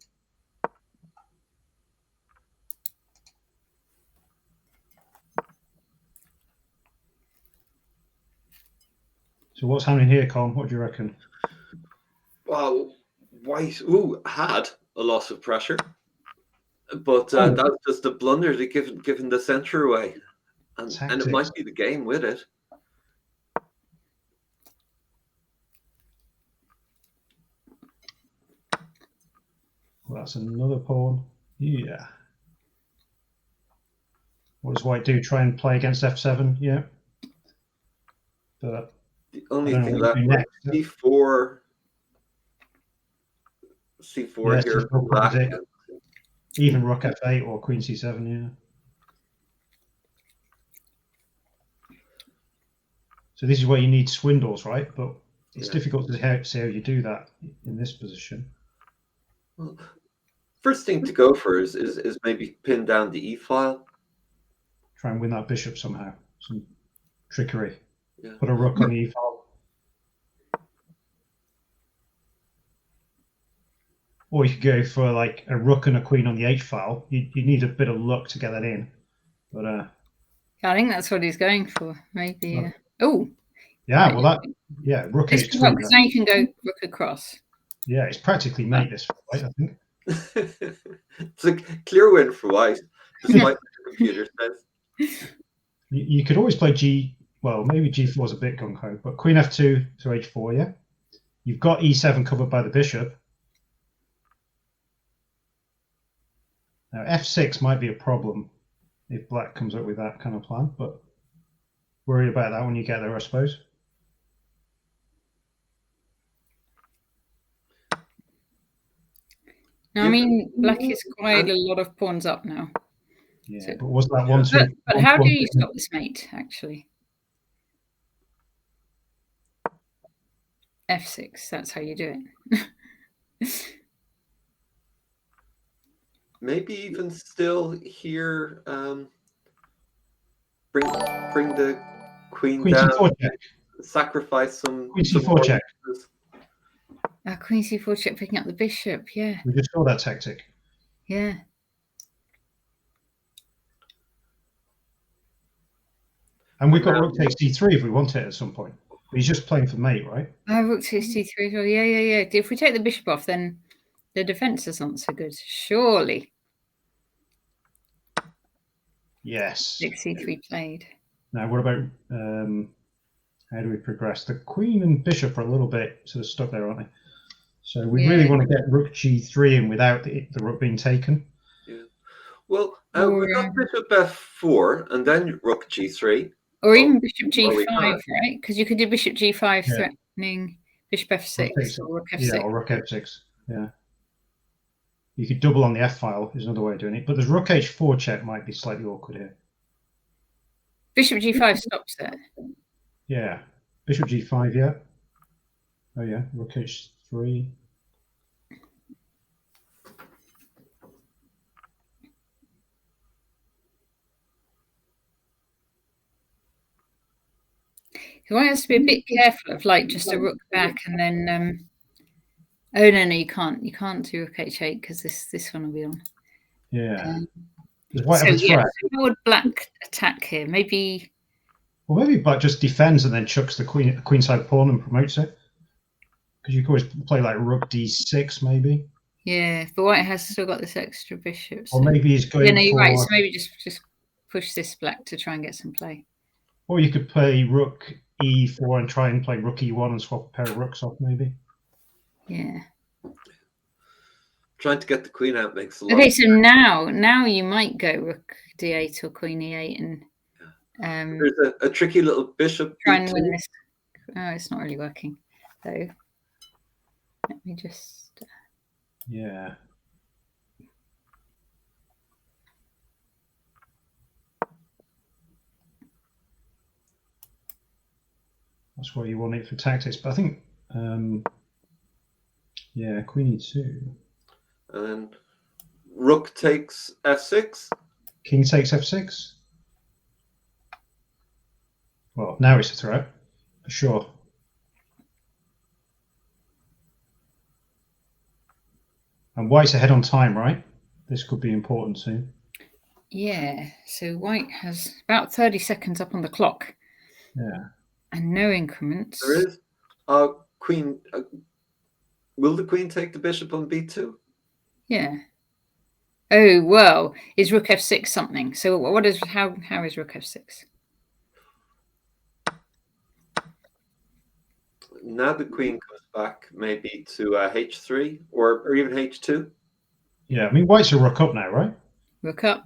So what's happening here, Colm? What do you reckon? Well, White had a loss of pressure, but that was just a blunder to given the centre away, and it might be the game with it. Well, that's another pawn. Yeah. What does White do? Try and play against F7? Yeah. But The only I don't thing know what left to do was next. C4 Yeah, here. C4 for black. is it. Even Rook F8 or Queen C7, yeah. So this is where you need swindles, right? But it's Yeah. difficult to see how you do that in this position. Well, first thing to go for is maybe pin down the E file. Try and win that bishop somehow. Some trickery. Yeah. Put a rook on the E file. Or you could go for like a rook and a queen on the H file. You need a bit of luck to get that in. But I think that's what he's going for. Maybe. Oh. Oh. yeah, Right. well rook This H3. is because now you can go rook across. Yeah, it's practically mate this, right? I think. It's a clear win for white, despite what the computer says. You could always play G. Well, maybe G4 is a bit gung ho, but Queen F2 to H4. Yeah, you've got E7 covered by the bishop. Now F6 might be a problem if Black comes up with that kind of plan, but worry about that when you get there, I suppose. Now, I mean, Black is quite a lot of pawns up now. Yeah, So- but was that one two? But how do you stop this mate, actually? F6, that's how you do it. Maybe even still here, bring the queen Queen down, C4 check. sacrifice some. Queen some C4 more check. pieces. Queen C4 check, picking up the bishop. Yeah, We just saw that tactic. yeah. And we've got rook takes C3 if we want it at some point. But he's just playing for mate, right? Rook takes C3 as well. Yeah. If we take the bishop off, then the defense is not so good. Surely. Yes. Take C3 played. Now, what about how do we progress? The queen and bishop are a little bit sort of stuck there, aren't they? So we really want to get rook G3 in without the rook being taken. Yeah. Well, we got bishop F4 and then rook G3. Or even bishop G5, we can't. right? Because you could do bishop G5 Yeah. threatening bishop F6 or rook F6. Yeah, or rook F6. Yeah. You could double on the F file is another way of doing it. But there's rook H4 check might be slightly awkward here. Bishop G5 stops it. Yeah. Bishop G5, yeah. Oh, yeah. Rook H3. White has to be a bit careful of like just a rook back and then oh no, you can't do rook H8 because this one will be on. Yeah. Does White have a threat? How would Black attack here? Maybe. Well, maybe Black just defends and then chucks the queenside pawn and promotes it. Because you could always play like rook D6, maybe. Yeah, but White has still got this extra bishop. So. Or maybe he's going. Yeah, no, you're for... right. So maybe just push this Black to try and get some play. Or you could play rook E4 and try and play rook E1 and swap a pair of rooks off, maybe. Yeah. Trying to get the queen out makes a lot. Okay, so now you might go rook D8 or queen E8 and there's a tricky little bishop. try and win this. Oh, it's not really working though. Let me just. Yeah. That's where you want it for tactics, but I think, yeah, queen E2. And then rook takes F6. King takes F6. Well, now it's a threat, for sure. And White's ahead on time, right? This could be important soon. Yeah, so White has about 30 seconds up on the clock. Yeah. And no increments. There is queen. Will the queen take the bishop on B2? Yeah. Oh well, is rook F6 something? So what is how is rook F6? Now the queen comes back maybe to H3 or even H2. Yeah, I mean White's a rook up now, right? Rook up.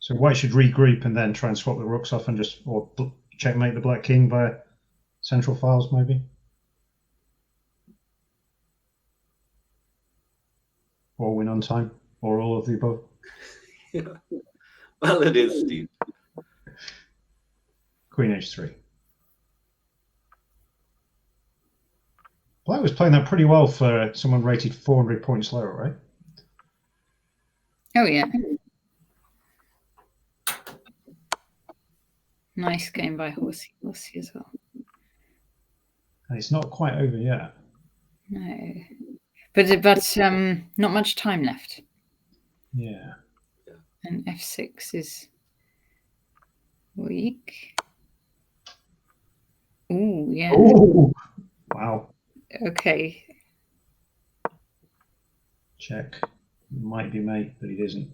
So White should regroup and then try and swap the rooks off and just or checkmate the black king via central files, maybe. Or win on time, or all of the above. Yeah. Well, it is, Steve. Queen H3. White was playing that pretty well for someone rated 400 points lower, right? Oh yeah. Nice game by Horsey as well. And it's not quite over yet. No, but not much time left. Yeah. And F6 is weak. Ooh, yeah. Ooh, wow. Okay. Check. Might be mate, but it isn't.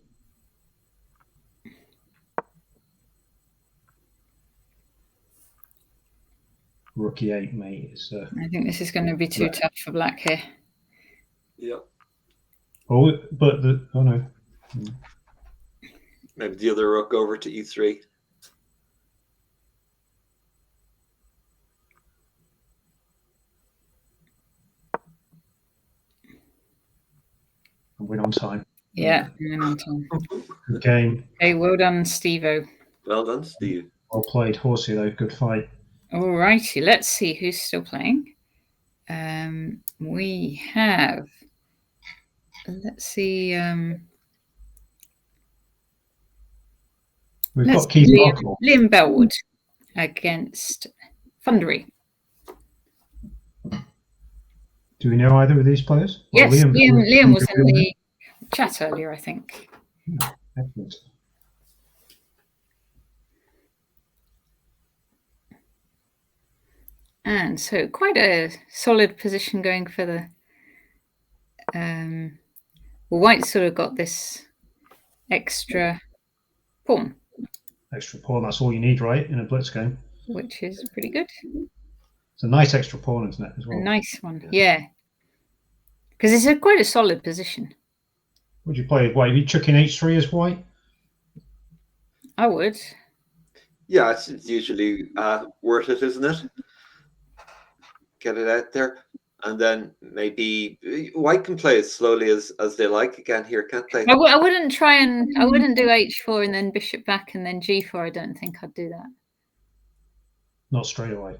Rook E8 mate is. I think this is going to be too tough for black here. Yeah. Oh, but oh no. Maybe the other rook over to E3. Win on time. Yeah, win on time. Good game. Hey, well done, Steve-O. Well done, Steve. Well played, Horsey, though. Good fight. All righty, let's see who's still playing. We have, let's see. We've got Keith Buckle. Liam Bellwood against Fundery. Do we know either of these players? Yes, well, Liam was in the chat earlier, I think. Excellent. And so quite a solid position going for the well, White sort of got this extra pawn. Extra pawn, that's all you need, right, in a blitz game? Which is pretty good. It's a nice extra pawn, isn't it, as well? A nice one, yeah. Because it's quite a solid position. Would you play White? Are you chucking H3 as White? I would. Yeah, it's usually worth it, isn't it? Get it out there. And then maybe White can play as slowly as they like again here, can't they? I wouldn't try and I wouldn't do H4 and then bishop back and then G4. I don't think I'd do that. Not straight away.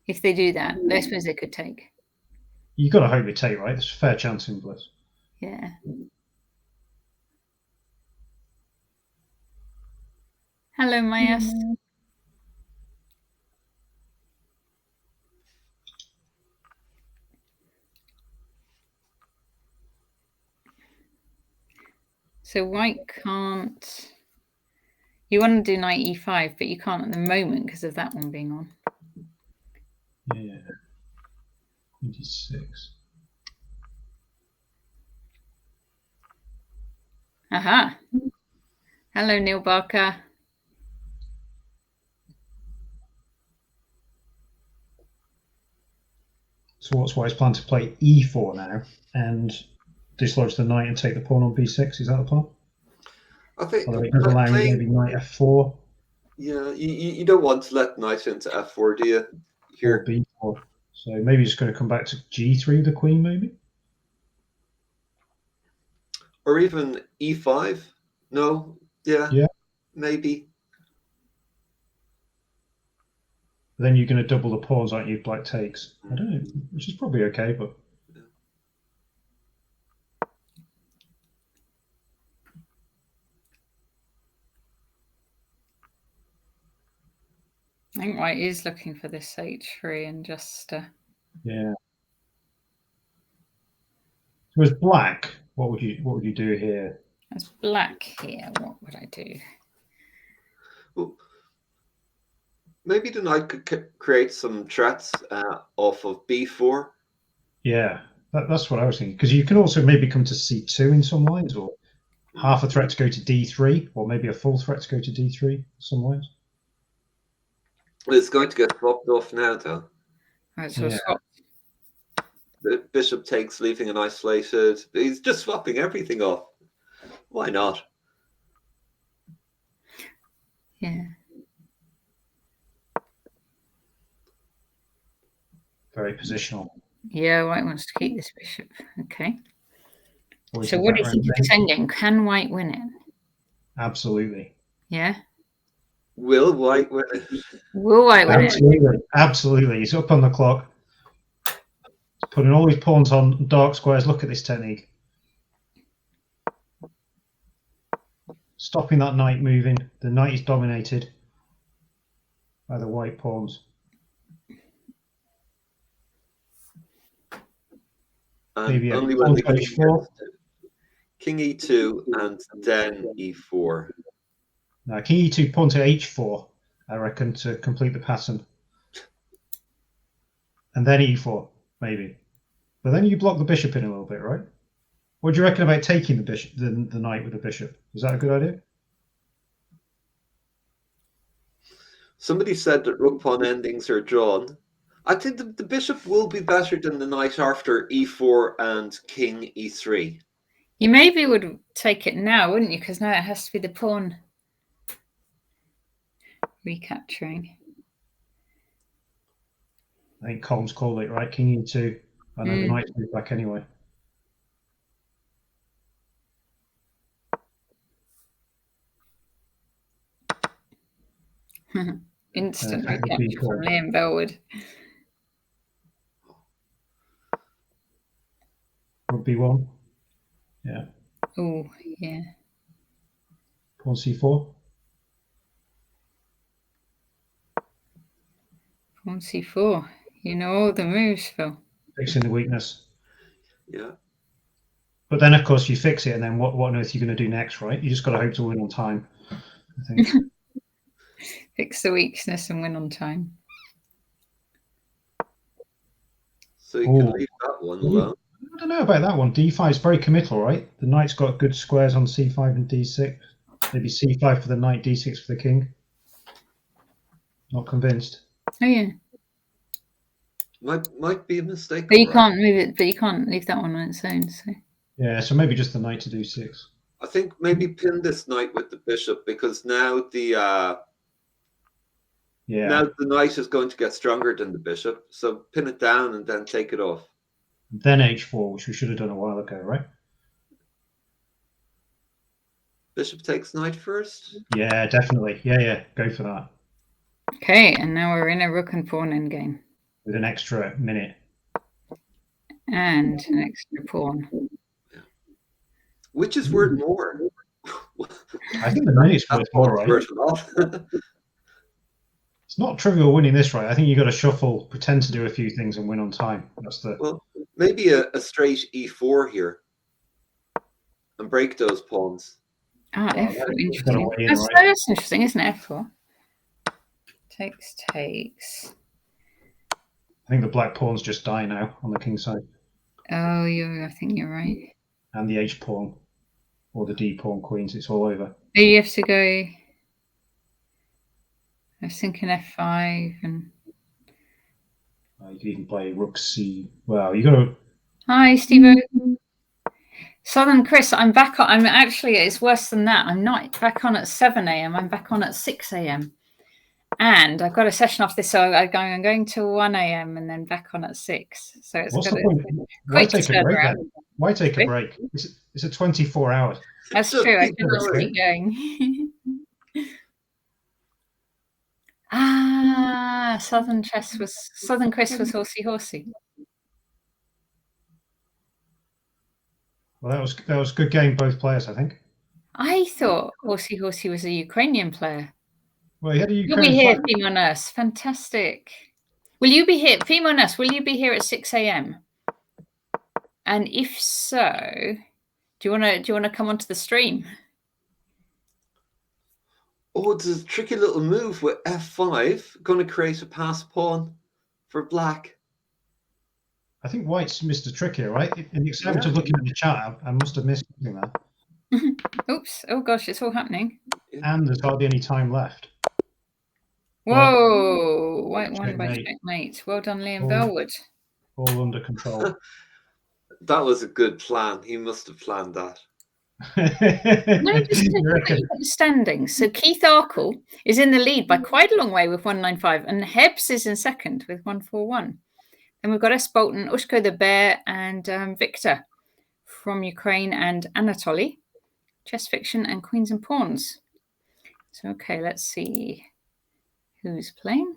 If they do that, I suppose they could take. You've got to hope they take, right? There's a fair chance in blitz. Yeah. Hello, Mayas. So White can't. You want to do knight E5, but you can't at the moment because of that one being on. Yeah. 26. Aha. Hello, Neil Barker. So what's White's plan to play E4 now and dislodge the knight and take the pawn on B6? Is that the plan? I think Although it does allow maybe knight F4. Yeah, you don't want to let knight into F4, do you? Here. Or B4. So maybe just going to come back to G3 with the queen, maybe? Or even E5? No? Yeah. Maybe. Then you're going to double the pawns, aren't you, if black takes? I don't know, which is probably okay, but... I think White is looking for this H3 and just... Yeah. So as black, what would you do here? As black here, what would I do? Well, maybe the knight could create some threats off of B4. Yeah, that's what I was thinking. Because you can also maybe come to C2 in some lines, or half a threat to go to D3, or maybe a full threat to go to D3 some lines. Well, it's going to get swapped off now, though. Right, so swap. The bishop takes, leaving an isolated. He's just swapping everything off. Why not? Yeah. Very positional. Yeah, White wants to keep this bishop. Okay. Always So the what do you think background of this endgame? Can White win it? Absolutely. Yeah. Will White win it? Will White win it? Absolutely. Absolutely. He's up on the clock. Putting all these pawns on dark squares. Look at this technique. Stopping that knight moving. The knight is dominated by the white pawns. And Maybe only when the pawn to king h4. gets to king e2 and then e4. Now, king e2, pawn to h4, I reckon, to complete the pattern. And then e4, maybe. But then you block the bishop in a little bit, right? What do you reckon about taking the bishop, the knight with the bishop? Is that a good idea? Somebody said that rook pawn endings are drawn. I think the bishop will be better than the knight after e4 and king e3. You maybe would take it now, wouldn't you? Because now it has to be the pawn recapturing. I think Colm's called it, right? King e2, and then the knight's moved back anyway. Instant recapture from Liam Bellwood. Would be one. Yeah. Oh, yeah. Pawn c4. Pawn c4. You know all the moves, Phil. Fixing the weakness. Yeah. But then, of course, you fix it, and then what on earth are you going to do next, right? You just got to hope to win on time, I think. Fix the weakness and win on time. So you can leave that one alone. I don't know about that one. d5 is very committal, right? The knight's got good squares on c5 and d6. Maybe c5 for the knight, d6 for the king. Not convinced. Oh yeah. Might be a mistake. But you can't move it. But you can't leave that one on its own. So. Yeah. So maybe just the knight to d6. I think maybe pin this knight with the bishop because now the now the knight is going to get stronger than the bishop. So pin it down and then take it off. Then h4, which we should have done a while ago, right? Bishop takes knight first. Yeah, definitely. Yeah. Go for that. Okay, and now we're in a rook and pawn endgame. With an extra minute. And an extra pawn. Yeah. Which is worth more? I think the minute's worth more, right? It's not trivial winning this, right? I think you've got to shuffle, pretend to do a few things and win on time. That's the... Well, maybe a straight e4 here. And break those pawns. Ah, F4, interesting. Win, that's, right? that's interesting, isn't it? F4. Takes. I think the black pawns just die now on the king side. Oh, I think you're right. And the h pawn or the d pawn queens, it's all over. So you have to go. I was thinking f5 and. You could even play rook c. Well, you got to. Hi, Steve. Southern Chris, I'm back on. I'm actually. It's worse than that. I'm not back on at 7 a.m. I'm back on at 6 a.m. And I've got a session off this, so I'm going till 1 a.m. and then back on at 6. So it's What's got the point? Why take a break then? Why take a break? It's a 24 hours. That's true. I could just keep going. Southern Chris was horsey. Well, that was a good game, both players, I think. I thought horsey was a Ukrainian player. Well, you had a You'll be here, Timo Nurse. Fantastic. Will you be here, Timo Nurse? Will you be here at 6 a.m.? And if so, do you want to come onto the stream? Oh, it's a tricky little move with f5. Going to create a pass pawn for black. I think white's missed a trick here, right? In the extent of looking at the chat, I must have missed something there. Oops. Oh, gosh, it's all happening. And there's hardly any time left. Whoa! White won by checkmate. Well done, Liam Bellwood. All under control. That was a good plan. He must have planned that. No, just look at the standings. So Keith Arkle is in the lead by quite a long way with 195, and Hebs is in second with 141. And we've got S. Bolton, Ushko the Bear, and Victor from Ukraine, and Anatoly, Chess Fiction, and Queens and Pawns. So, okay, let's see who's playing.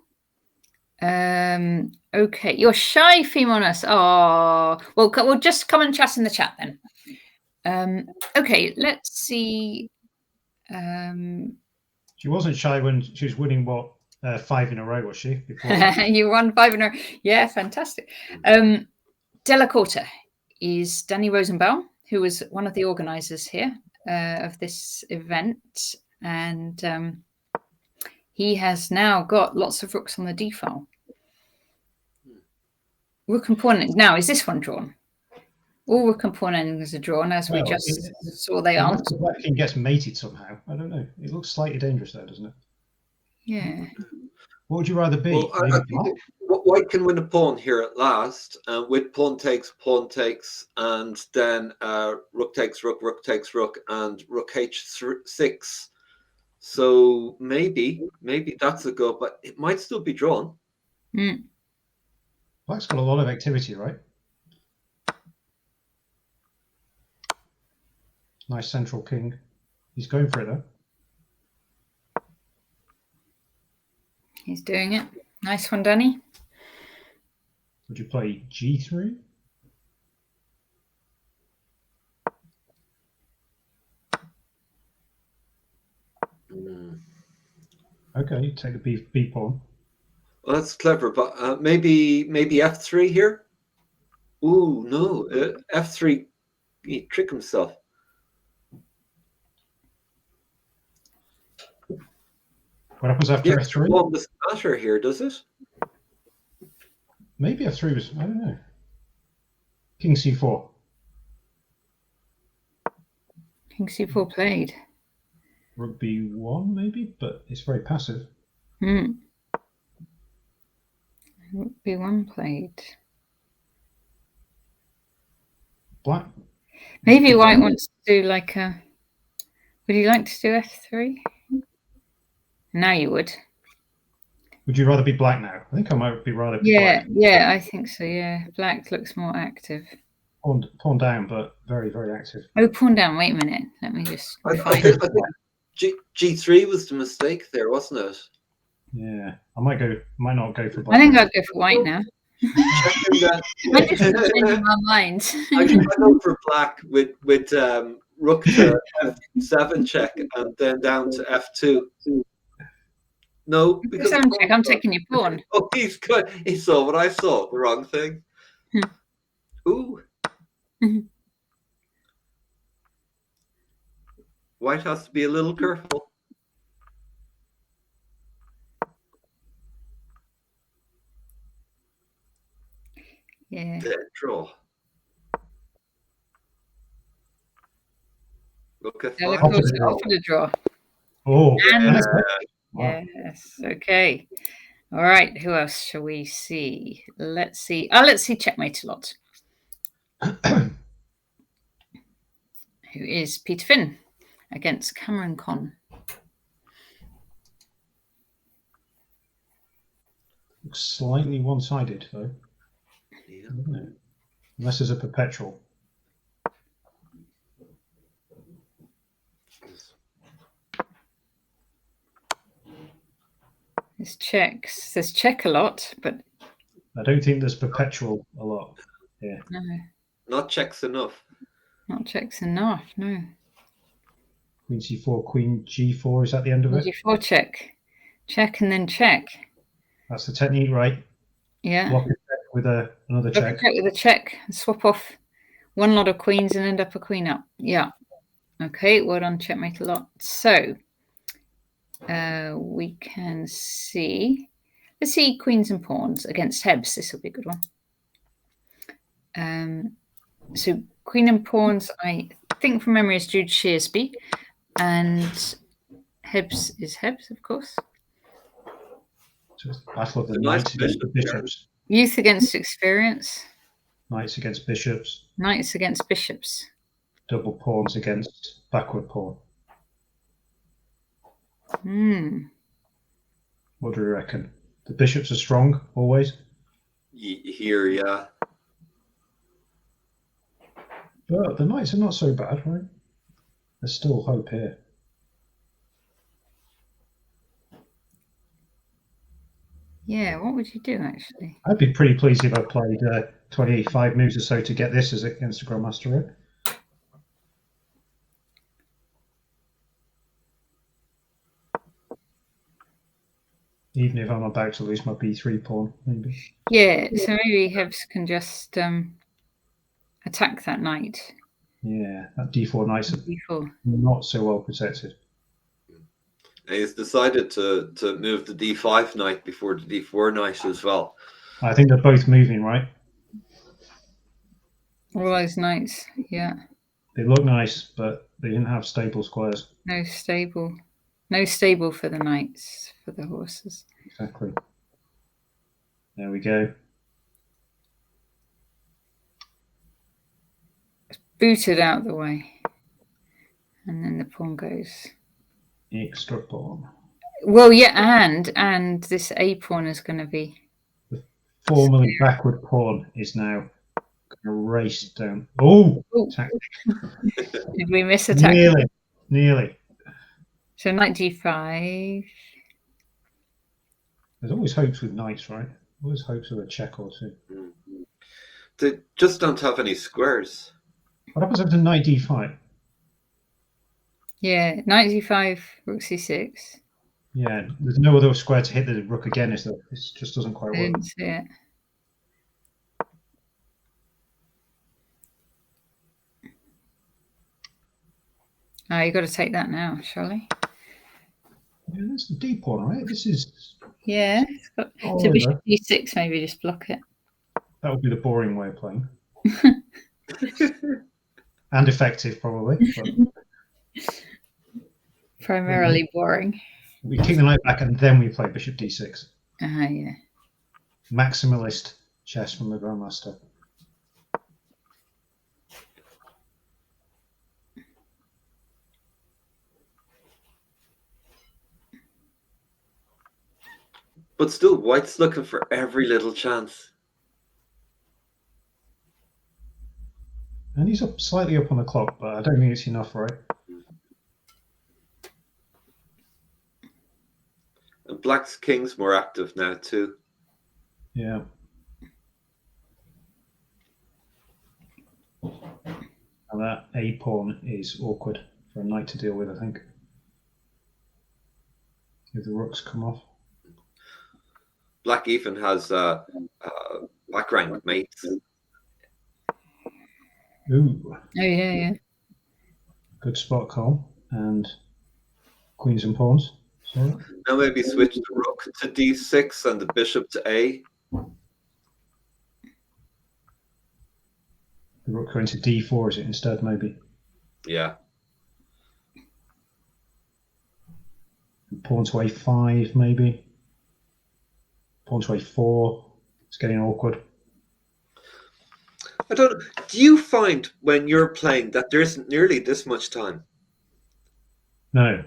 Okay, you're shy, Femonus. Oh, well, we'll just come and chat in the chat then. Okay, let's see. She wasn't shy when she was winning 5 in a row, was she? Before You won 5 in a row. Yeah, fantastic. Della Corta is Danny Rosenbaum, who was one of the organisers here of this event, and he has now got lots of rooks on the d-file. Rook and pawn. Now, is this one drawn? All rook and pawn endings are drawn, as we just saw they aren't. The black king gets mated somehow. I don't know. It looks slightly dangerous there, doesn't it? Yeah. What would you rather be? Well, I think white can win a pawn here at last, with pawn takes, and then rook takes rook, and rook h6. So maybe that's a go, but it might still be drawn. Mm. Black's got a lot of activity, right? Nice central king. He's going for it though. He's doing it. Nice one, Danny. Would you play g3? Okay, you take the b pawn. Well, that's clever, but maybe f3 here. Ooh, no, f3. He trick himself. What happens after f3? Well, doesn't matter here, does it? Maybe f3 was, I don't know. King c4. King c4 played. Rook b1 maybe, but it's very passive. Rook b1 played. Black. Maybe white wants to do like a. Would you like to do f3? Now you would. Would you rather be black now? I think I might be rather be black. Yeah, I think so. Yeah, black looks more active. Pawn down, but very, very active. Oh, pawn down. Wait a minute. Let me just. I think G3 was the mistake there, wasn't it? Yeah, might not go for black. I think I'd go for white now. I'm just changing my mind. I go for black with rook to f7 check and then down to f2. No, because F7 check. I'm taking your pawn. Oh, he's good. He saw what I saw. The wrong thing. Ooh. White has to be a little careful. Yeah. Dead draw. Look at Of course, offered a draw. Oh, And wow. yes. Okay. All right. Who else shall we see? Let's see. Let's see checkmate a lot. Who is Peter Finn against Cameron Conn? Looks slightly one-sided though. Yeah. Doesn't it? Unless there's a perpetual. This checks. There's check a lot, but I don't think there's perpetual a lot. Yeah. no, Not checks enough. not checks enough. No. Queen c4, queen g4 is at the end of it. G4 check. Check and then check. That's the technique, right? Yeah. Block it with another check. Check with a check. Swap off one lot of queens and end up a queen up. Yeah. Okay. Well done. Checkmate a lot. So we can see. Let's see queens and pawns against Hebs. This will be a good one. So queen and pawns, I think from memory, is Jude Shearsby, and Hebs is Hebs, of course. So it's battle of the It's a nice knights against the bishop, bishops. Youth against experience. Knights against bishops. Knights against bishops. Double pawns against backward pawn. What do you reckon? The bishops are strong always. Here, yeah. But the knights are not so bad, right? There's still hope here. Yeah, what would you do actually? I'd be pretty pleased if I played 25 moves or so to get this as against the Grandmaster, right? Even if I'm about to lose my B3 pawn, maybe. Yeah, so maybe Hebs can just attack that knight. Yeah, that D4 knight's D4. not so well protected. And he's decided to move the D5 knight before the D4 knight as well. I think they're both moving, right? All those knights, yeah. They look nice, but they didn't have stable squares. No stable. No stable for the knights, for the horses. Exactly. There we go. Booted out of the way. And then the pawn goes. Extra pawn. Well, yeah, and this A pawn is going to be... The formerly backward pawn is now going to race down. Oh! Did we miss a tactic? Nearly. So knight G5. There's always hopes with knights, right? Always hopes with a check or two. They just don't have any squares. What happens after knight D5? Yeah, knight G5, rook C6. Yeah, there's no other square to hit the rook again, is there? It just doesn't quite I work. didn't see it. Oh, you got to take that now, surely. Yeah, that's the D pawn, right? This is... Yeah, it's got to bishop D6, maybe just block it. That would be the boring way of playing. And effective, probably. But... Primarily boring. We kick the knight back and then we play bishop D6. Yeah. Maximalist chess from the Grandmaster. But still, White's looking for every little chance. And he's up slightly up on the clock, but I don't think it's enough, right? And Black's king's more active now too. Yeah. And that A pawn is awkward for a knight to deal with, I think. If the rooks come off. Black even has black rank mates. Ooh. Oh, yeah. Good spot call. And queens and pawns. Sorry. Now maybe switch the rook to D6 and the bishop to A. The rook going to D4 is it instead, maybe? Yeah. Pawn to A5, maybe. Pawn to A4. It's getting awkward. I don't know. Do you find when you're playing that there isn't nearly this much time? No.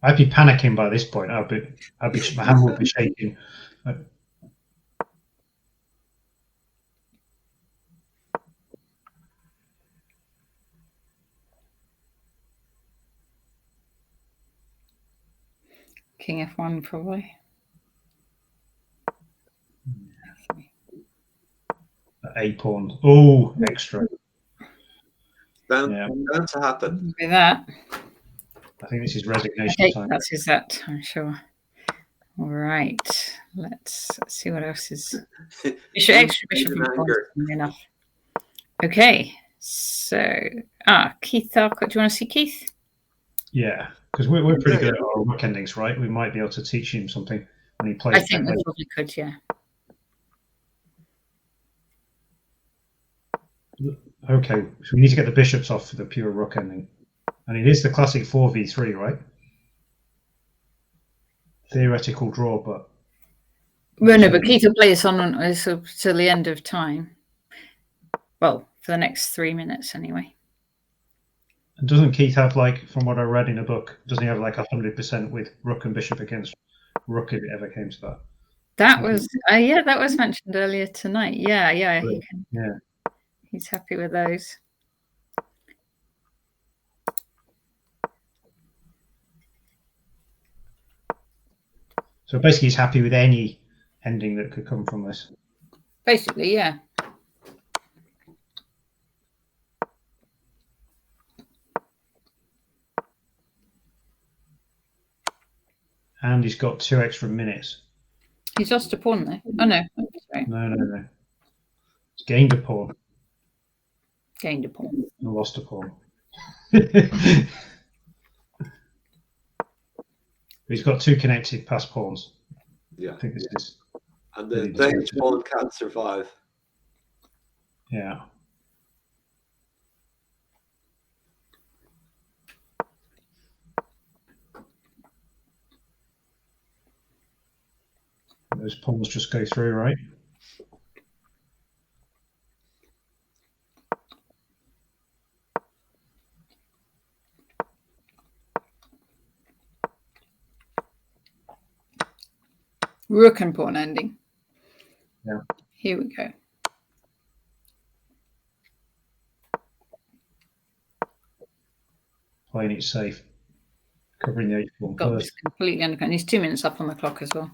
I'd be panicking by this point. My hand would be shaking. King F1 probably. A pawn. Oh, extra. Bound to happen. With that. I think this is resignation Okay, time. that's his that, I'm sure. All right. Let's see what else is. Extra bishop enough. Okay. So, Keith Tharcott. Do you want to see Keith? Yeah, because we're pretty good at our rook endings, right? We might be able to teach him something when he plays. I think we probably could, yeah. Okay, so we need to get the bishops off for the pure rook ending. And it is the classic 4v3, right? Theoretical draw, but... Well, no, but Keith will play us on till the end of time. Well, for the next 3 minutes anyway. And doesn't Keith have, like, from what I read in a book, doesn't he have like 100% with rook and bishop against rook if it ever came to that? That was, that was mentioned earlier tonight. Yeah. He's happy with those. So basically, he's happy with any ending that could come from this. Basically, yeah. And he's got 2 extra minutes. He's lost a pawn though. Oh no. Sorry. No. He's gained a pawn. Gained a pawn. And lost a pawn. He's got 2 connected pass pawns. Yeah. I think this is. And the Danish pawn can't survive. Yeah. Those pawns just go through, right? Rook and pawn ending. Yeah. Here we go. Playing it safe. Covering the h-pawn Got first. this completely under control. He's 2 minutes up on the clock as well.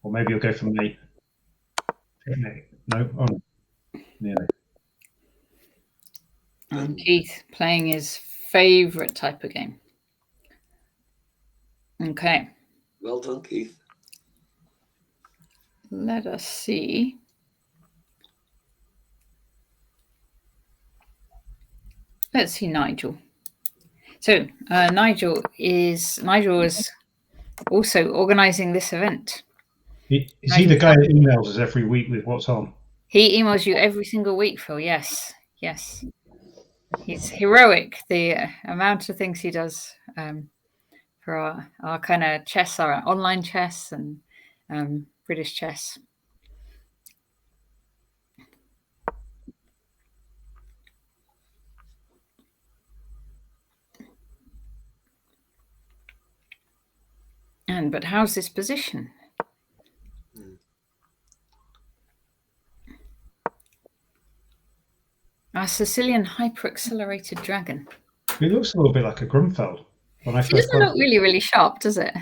Or maybe he'll go for mate. No, oh no. Nearly. And Keith playing his favourite type of game. Okay. Well done, Keith. Let us see. Let's see Nigel. So Nigel is also organising this event. Is he the guy that emails us every week with what's on? He emails you every single week, Phil. Yes. He's heroic. The amount of things he does for our kind of chess, our online chess and British chess. But how's this position? Our Sicilian hyper-accelerated dragon. He looks a little bit like a Grunfeld. When I It doesn't look really, really sharp, does it?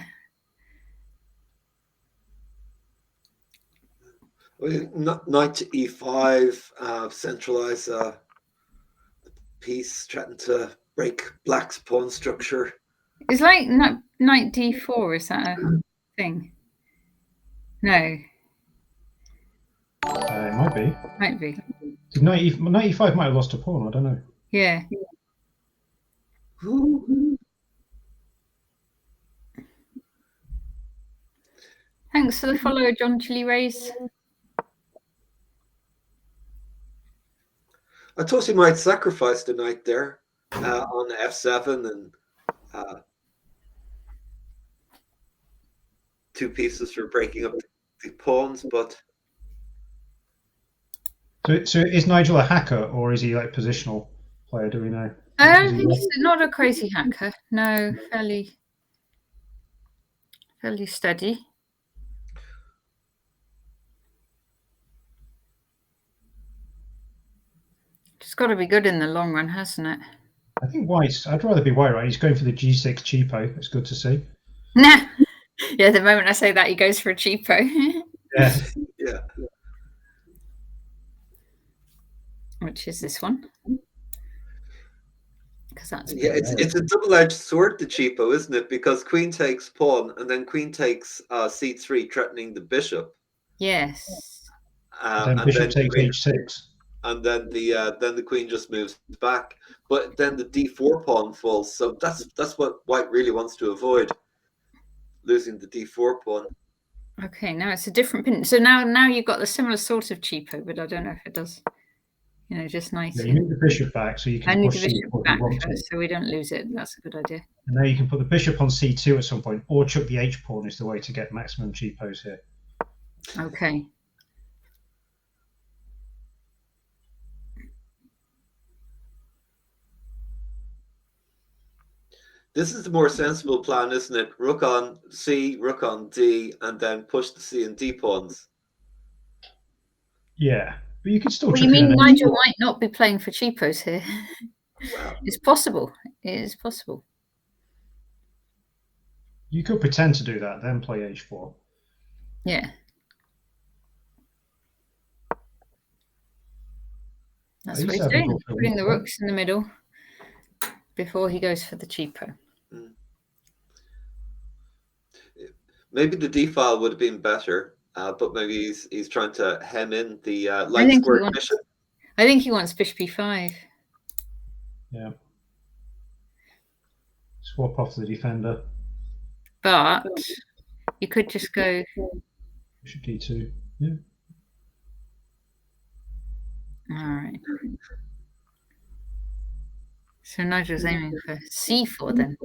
Knight to e5, centralize the piece, threaten to break black's pawn structure. It's like knight d4. Is that a thing? No. It might be. Might be. 95 might have lost a pawn. I don't know. Yeah. Thanks for the follow, John Chili Rays. I thought he might sacrifice the knight there on f7 and 2 pieces for breaking up the pawns, but. So is Nigel a hacker or is he like positional player? Do we know? He's not a crazy hacker. No, fairly steady. It's got to be good in the long run, hasn't it? I think White's. I'd rather be White, right? He's going for the G6 cheapo. It's good to see. Nah. Yeah, the moment I say that, he goes for a cheapo. Yeah. Yeah. Which is this one? Because that's it's a double-edged sword, the cheapo, isn't it? Because queen takes pawn, and then queen takes c3, threatening the bishop. Yes. Then bishop takes h6. And then the queen just moves back, but then the d4 pawn falls. So that's what White really wants to avoid, losing the d4 pawn. Okay, now it's a different pin. So now you've got the similar sort of cheapo, but I don't know if it does. Just nice. Yeah, you need the bishop back so you can push the bishop back first, so we don't lose it. That's a good idea. And now you can put the bishop on c2 at some point, or chuck the h pawn is the way to get maximum cheapos here. Okay. This is the more sensible plan, isn't it? Rook on C, rook on D, and then push the C and D pawns. Yeah, but you can still. Well, you mean Nigel might not be playing for cheapos here? Wow. It's possible. It is possible. You could pretend to do that, then play h4. Yeah. That's what he's E7 doing. will feel Putting the more. rooks in the middle before he goes for the cheapo. Maybe the d file would have been better, but maybe he's trying to hem in the I light think square bishop. I think he wants bishop e5. Yeah. Swap off the defender. But you could just go. Bishop d2. Yeah. All right. So Nigel's aiming for c4 then.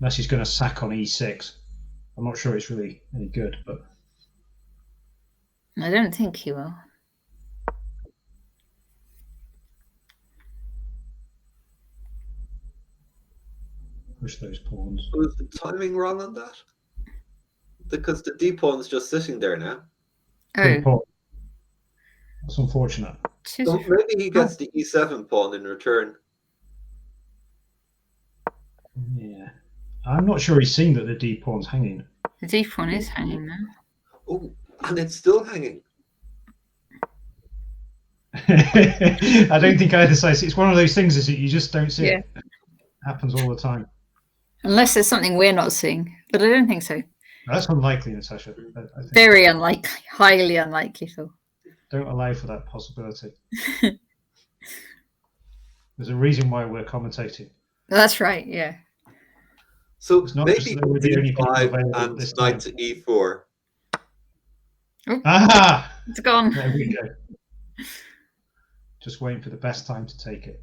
Unless he's going to sack on e6. I'm not sure it's really any good, but I don't think he will. push those pawns. Was the timing wrong on that? Because the d pawn's just sitting there now. Good Oh, pawn. That's unfortunate. So maybe he gets the e7 pawn in return. Yeah. I'm not sure he's seen that the d pawn's hanging. the d pawn is hanging now. Oh, and it's still hanging. I don't think either side. It's one of those things, is that you just don't see it. It happens all the time. Unless there's something we're not seeing, but I don't think so. That's unlikely, Natasha. I think. Very unlikely, highly unlikely, Phil. Don't allow for that possibility. There's a reason why we're commentating. That's right, yeah. So It's not maybe just that we're the only people d5 available at and this knight time. to e4. Ah! It's gone. There we go. Just waiting for the best time to take it.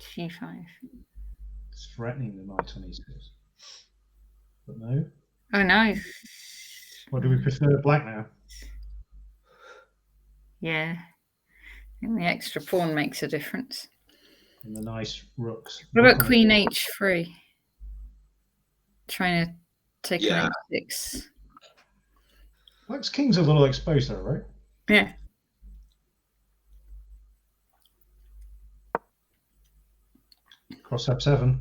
g5. It's threatening the knight on e6. But no. Oh no. Or do we prefer black now? Yeah. I think the extra pawn makes a difference. And the nice rooks. What about queen h3? Trying to take Yeah. on h6. Black's king's a little exposed though, right? Yeah. Cross f7.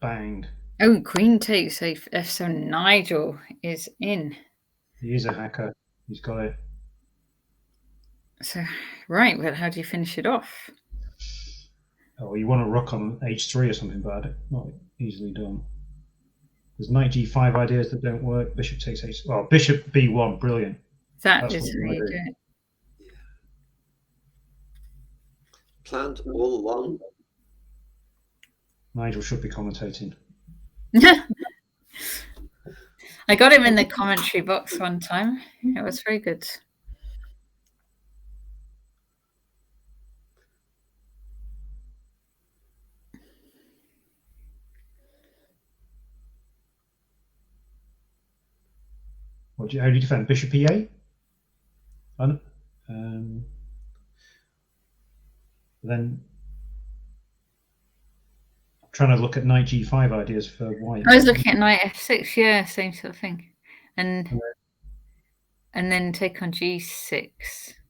Bang. Oh, queen takes f, so Nigel is in. He is a hacker. He's got it. So, right, but how do you finish it off? Oh, you want a rook on h3 or something bad. Not easily done. There's knight g5 ideas that don't work. Bishop takes h. Well, bishop b1, brilliant. That That's is what how you I do do. it. Planned all along. Nigel should be commentating. I got him in the commentary box one time. It was very good. How do you defend? Bishop e8? Then trying to look at knight g5 ideas for white. I was looking at knight f6, yeah, same sort of thing. And then take on g6.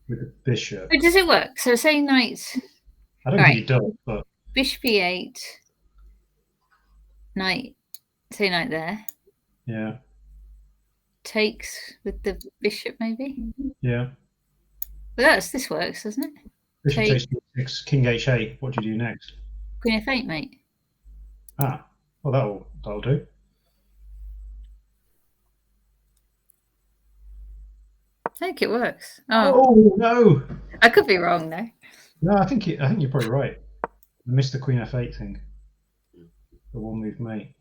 With the bishop. But does it work? So say knight, I don't Right. think it does, but bishop e8, knight, say knight there, yeah. takes with the bishop maybe? Yeah. But this works, doesn't it? Bishop Take. takes d6, king h8. What do you do next? Queen f8, mate. Ah, well that'll do. I think it works. Oh, Oh no! I could be wrong though. No, I think you're probably right. I missed the queen f8 thing. The one we've made.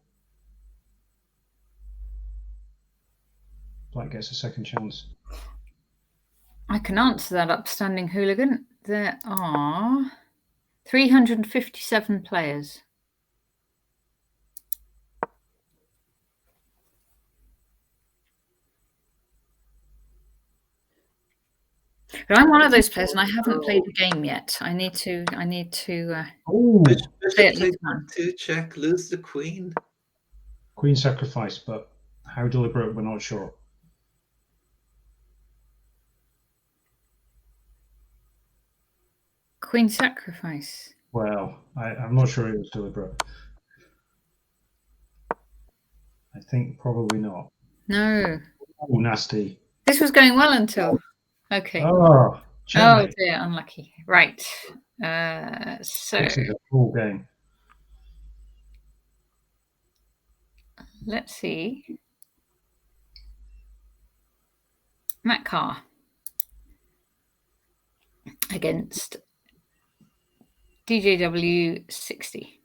Black gets a second chance. I can answer that upstanding hooligan. There are 357 players. But I'm one of those players, and I haven't played the game yet. I need to. Oh, Play Bishop at takes least one. to check, lose the queen. queen sacrifice, but how deliberate, we're not sure. Queen sacrifice. Well, I'm not sure it was deliberate. I think probably not. No. Oh, nasty. This was going well until. Okay. Oh, checkmate. Dear, unlucky. Right. So This is a cool game. let's see. Matt Carr against DJW 60.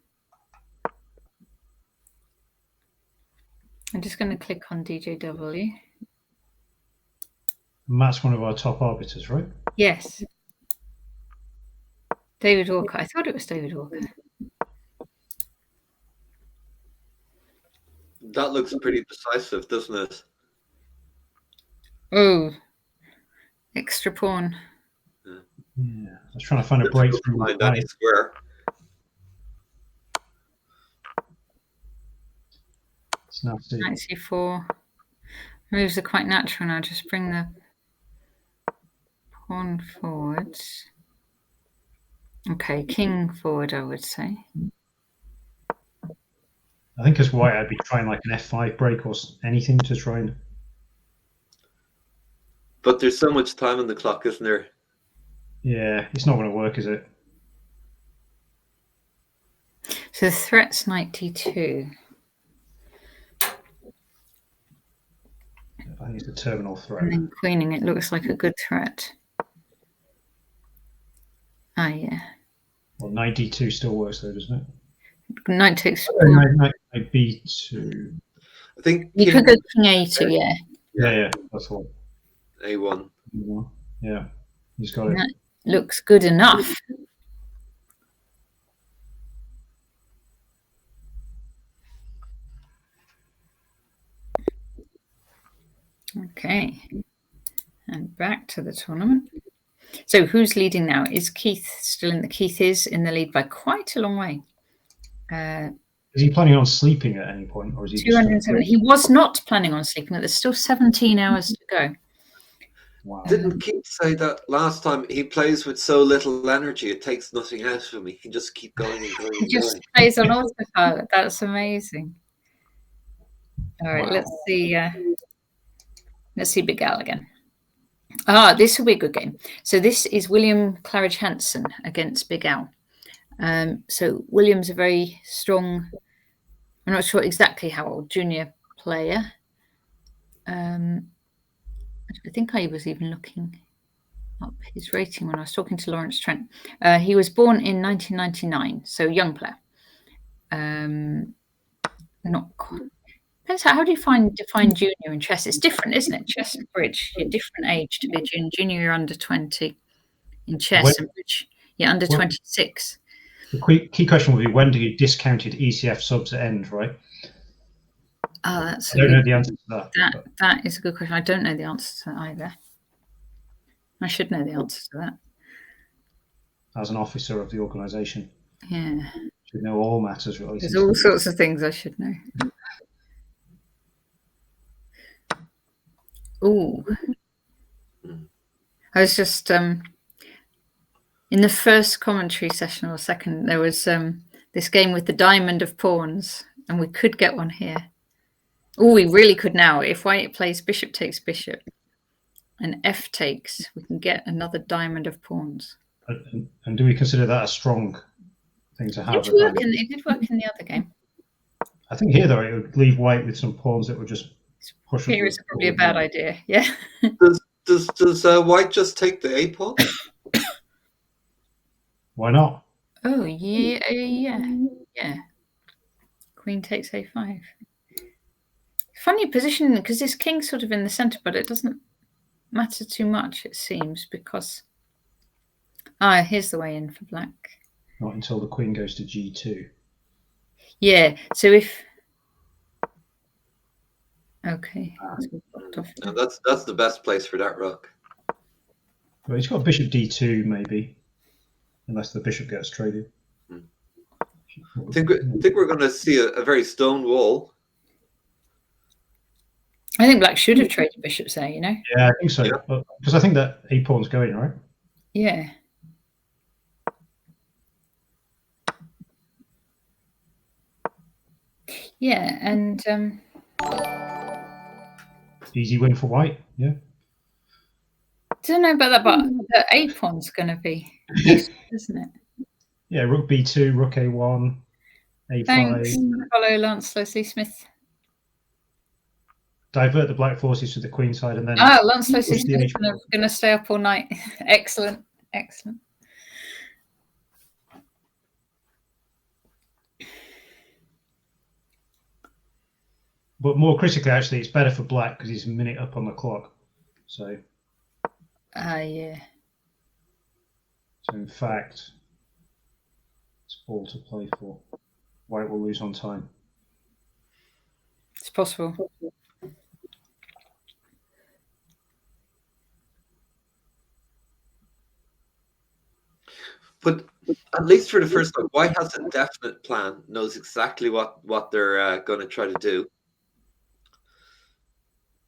I'm just going to click on DJW. Matt's one of our top arbiters, right? Yes. David Walker. I thought it was David Walker. That looks pretty decisive, doesn't it? Oh, extra pawn. Yeah, I was trying to find a breakthrough. Behind any square. It's nasty. Knight c4. Moves are quite natural now. Just bring the pawn forwards. Okay, king forward, I would say. I think as white, I'd be trying like an f5 break or anything to try and. But there's so much time on the clock, isn't there? Yeah, it's not going to work, is it? So the threat's knight d2. I think it's the terminal threat. And then queening, it looks like a good threat. Ah, yeah. Well, knight d2 still works though, doesn't it? Knight takes. Knight b2. I think You could go king a2, yeah. Yeah, that's all. A1. Yeah, he's got it. That looks good enough. Okay. And back to the tournament. So who's leading now? Is Keith still in the? Keith is in the lead by quite a long way. Is he planning on sleeping at any point, or is he? 207. He was not planning on sleeping, but there's still 17 hours to go. Wow. Didn't Keith say that last time? He plays with so little energy, it takes nothing out of him. He can just keep going and going. He just plays on autopilot. That's amazing. All right, let's see. Let's see Big Al again. This will be a good game. So this is William Claridge Hansen against Big Al. So William's a very strong, I'm not sure exactly how old, junior player. I think I was even looking up his rating when I was talking to Lawrence Trent. He was born in 1999, so young player. Not quite. Depends how do you define junior in chess? It's different, isn't it? Chess and bridge, you're different age to be a junior. Junior, you're under 20 in chess, and bridge, you're under 26. The key question would be, when do you discounted ECF subs end, right? Oh, that's. I don't know the answer to that. That is a good question. I don't know the answer to that either. I should know the answer to that. As an officer of the organisation. Yeah. Should know all matters related. There's all sorts of things I should know. Ooh. I was just in the first commentary session or second, there was this game with the diamond of pawns, and we could get one here. Oh, we really could now. If white plays bishop takes bishop and f takes, we can get another diamond of pawns. And do we consider that a strong thing to have? It did work in the other game. I think here, though, it would leave white with some pawns that would just push. Here is probably a bad idea. Yeah. Does white just take the a pawn? Why not? Oh yeah. Queen takes a5. Funny position because this king's sort of in the center, but it doesn't matter too much, it seems, because here's the way in for black. Not until the queen goes to g2. Yeah. So if okay, No, that's the best place for that rook. Well, he's got bishop d2 maybe, unless the bishop gets traded. I think we're going to see a very stone wall. I think black should have traded bishops there. Yeah, I think so. Because I think that a pawn's going, right? Yeah. Yeah, and Easy win for white. Yeah. don't know about that, but the A pawn's going to be useful, isn't it? Yeah. Rook B2, Rook A1, A5. Thanks. Follow Lance Leslie Smith. Divert the black forces to the queen side, and then Lance Leslie push the Smith H. going to stay up all night. Excellent. But more critically, actually, it's better for black because he's a minute up on the clock. So. Yeah. So in fact, it's all to play for. White will lose on time. It's possible. But at least for the first time, White has a definite plan, knows exactly what they're going to try to do.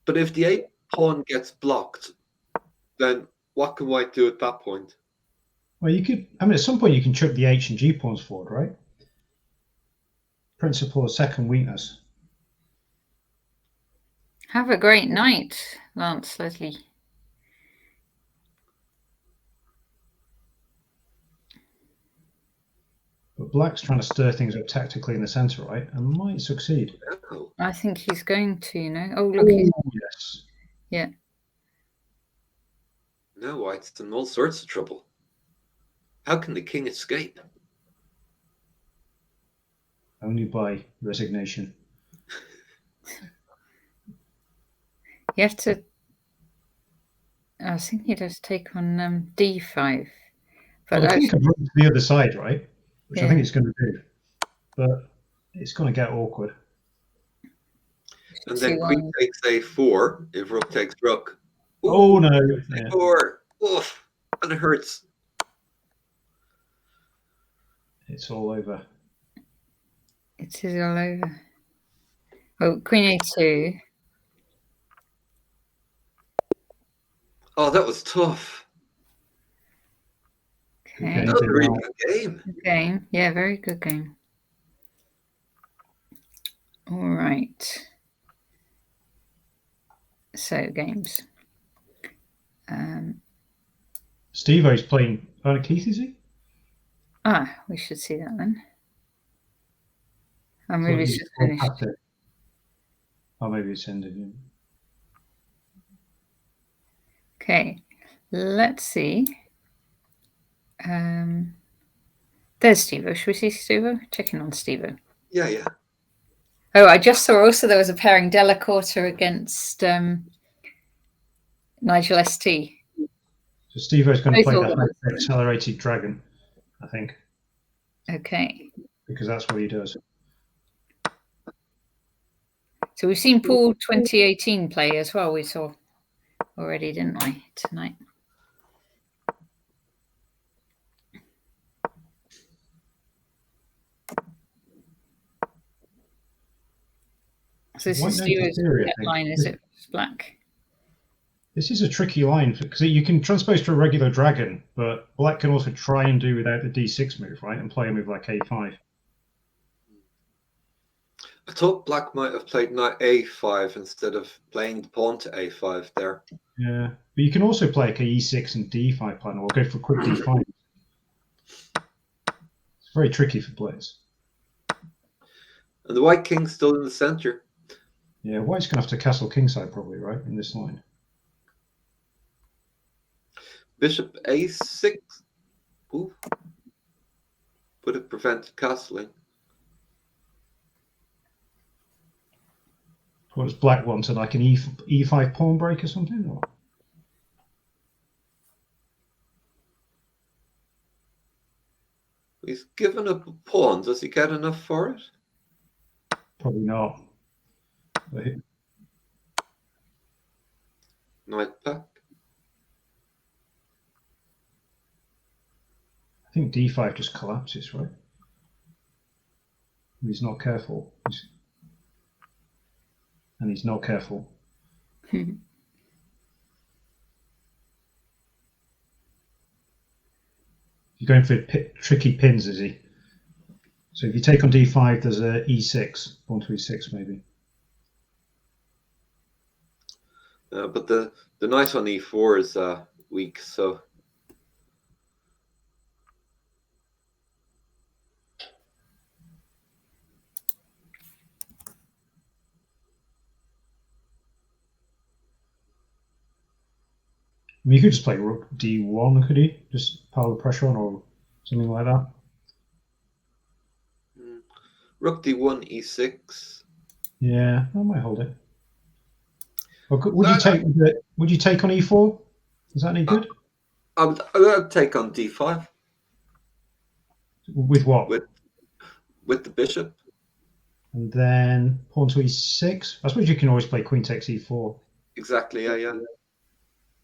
But if the A pawn gets blocked, then what can White do at that point? Well, you could. I mean, at some point you can chuck the H and G pawns forward, right? Principle of second weakness. Have a great night, Lance Leslie. But black's trying to stir things up tactically in the centre, right? And might succeed. Oh, I think he's going to, you know. Oh, look. He's... Yes. Yeah. now White's in all sorts of trouble. How can the king escape? Only by resignation. You have to. I was thinking he'd have to take on D5. But Well, the king could run to the other side, right? Which I think it's going to do. But it's going to get awkward. And then queen takes A4 if rook takes rook. Ooh, oh no! A4. Oof, and it hurts. It's all over. It is all over. Oh, queen A2. Oh, that was tough. Okay. That was a really good game. Good game. Yeah, very good game. All right. So, games. Steve-O's playing Keith, is he? We should see that then. Oh, maybe it's just finished. Oh, maybe it's ended. Yeah. Okay, let's see. There's Steve-O. Should we see Steve-O? Checking on Steve-O. Yeah. Oh, I just saw also there was a pairing Delacorte against Nigel St. So Steve-O's going to play that accelerated dragon, I think. Okay. Because that's what he does. So we've seen Paul 2018 play as well. We saw already, didn't we, tonight? So this is Steve's line, is it? It's black. This is a tricky line because you can transpose to a regular dragon, but black can also try and do without the d6 move, right? And play a move like a5. I thought black might have played knight a5 instead of playing the pawn to a5 there. Yeah, but you can also play like a e6 and d5 plan, or go for quick d5. It's very tricky for Blitz. And the white king's still in the center. Yeah, white's going to have to castle kingside probably, right, in this line. Bishop a6. Ooh. Would have prevented castling. What does black want? Like an e5 pawn break or something? Or? He's given up a pawn. Does he get enough for it? Probably not. Knight back. I think d5 just collapses, right? He's not careful. And he's not careful. You're going for tricky pins, is he? So if you take on d5, there's a e6, pawn to e6 maybe. But the knight on e4 is weak, so. I mean, you could just play rook d1, could you? Just pile the pressure on, or something like that. Rook d1, e6. Yeah, I might hold it. Or would you take on e4? Is that any good? I would take on d5. With what? With the bishop. And then pawn to e6. I suppose you can always play queen takes e4. Exactly. Yeah.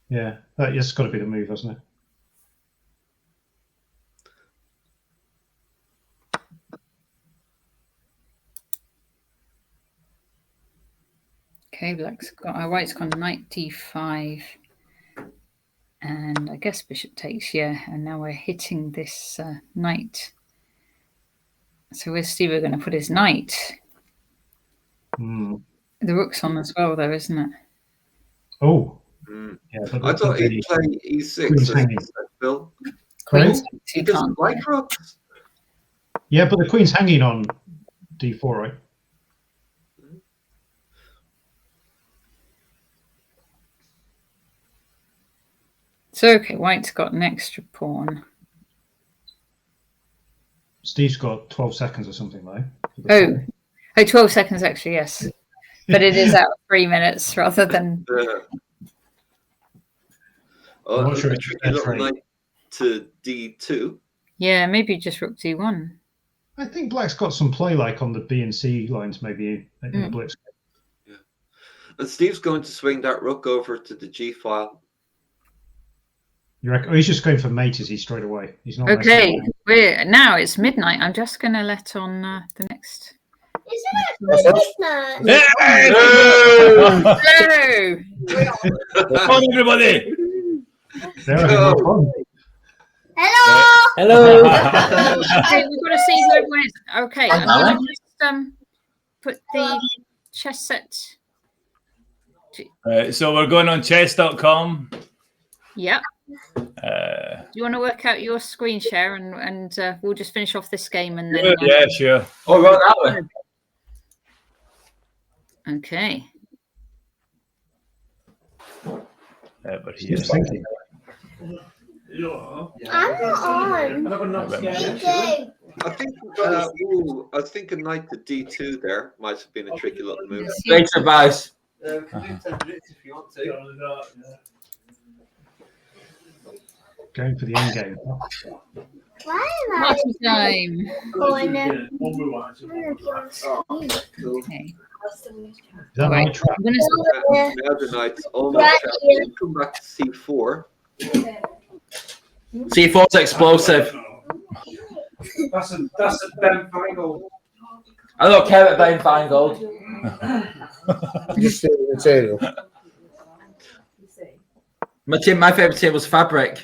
Yeah, that's got to be the move, hasn't it? Okay, white's got knight d5, and I guess bishop takes, yeah. And now we're hitting this knight. So where's Steve going to put his knight? Mm. The rook's on as well, though, isn't it? Oh, Yeah, I thought he'd play e6. Queen's hanging. Bill. Queen, He doesn't like rooks. Yeah, but the queen's hanging on d4, right? So, okay, white's got an extra pawn. Steve's got 12 seconds or something, though. Oh, 12 seconds extra, yes. But it is out 3 minutes rather than... I'm not sure a it's tricky that little right. knight to d2. Yeah, maybe just rook d1. I think black's got some play like on the B and C lines, maybe in the blitz. Yeah. And Steve's going to swing that rook over to the g file. You reckon? Oh, he's just going for mate, is he, straight away? He's not. Okay, now it's midnight. I'm just going to let on the next... Isn't it midnight? Hello! Come on, everybody! Hello. Hello. Okay, we've got to see who everyone is. Okay, I'm going to just put the chess set. So we're going on chess.com. Yep. Do you want to work out your screen share and we'll just finish off this game and then... yeah, sure. Oh, right that way. Okay. But he is. I'm not on. I think I was thinking knight to d2 there. Might have been a tricky little move. Great advice. Going for the end game. Party time. Okay. Is that my trap? Now the knight's almost out. Come back to c4. C4's explosive. That's a Ben Feingold. I don't care about Ben Feingold. Just the material. My favourite team was Fabric.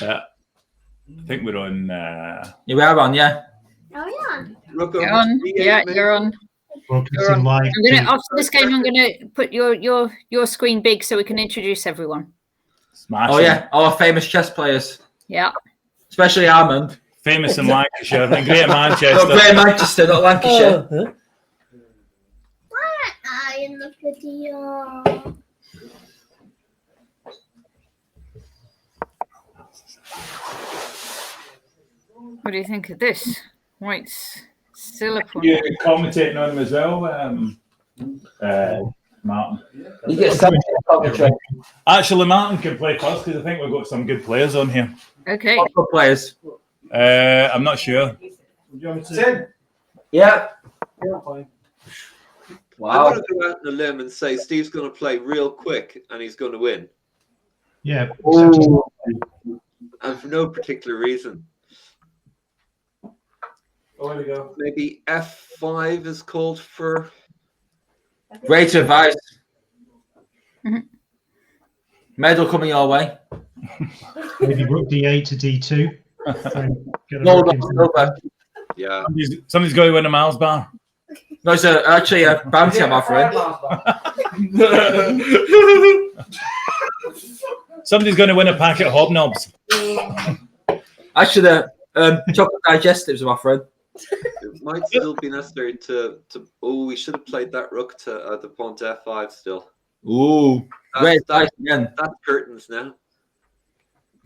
Yeah. I think we're on. You are on, yeah? You're on. Yeah, you're on. You're on. After this game, I'm going to put your screen big so we can introduce everyone. Smashing. Oh, yeah. All our famous chess players. Yeah. Especially Armand. Famous in Lancashire. I think great Manchester. Oh, great Manchester, not Lancashire. Why aren't I in the video? What do you think of this? White's still up on. You're commentating on them as well, Martin. You get some commentary. Actually, Martin can play first because I think we've got some good players on here. Okay. What good players? I'm not sure. Yeah. Wow. I'm going to go out on a limb and say Steve's going to play real quick and he's going to win. Yeah. And for no particular reason. Oh, here we go. Maybe F5 is called for. Great advice. Medal coming your way. Maybe rook d8 to d2. Hold on, over. Yeah. Somebody's going to win a Miles bar. No, it's actually a bounty I'm offering. Somebody's going to win a packet of hobnobs. Actually, the chocolate digestives I'm offering. It might still be necessary to. Oh, we should have played that rook to the pawn to f5 still. Ooh, great dice again. That's curtains now.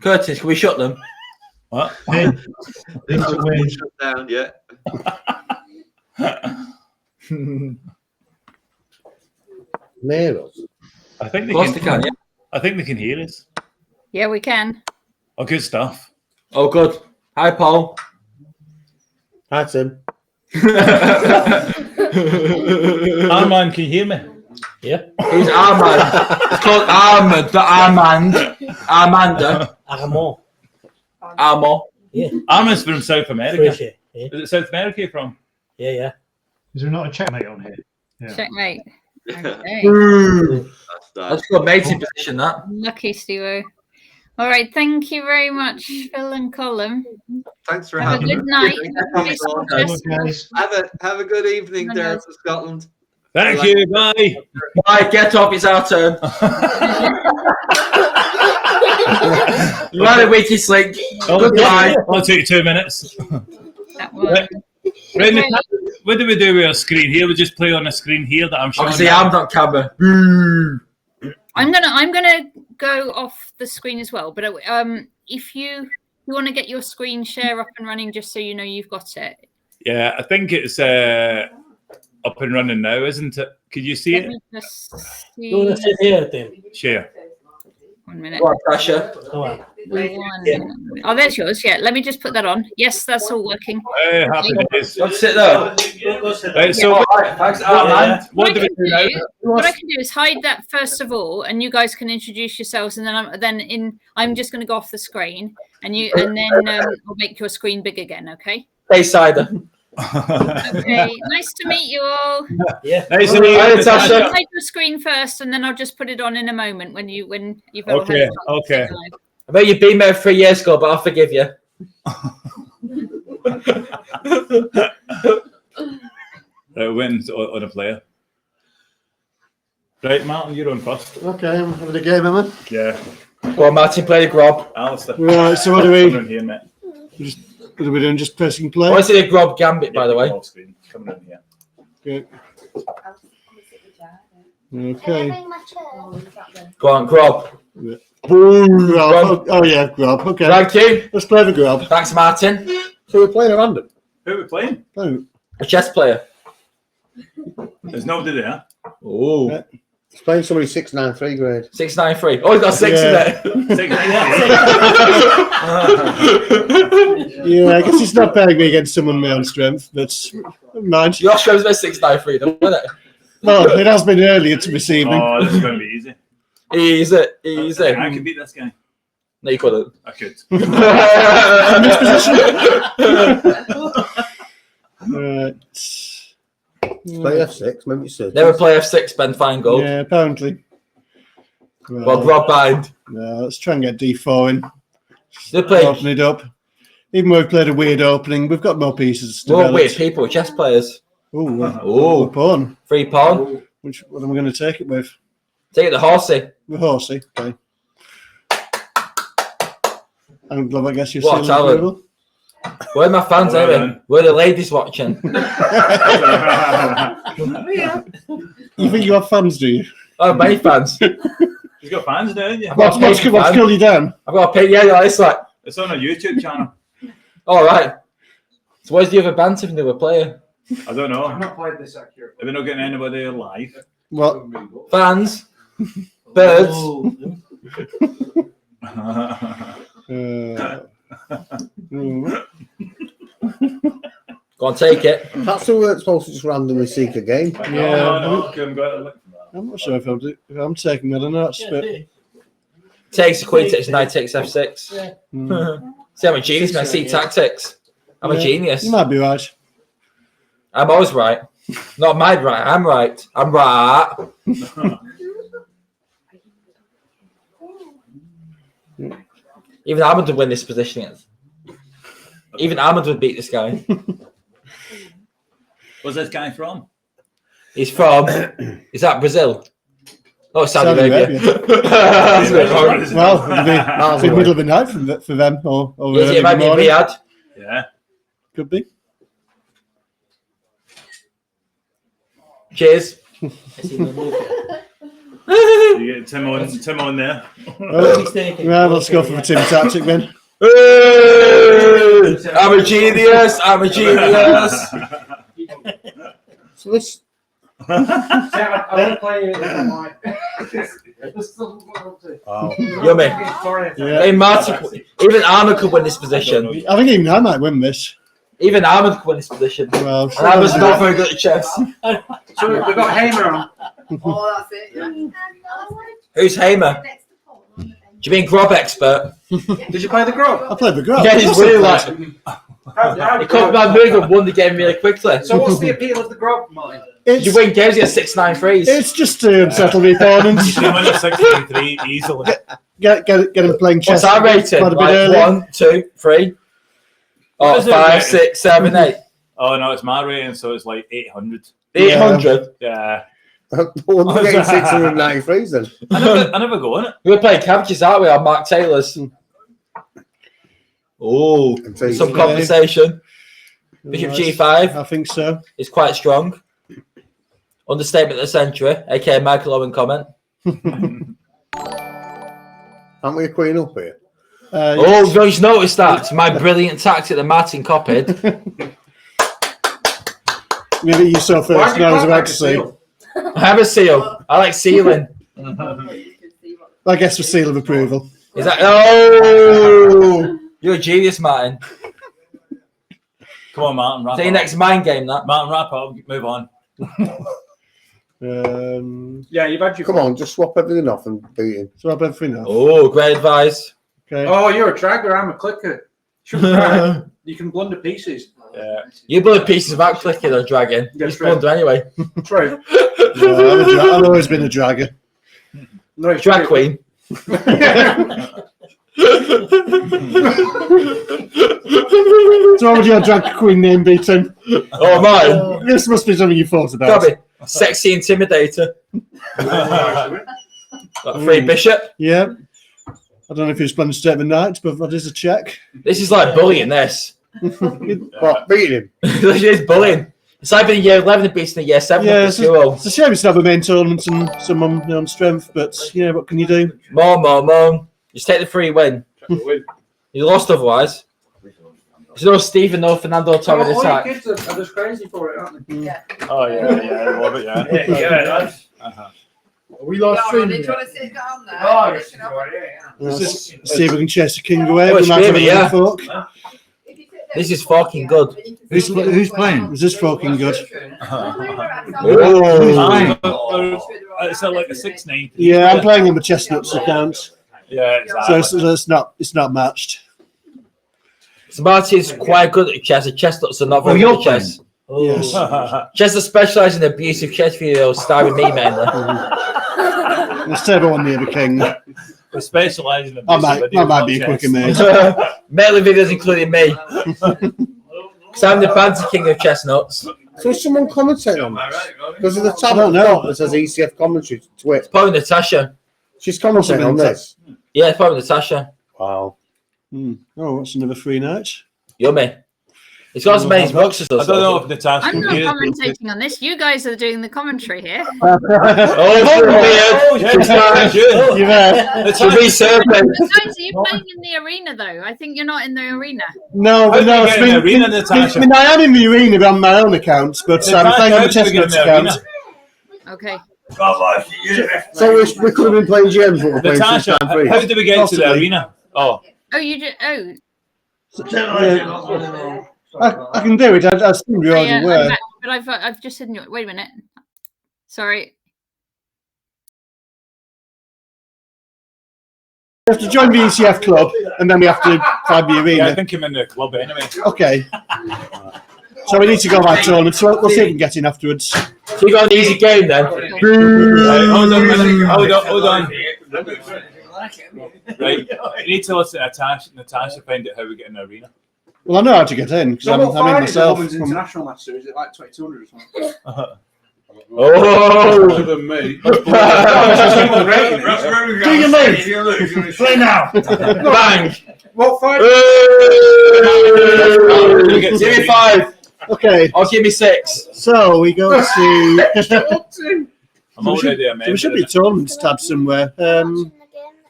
Curtains, can we shut them? What? Shut down, yeah. Nails. I think they Of course can. they can, yeah. I think they can hear us. Yeah, we can. Oh, good stuff. Oh, good. Hi, Paul. Hi, Tim. Armand, can you hear me? Yeah. Who's Armand? It's called Armand, not Armand. Armanda. Armand. Armand. Yeah. Armand's from South America. Appreciate it. Is it South America you're from? Yeah, yeah. Is there not a checkmate on here? Yeah. Checkmate. Okay. That's got mating position, that. Lucky, Steve. All right. Thank you very much, Phil and Colin. Thanks for Have a having good me. night. Thanks, Paul. Guys. Have a good evening there to Scotland. Thank you. Bye. Bye, get off, it's our turn. You had a wiki slink. Goodbye. I'll take 2 minutes. That one. Brendan, what do we do with our screen here? We just play on a screen here that I'm showing. Obviously, I'm not camera. I'm gonna go off the screen as well. But if you want to get your screen share up and running, just so you know you've got it. Yeah, I think it's up and running now, isn't it? Could you see Let it? me just see. You want to sit here, Tim? Share. 1 minute. What pressure? Come on. Oh, there's yours. Yeah, let me just put that on. Yes, that's all working. Hey, happy days. Let's sit there. Right, so Thanks, Armand. what do we do now? What I can do is hide that first of all, and you guys can introduce yourselves, and then I'm just going to go off the screen, and then I'll make your screen big again. Okay. Hey, cider. Okay. Nice to meet you all. Yeah. Nice to meet you, Natasha. Hide your screen first, and then I'll just put it on in a moment when you've all had Okay, a chance to okay. say live. I bet you've been there 3 years ago, but I'll forgive you. Right, wins on a player. Right, Martin, you're on first. Okay, I'm having a game, am I? Yeah. Go on, Martin, play the grob. Alistair. Right, so what do we- Coming in here, mate. What are we doing? Just pressing play? What's the grob gambit, by the way? Small screen. Coming in here. Okay. Okay. Go on, grob. Boom, grab. Oh, yeah, grab. Okay. Thank you. Let's play the grab. Thanks, Martin. So we're playing a random. Who are we playing? Oh, A chess player. There's nobody there. Oh. Yeah. It's playing somebody 693 grade. 693. Oh, he's got 6 Yeah. in there. 6 Yeah, I guess it's not pairing me against someone of my own strength, but never mind. Your show's about 693, though, isn't it? Well, it has been earlier to this evening. Oh, this is going to be easy. Easy, easy. I could beat this guy. No, you couldn't. I could. Right. Play F6, maybe you said. Never play F6, Ben Feingold. Yeah, apparently. Right. Well, Rob Bind. No, let's try and get D4 in. They play. Open it up. Even though we've played a weird opening, we've got more pieces to More develop. weird people, chess players. Ooh, Ooh. pawn. 3 pawn. What am I going to take it with? Take it the horsey. The horsey. Okay. I'm glad I guess you're What a still talent. available. Where are my fans, Well Evan? done. Where are the ladies watching? You think you have fans, do you? Oh, many fans. You've got fans there, haven't you? I've got a What's paid cooled fan. you down? I've got a pay. Yeah, it's like, It's on a YouTube channel. all right. So where's the other banter from the other player? I don't know. I've Have not played this accurate. we not getting anybody live? What? Fans, birds. Go on, take it. That's the word supposed to just randomly seek a game. No, I'm going to look. I'm not sure if I'm taking that or not. But Takes the queen, takes knight, takes F6. See, I'm a genius, man. See tactics. I'm a genius. You might be right. I'm always right. Not my right. I'm right. I'm right. Even Ahmed would win this position. Even Ahmed would beat this guy. Where's this guy from? He's from. Is that Brazil? Oh, Saudi Arabia. Well, it'll be the middle of the night for them, or Yes, it might be Riyadh. Yeah. Could be. Cheers. You get Tim on there. Well, let's go for the Tim tactic then. I'm a genius. I'm a genius. So this. I don't play it. Wow. Yummy. Yeah. Hey, Martin, even Armour could win this position. I think even I might win this. Even Armour could win this position. Well, and I was not very good at chess. So we've got Hamer on. Oh, that's it. Yeah. Who's Hamer? Do you mean Grob expert? Did you play the Grob? I played the Grob. Yeah, he's really like. He comes back really good, won the game really quickly. So what's the appeal of the Grob, Martin? You win games, you get 6-9 threes. It's just to unsettle the opponent. You can win a 6-3 easily. Get him playing chess. What's our rating? Quite a bit Like early. 1, 2, 3, What or is it 5, rated? 6, 7, 8. Oh no, it's my rating, so it's like 800. 800. Yeah. Well, we're getting 693s then. I never go on it. We're playing cabbages, aren't we, on Mark Taylor's? Oh, some conversation. Bishop G5. I think so. Is quite strong. Understatement of the century, aka Michael Owen comment. Aren't we a queen up here? Oh, you just noticed that? My brilliant tactic that Martin copied. Maybe you saw first, and I was about to say. I have a seal. I like sealing. I guess for seal of approval. Is that? Oh, you're a genius, Martin. Come on, Martin. Wrap Say your up. next mind game. That Martin, wrap up. Move on. Yeah, you've had your. Come on, just swap everything off and beat him. Swap everything off. Oh, great advice. Okay. Oh, you're a dragger. I'm a clicker. Shouldn't try. You can blunder pieces. Yeah. You blow pieces without clicking or dragging. You just blunder anyway. True. No, I've always been a dragger. No, Drag queen. So what would your drag queen name be, Tim? Oh, mine. This must be something you thought about. Gabby, sexy intimidator. Free bishop. Yeah. I don't know if you splendid state of the night, but that is a check. This is like bullying. This. What, beat him? This is bullying. It's like being in year 11 and beating the year 7 Yeah, at it's school. a shame it's not the main tournament and someone on strength, but yeah, what can you do? More. Just take the free win. You lost otherwise. There's no Stephen, no Fernando Torres All your attack. kids are just crazy for it, aren't they? Yeah. Oh yeah, I love it. Yeah. We lost Oh, did you want to sit down there? Oh, Finish it off. Let's see if we can chase the king away. Oh, We it's might have Jamie, a yeah. fork. This is fucking good. Who's playing? Is this fucking good? Oh. It's like a 6-9. Yeah, I'm playing on the chestnuts account. Yeah, exactly. So it's not matched. So Martin's quite good at chess. The chestnuts are not very good at chess. Yes. Chess specialise in abusive chess videos starring me mainly. Let's take one near the king. We specialise in I might be a quicker mate. Mainly videos including me. Because I'm the banter king of chestnuts. So is someone commentating on this? Because of the tab I don't know. that says ECF commentary Twitch. Probably Natasha. She's commentating on this. Yeah, it's probably Natasha. Wow. Oh, that's another free night. Yummy. It's got as many books as us. I don't know if Natasha I'm can not hear it. commentating on this. You guys are doing the commentary here. Oh, weird. You're there. It's a resurfing. Besides, are you playing in the arena though? I think you're not in the arena. No, How but no. do you get in the arena, Natasha? I mean, I am in the arena but on my own account, but I'm playing on the chestnuts account. Okay. So we could have been playing GMs, but we're playing Natasha, 6-9-3. how did we get to the Possibly. arena? Oh, Oh, you did. Oh, I can do it. I assume you already I'm were. back, but I've just hidden you. Wait a minute. Sorry. We have to join the ECF club, and then we have to find the yeah, I arena. think I'm in the club anyway. Okay. So we need to go by tournament. So we'll see if we can get in afterwards. So you got an easy game then? Right, hold on a minute. Hold on. Right, you need to listen to Natasha find out how we get in the arena. Well, I know how to get in because I'm in myself. Women's international master, is it like 2200 or something? Oh! Better than me. Do you move? Play now. Bang. What fight? Give me 5. Okay. I'll give me 6. So we go to. I'm already a member. There should be a tournament tab somewhere.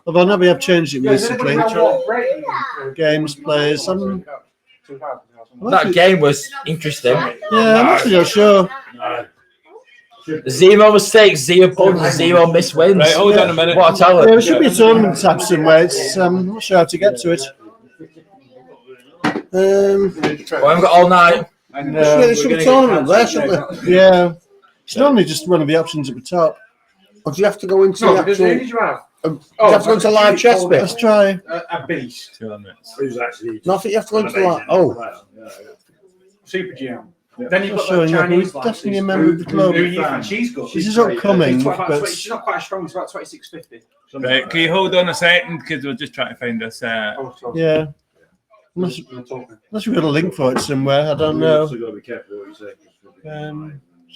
Although now we have changed it recently. Games, players. That game was interesting. Yeah, I'm not really sure. 0 mistakes, 0 points, 0 missed wins. Right, hold on a minute. What a talent. Yeah, there should be a tournament tab somewhere. It's, I'm not sure how to get to it. Well, I haven't got all night. There should be a tournament there, shouldn't there? Yeah. It's normally just one of the options at the top. Or do you have to go into the actual... Who did you have? do you have to go into live chess bit? Let's try. A beast. 2 minutes. Who's actually... No, I think you have to go into like... Oh. Super GM. Then you've Not got sure, the yeah, Chinese but definitely a member of the club. She's good. This is upcoming, but She's not quite strong. It's about 2650. Right, can you hold on a second because we're just trying to find this. yeah. Unless we've got a link for it somewhere, I don't know. So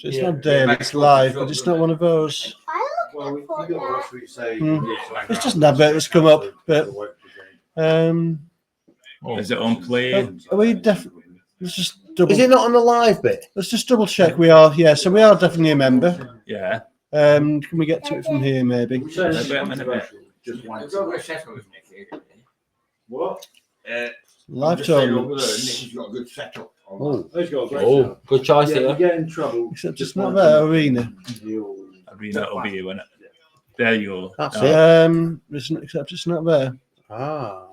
it's not daily, it's live, but it's not one of those. It's just an advert that's come up, but is it on play? are we definitely? Let's just double. Is it not on the live bit? Let's just double check. We are, yeah. So we are definitely a member. Yeah. Can we get to it from here, maybe? Wait a minute. What? Live tournaments. Oh, good choice here. Get in trouble. Except it's not there. Arena. Arena will be, won't it? There you go. That's it. Except it's not there. Ah,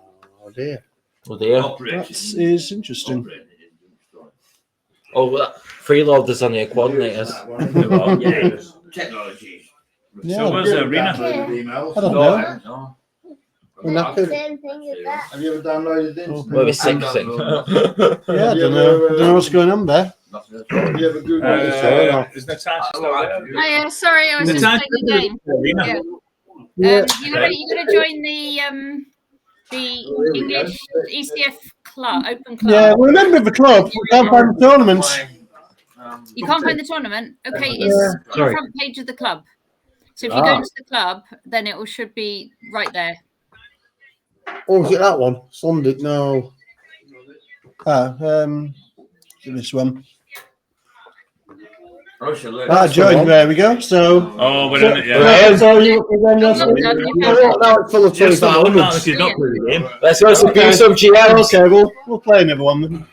oh dear. Oh dear. That is interesting. Oh, that freeloaders on your coordinators. Technology. Yeah, So where's the arena? I don't know. Same thing as that. Have you ever downloaded this? Maybe 6. Yeah, I don't know. I don't know what's going on there. Have you ever Googled Is Natasha still there? Oh, yeah, sorry, I was just Natasha, playing the game. Arena. You gotta join the English ECF club, open club. Yeah, we're a member of the club. We can't find the tournament. You can't find the tournament. Okay, it's on the front page of the club. So if you go into the club, then it should be right there. Oh, is it that one? Sunday? No. This one. Join. There we go. So. Oh, we're in it. Yeah. So now it's full of 2500s. Let's abuse some GMs. Okay, we'll play another one.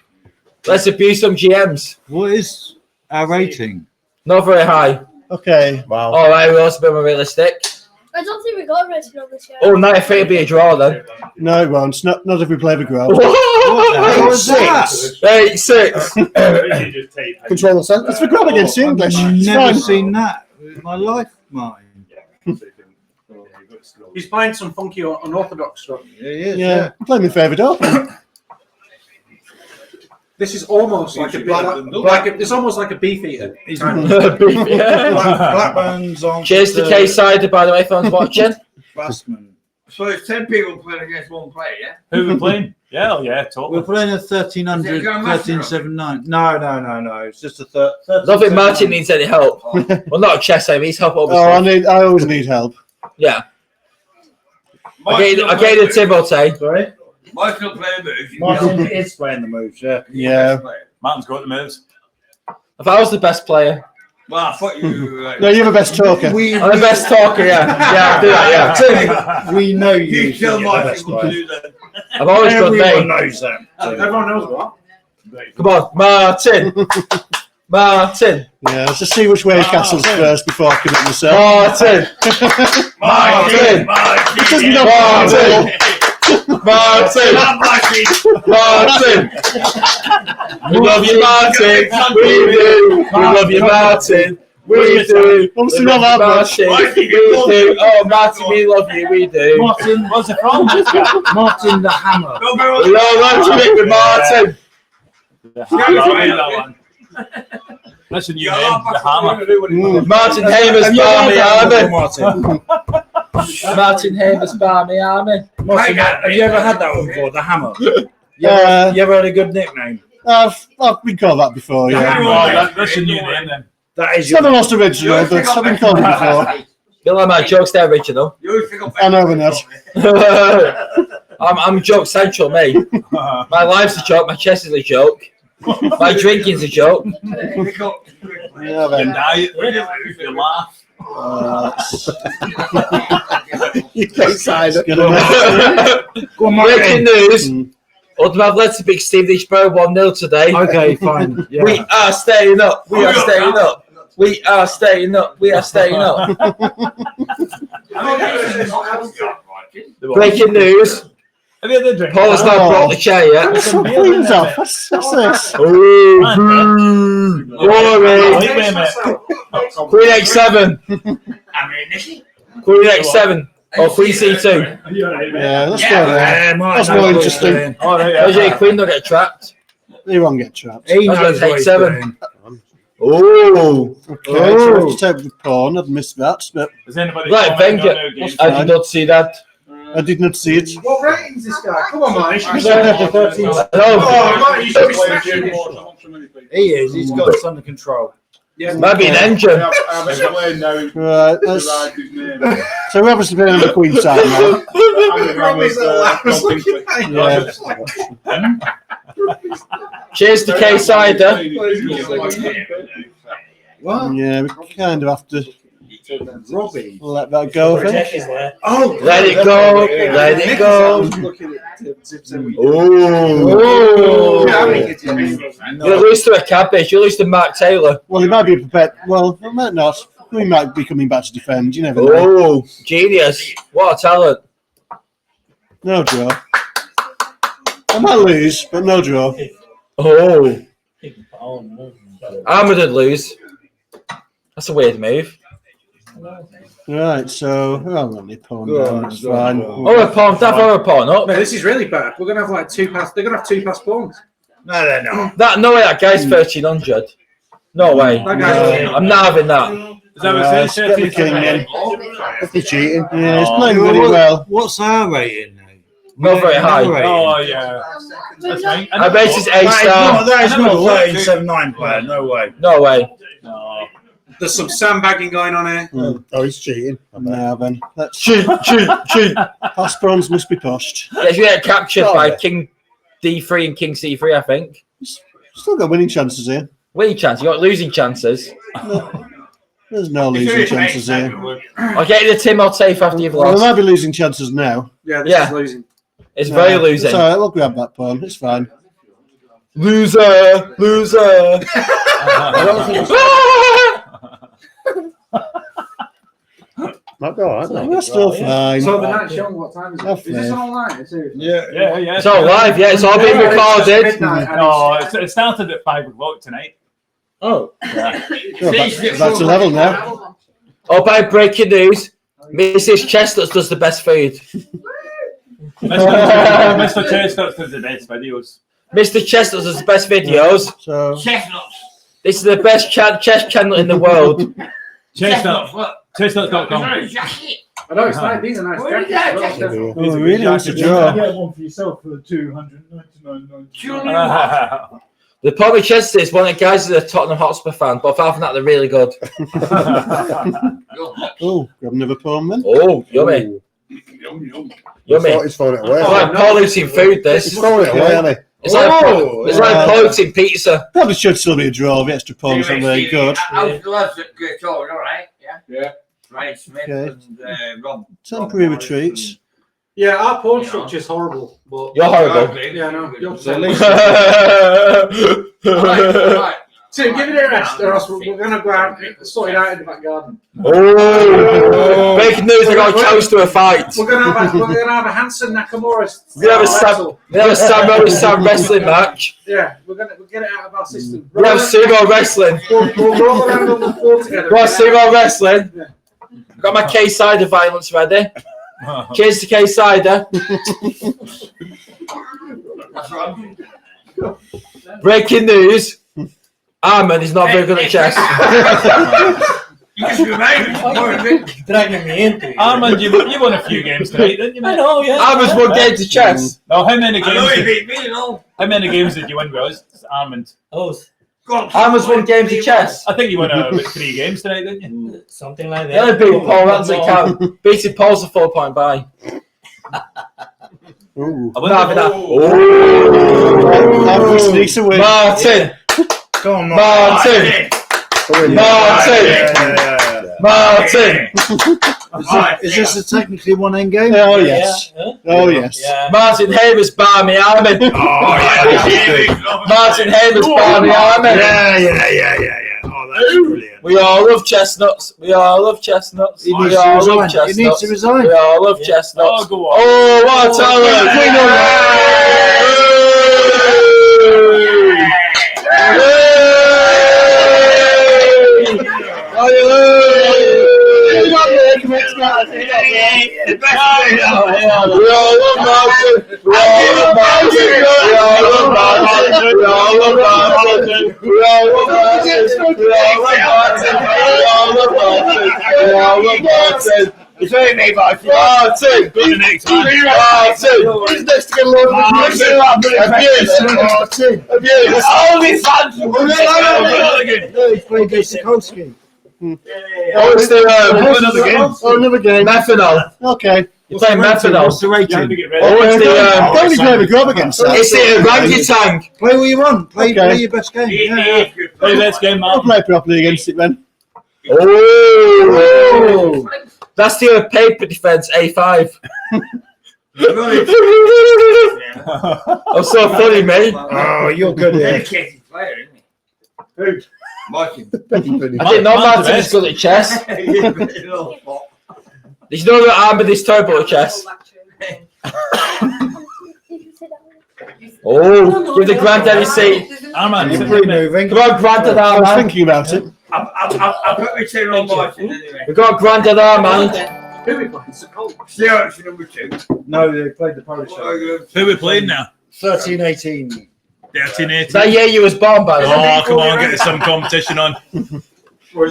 Let's abuse some GMs. What is our rating? Not very high. Okay. Wow. All right, we'll also be more realistic. I don't think we got a rating on this yet. Oh, 93 will be a draw then. No, it won't. Not if we play the grab. What was that? 86. Control the centre. It's the grab against the English. I've It's never fine. seen that in my life, Martin. He's playing some funky unorthodox stuff. Yeah, I'm playing my favourite open. This is almost like a it's almost like a beef eater. Blackburn's on. Cheers to K-Sider, by the way, fans watching. Bassman. So it's 10 people playing against one player, yeah? Who are we playing? Yeah, totally. We're playing a 1300, 1379. No. It's just a I don't think Martin needs any help. Well, not a chess, he needs help. Obviously. I always need help. Yeah. I gave the Timothy. Sorry? Michael playing moves. Martin is playing the moves, yeah. Yeah. Martin's got the moves. If I was the best player. Well, I thought you were No, you're the best talker. I'm the best talker, yeah. Yeah, I'll do that, yeah. We know you. You tell Martin what to do then. I've always got me. Everyone knows that. Everyone knows what. Come on, Martin. Martin. Yeah, let's just see which way he castles first before I commit myself. Martin. Martin. Martin. We love you, Martin. We do. We love you, Martin. We do. Obviously not that much. We do. Oh, Martin, we love you. We do. Martin, what's it from? Martin the Hammer. We all love to meet with Martin. That one. That's a new name, the Hammer. Martin Hamer's Barmy Army. Martin. Martin Hamer's Barmy Army. Martin, have you ever had that one before? The Hammer. You ever had a good nickname? I've been called that before, yeah. That's a new name then. That is It's not the most original, but I've been called it before. You like my jokes there, original. I know we're not. I'm joke central, mate. My life's a joke, my chest is a joke. My drinking's a joke. Yeah, then. You laugh. You can't sign it. Breaking news. Oldham have led to Big Steve Dishborough 1-0 today. Okay, fine. Yeah. We are staying up. We are staying up. We are staying up. We are staying up. Breaking news. Paul's not brought the chair yet. What's some queens off? What's this? Oh, Rory. Queen H7. Queen H7. Or Queen C2. Yeah, let's go there. That's more interesting. Your Queen don't get trapped. He won't get trapped. He knows what he's H7. doing. Oh. Okay, so we have to take the pawn. I've missed that, but Does anybody Right, thank you. I did not see that. I did not see it. What rating's this guy? Come on, man. He should be He is. He's got us under control. Might be an engine. Right, let's... So we're obviously playing on the queen side now. Cheers to K Cider. Yeah, we kind of have to Robbie. let that go, I think. Oh, let it go. Let it go. Oh. You lose to a cabbage. You lose to Mark Taylor. Well, he might be prepared. Well, he might not. We might be coming back to defend. You never know. Oh, genius. What a talent. No draw. I might lose, but no draw. Oh. Armour did lose. That's a weird move. Right, so I'll let me pawn down. That's fine. Oh, a pawn. Have a pawn up. No, this is really bad. We're gonna have like two pass. They're gonna have two pass pawns. No, they're not. No way. That guy's 1300. No way. I'm not having that. Is that what it says? Get the king in. If he's cheating. Yeah, he's playing really well. What's our rating now? Not very high. Oh, yeah. That's right. I bet it's A-star. That is not a 1379 player. No way. No way. No. There's some sandbagging going on here. Oh, he's cheating. Now then, let's Cheat. pass pawns must be pushed. Yeah, you get captured by King D3 and King C3, I think. Still got winning chances here. Winning chance. You got losing chances. There's no losing chances here. I'll get you the Tim I'll take after you've Well, there lost. might be losing chances now. Yeah, this is losing. It's very No, losing. It's all right. We'll grab that pawn. It's fine. Loser. Might be all right. We're still fine. So the night's young. What time is it? That's Is this fair. all night? Seriously? Yeah. It's all live, yeah. It's all being recorded. No, it started at 5 o'clock tonight. Oh. Yeah. Oh, that's a level now. Oh, by breaking news, Mrs. Chestnuts does the best food. Mr. Chestnuts does the best videos. Mr. Chestnuts does the best videos. So Chestnuts. This is the best chess channel in the world. Chestnuts. Chestnuts.com. I know it's nice. These are nice jackets. oh, really wants to draw. Get one for yourself for $299.99. The problem with Chester is one of the guys is a Tottenham Hotspur fan, but apart from that, they're really good. Oh, grab another pawn then. Oh, yummy. Yummy. He's throwing it away. It's like Paul eating food, this. He's throwing it away, hasn't he? It's like Paul eating pizza. Probably should still be a draw. The extra pawns aren't very good. How's the lads at Great Order, all right? Yeah. Ryan Smith Okay. and Rob. Temporary retreats. Yeah, our pawn structure is horrible. But You're horrible. Yeah, no. You're Right. Tim, give it a rest, or else we're going to go out and sort it out in the back garden. Oh! Breaking news, I got toast to a fight. We're going to have a Hanson Nakamura. We're going to have a Sam wrestling match. Yeah, we'll get it out of our system. We're going to have sumo wrestling. We'll roll around on the floor together. We're going to have sumo wrestling. I've got my K-Cider violence ready. Cheers to K-Cider. Breaking news. Armand is not very good at chess. You just remain dragging me into it. Armand, you won a few games tonight, didn't you, mate? I know, yeah. Armand's won games of chess. No, how many I know games? you beat me, you know. How many games did you win, Rose? Armand. Oh, Armand's won games of chess. I think you won about 3 games tonight, didn't you? Something like that. Yeah, beat Paul. That doesn't count. Beating Paul's a 4-point buy. Ooh. I wonder Martin. Come on, Martin. Is this technically one end game? Oh, yes. Yeah. Oh, yes. Yeah. Martin Hamer's Barmy Armin. Martin Hamer's Barmy Armin. Yeah. Oh, that's brilliant. We all love chestnuts. We all love chestnuts. He We needs to all love resign. chestnuts. He needs to resign. We all love chestnuts. Oh, go on. Oh, what a talent! It's only me, but Martin! Go to the next one. Martin! Who's next to get along with Martin. Abuse! all these fans. He's playing against Sikowski. Oh, it's the Another game. Oh, another game. methanol. Okay. You're playing methanol. What's the You have to rating? get ready. Oh, it's Don't the even have a grab against that. it's the orangutan. Play what you want. Play Okay. your best game. Yeah. Play let's game, I'll Martin. play properly against it then. Oh, that's the paper defense A5. I'm so funny, mate. Oh, you're good here. Dedicated player, isn't he? Who? Martin. I didn't know Martin was good at chess. Did you know that Armand is terrible at chess? Oh, give the granddaddy seat. Armand, You're pretty moving. Come on, granddad I was Armand. thinking about it. I'll put my chair on Martin anyway. We've got granddad Armand. Who are we playing? Stewart's number 2. No, they played the Polish show. who are we playing now? 13-18. 13-18. That year you was born, by the way. Oh, come on, get some competition on.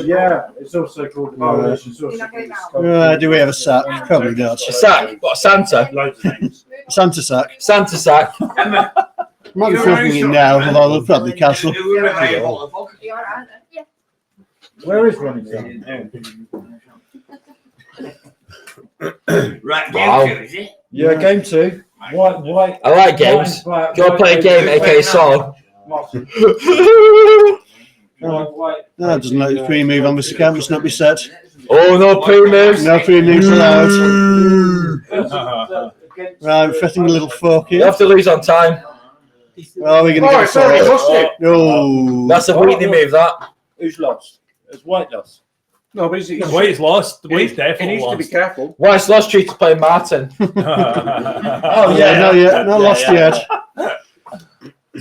Yeah, it's also called the Polish. It's also called Do we have a sack? Probably not. A sack? What, Santa? loads of names. Santa sack. Santa sack. Emma. Might be filming it now, although they'll probably cancel. Where is Ronnie? Right, Wow. game 2, is it? Yeah, game 2. White. I like games. Black, Go play a game, aka song. Martin. No, it doesn't let you pre-move on this account, must not be set. Oh, no pre-moves. No pre-moves allowed. Right, fretting a little fork You here. have to lose on time. Oh, we're going to get sorry, it. lost it. No. That's a weekly move, that. Who's lost? It's White lost. No, but The White's lost. The White's he definitely needs to be lost. careful. White's lost you to play Martin. Oh, yeah, not yet. Not lost yet.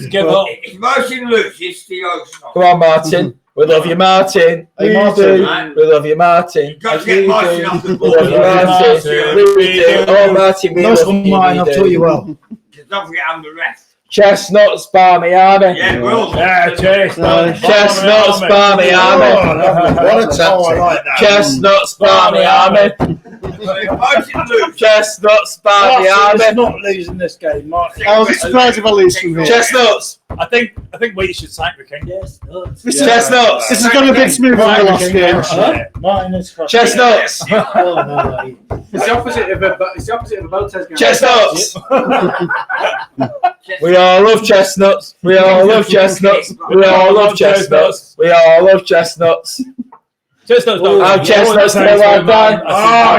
Give up. If Martin loses, Stewart's not. Come on, Martin. We love you, Martin. Hey, We Martin. do. We love you, Martin. You've got to get Martin off the We board. love you, Martin. We do. Oh, Martin, we Nice love one, you. Martin. I've We taught do. you well. Don't forget I'm the ref. Chestnuts, Barmy Army. Yeah, well. Yeah, chestnuts. Chestnuts, Barmy Army. What a tactic. Oh, I like that. Chestnuts, Barmy Army. If Martin loses, Chestnuts, Barmy Martin's Army. not losing this game. Martin. I was surprised if I lose from here. Chestnuts. I think White should sack the king. Chestnuts. This has gone a bit smoother than the last game. Martin is crushed. Chestnuts. Oh, no. It's the opposite of a Botez game. Chestnuts. We all love chestnuts. We all love chestnuts. We all love chestnuts. We all love chestnuts. Chestnuts don't. I'm chestnuts till I die. Oh,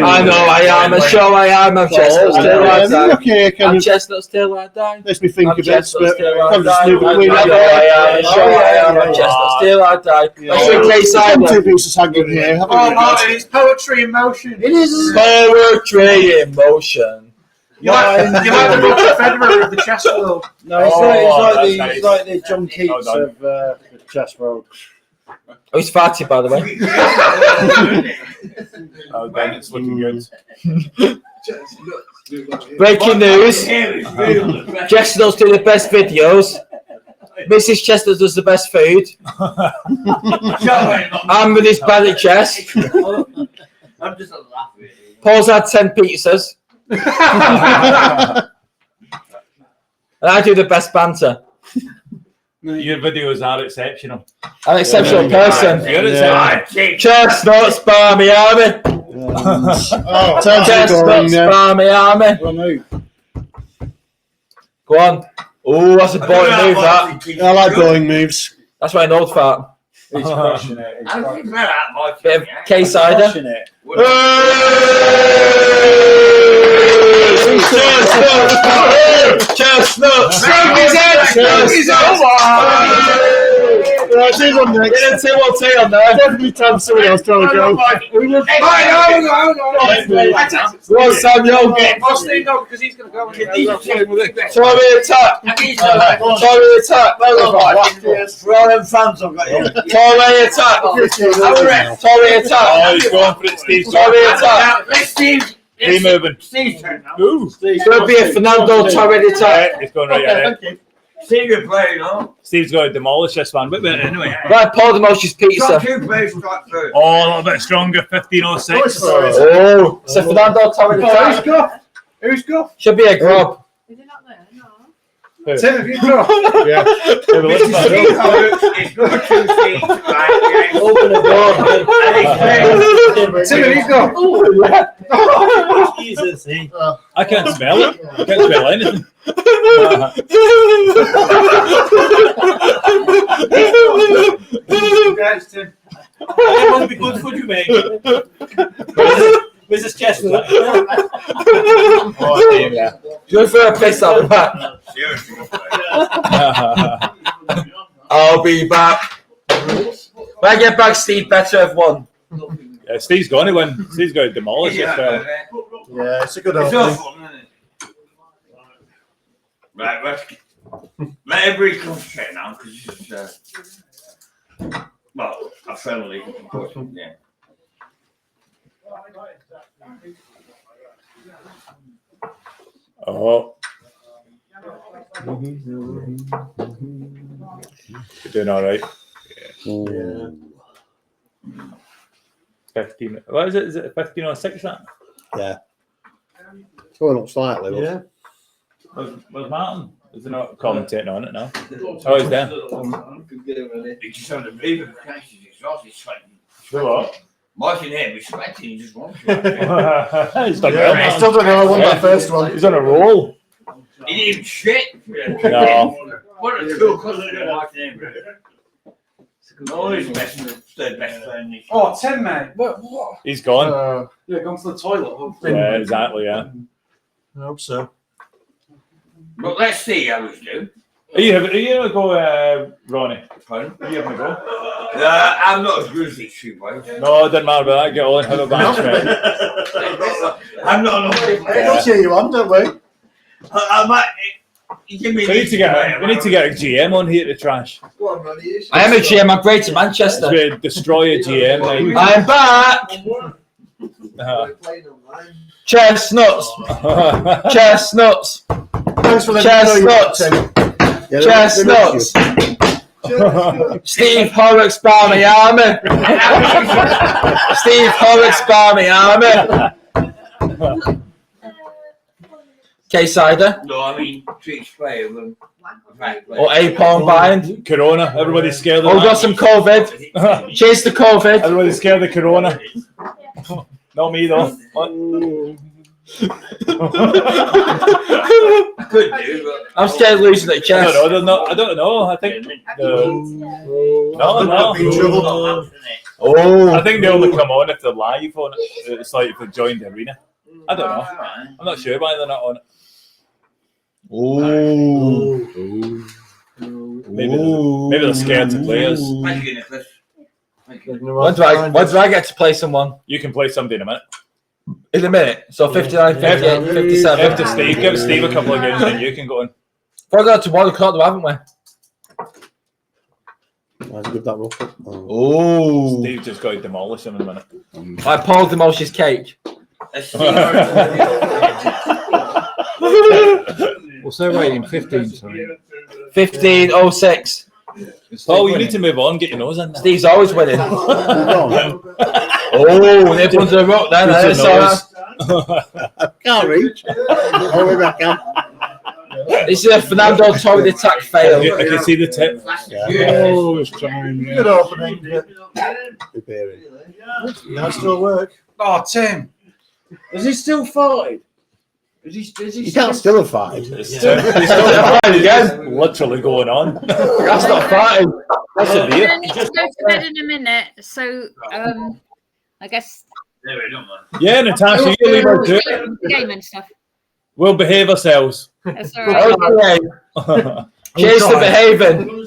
I know I am. I'm sure I am. I'm chestnuts till I die. Okay, kind I'm of chestnuts till I die. makes me think I'm a bit, chestnuts but till I probably just die. move between I know I am. I'm sure I am. I'm chestnuts till I die. That's in case I Two win. pieces hanging here. Have a Oh, look. Martin, it's poetry in motion. It is. Poetry in motion. You like the Roger Federer of the chess world. No, it's like the John Keats done. of the chess world. Oh, he's fatty, by the way. Oh, Ben, it's looking good. Breaking news. here is real. Chestnuts do the best videos. Mrs. Chester does the best food. I'm with his belly chest. I'm just laughing. Paul's had 10 pizzas. And I do the best banter. Your videos are exceptional. I'm an exceptional person. Chestnuts, barmy army. Chestnuts, barmy army. Go on. Oh, that's a boring move, that. I like boring moves. That's why an old fart. He's crushing it. Bit of K-cider. Chestnuts! Right, who's on next? Get a 2 or 2 on there. Definitely time someone else trying to go. Go on, Samuel. Because he's going to go. Try me attack. Try me attack. For all them fans I've got here. Try me attack. Try me attack. Oh, he's going for it, Steve. Try me attack. Let's Steve. Keep moving. Steve's turn now. Ooh. It's going to be a Fernando Torres attack. It's going right ahead. Steve, you're playing, huh? Steve's going to demolish this one. But anyway. Right, Paul demolishes pizza. Got 2 players strike through. Oh, a little bit stronger. 1506. Oh, it's a Fernando Torres attack. Who's got? Should be a grub. Is it not there? No. Tim, have you got? Yeah. It's got 2 seats. Open the door. Tim, have you got? Jesus, I can't smell it. I can't smell anything. Congrats, Tim. It must be good food you make. Mrs. Chestnut. Oh, damn, yeah. Go for a piss out the back. Seriously. I'll be back. When I get back, Steve better have won. Yeah, Steve's going to win. Steve's going to demolish it. Yeah, it's a good It's opening. awful, isn't it? Right, let everybody concentrate now because this is well, a friendly, yeah. Oh. You're doing all right. Yeah. 15. What is it? Is it 1506? That? Yeah. Going up slightly. Yeah. Where's Martin? Is he not commentating on it now? Oh, he's there. He's just having a breather. He's exhausted. He's sweating. Sure what? Martin here, he's sweating. He just wants He's done well. I still don't know. I won that first one. He's on a roll. He didn't even shit. No. What a cool cousin Martin here, bro. No, he's best friend. Oh, Tim, mate. What? He's gone. Yeah, gone to the toilet. Hopefully. Yeah, exactly, yeah. I hope so. But let's see how he's doing. Are you going to go, Ronnie? Pardon? Are you having a go? I'm not as good as these 2 boys. No, it doesn't matter about that. Get on, have a match, mate. I'm not an okay player. We'll cheer you on, don't we? I might. Give me We need to get a GM on here to trash. I am a GM. I'm Greater Manchester. To destroy a GM. Like. I'm back. Chestnuts. Chestnuts. Thanks for letting Chestnuts. me know you Chestnuts. Steve Horrocks Barmy Army. Steve Horrocks Barmy Army. K-cider. No, I mean, to explain them. Or A-Porn Bind. Corona. Everybody's scared of Oh, that. got some COVID. Chase the COVID. Everybody's scared of Corona. Not me, though. What? I could do, but I'm scared of losing the chest. I don't know. I think. No. Oh. I think they only come on if they're live on it. It's like if they joined the arena. I don't know. I'm not sure why they're not on it. Oh. Maybe they're scared to play us. thank you, Nicholas. Thank you. When do I get to play someone? You can play somebody in a minute. In a minute. So 59, 58, 57. Give to Steve. Give Steve a couple of games and you can go in. We've got to 1 o'clock though, haven't we? Let's give that rough up. Oh. Steve just got to demolish him in a minute. Like Paul demolishes cake. What's their rating? 15, sorry. 15-06. Paul, you need to move on. Get your nose in there. Steve's always winning. Oh, they've gone to the rock then. I can't reach. Oh, maybe I can. This is a Fernando Torre attack fail. I can see the tip. Oh, it's trying. Good opening. That still work. Oh, Tim. Is he still 5? Is he You can't still have 5. It's still again. Literally going on. That's not fighting. That's I'm a going beer. to need to go to bed in a minute. So, I guess. Yeah, Natasha, you leave her to it. The game and stuff. We'll behave ourselves. That's all right. Okay. Cheers to behaving.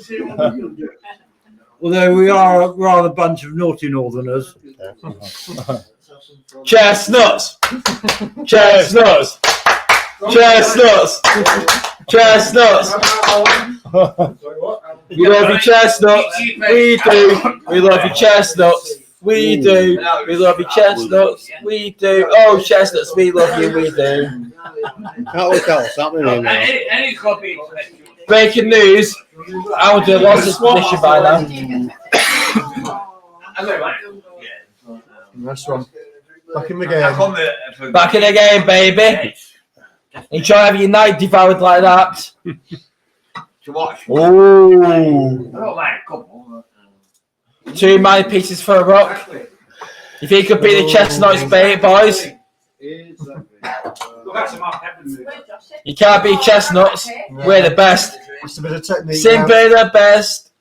Although we are a rather bunch of naughty northerners. Chestnuts. Chestnuts. Chestnuts. Chestnuts. We love your chestnuts. We do. We love your chestnuts. We do. We love your chestnuts. We do. Oh, chestnuts, we love you. We do. Can't look else happening in there. Any copy. Breaking news. I would have lost this position by now. Nice one. Back in the game. Back in the game, baby. You try to have your night devoured like that. Ooh. 2 mine pieces for a rock. If he could beat the chestnuts, boys. You can't beat chestnuts. We're the best. Just a bit of technique. Simply the best.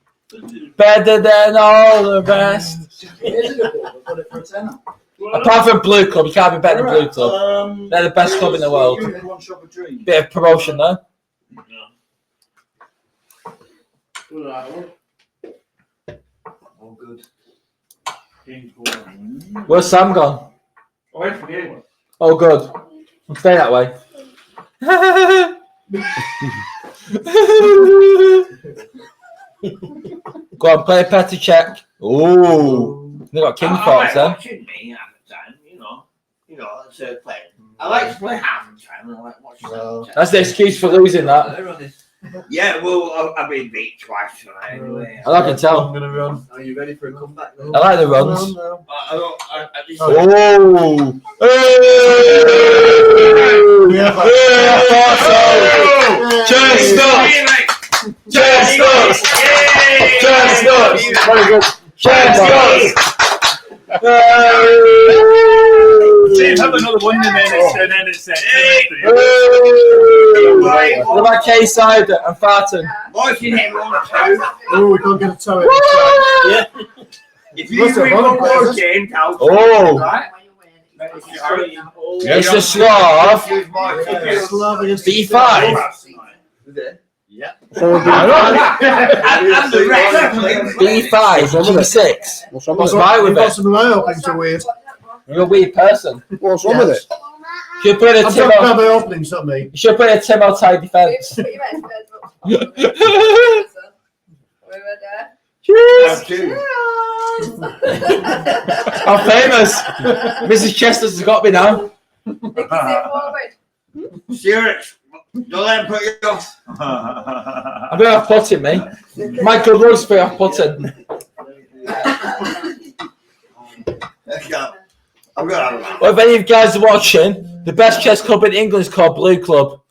Better than all the rest. Apart from Blue Club, you can't be better than Blue Club. They're the best club in the world. Bit of promotion though. Where's Sam gone? Oh, good. Stay that way. Go on, play a petty check. Ooh, they got king thoughts then. I like to play half the time. I like watching That's the excuse for losing that. Yeah, well, I've been beat twice tonight anyway. I can tell. I'm gonna run. Are you ready for a comeback? I like the runs. No. Oh! Chestnuts! Chestnuts! Chestnuts! Very good. Chestnuts! Dave, have another one and then it's What about K-side and Farton? Oh, we can't get a toe in. Yeah. If you win one more game, Cal. Oh! It's a Slav. B5. Yeah. B5, G6. What's right with it? Openings are weird. You're a weird person. What's wrong with it? Should put a I Tim don't have on. my openings, not me. You should put a Tim outside defense. Cheers! I'm famous. Mrs. Chester's got me now. Serious. Don't let him put you off. I'm going to have putting, me. My good looks for off putting. Well, if any of you guys are watching, the best chess club in England is called Blue Club.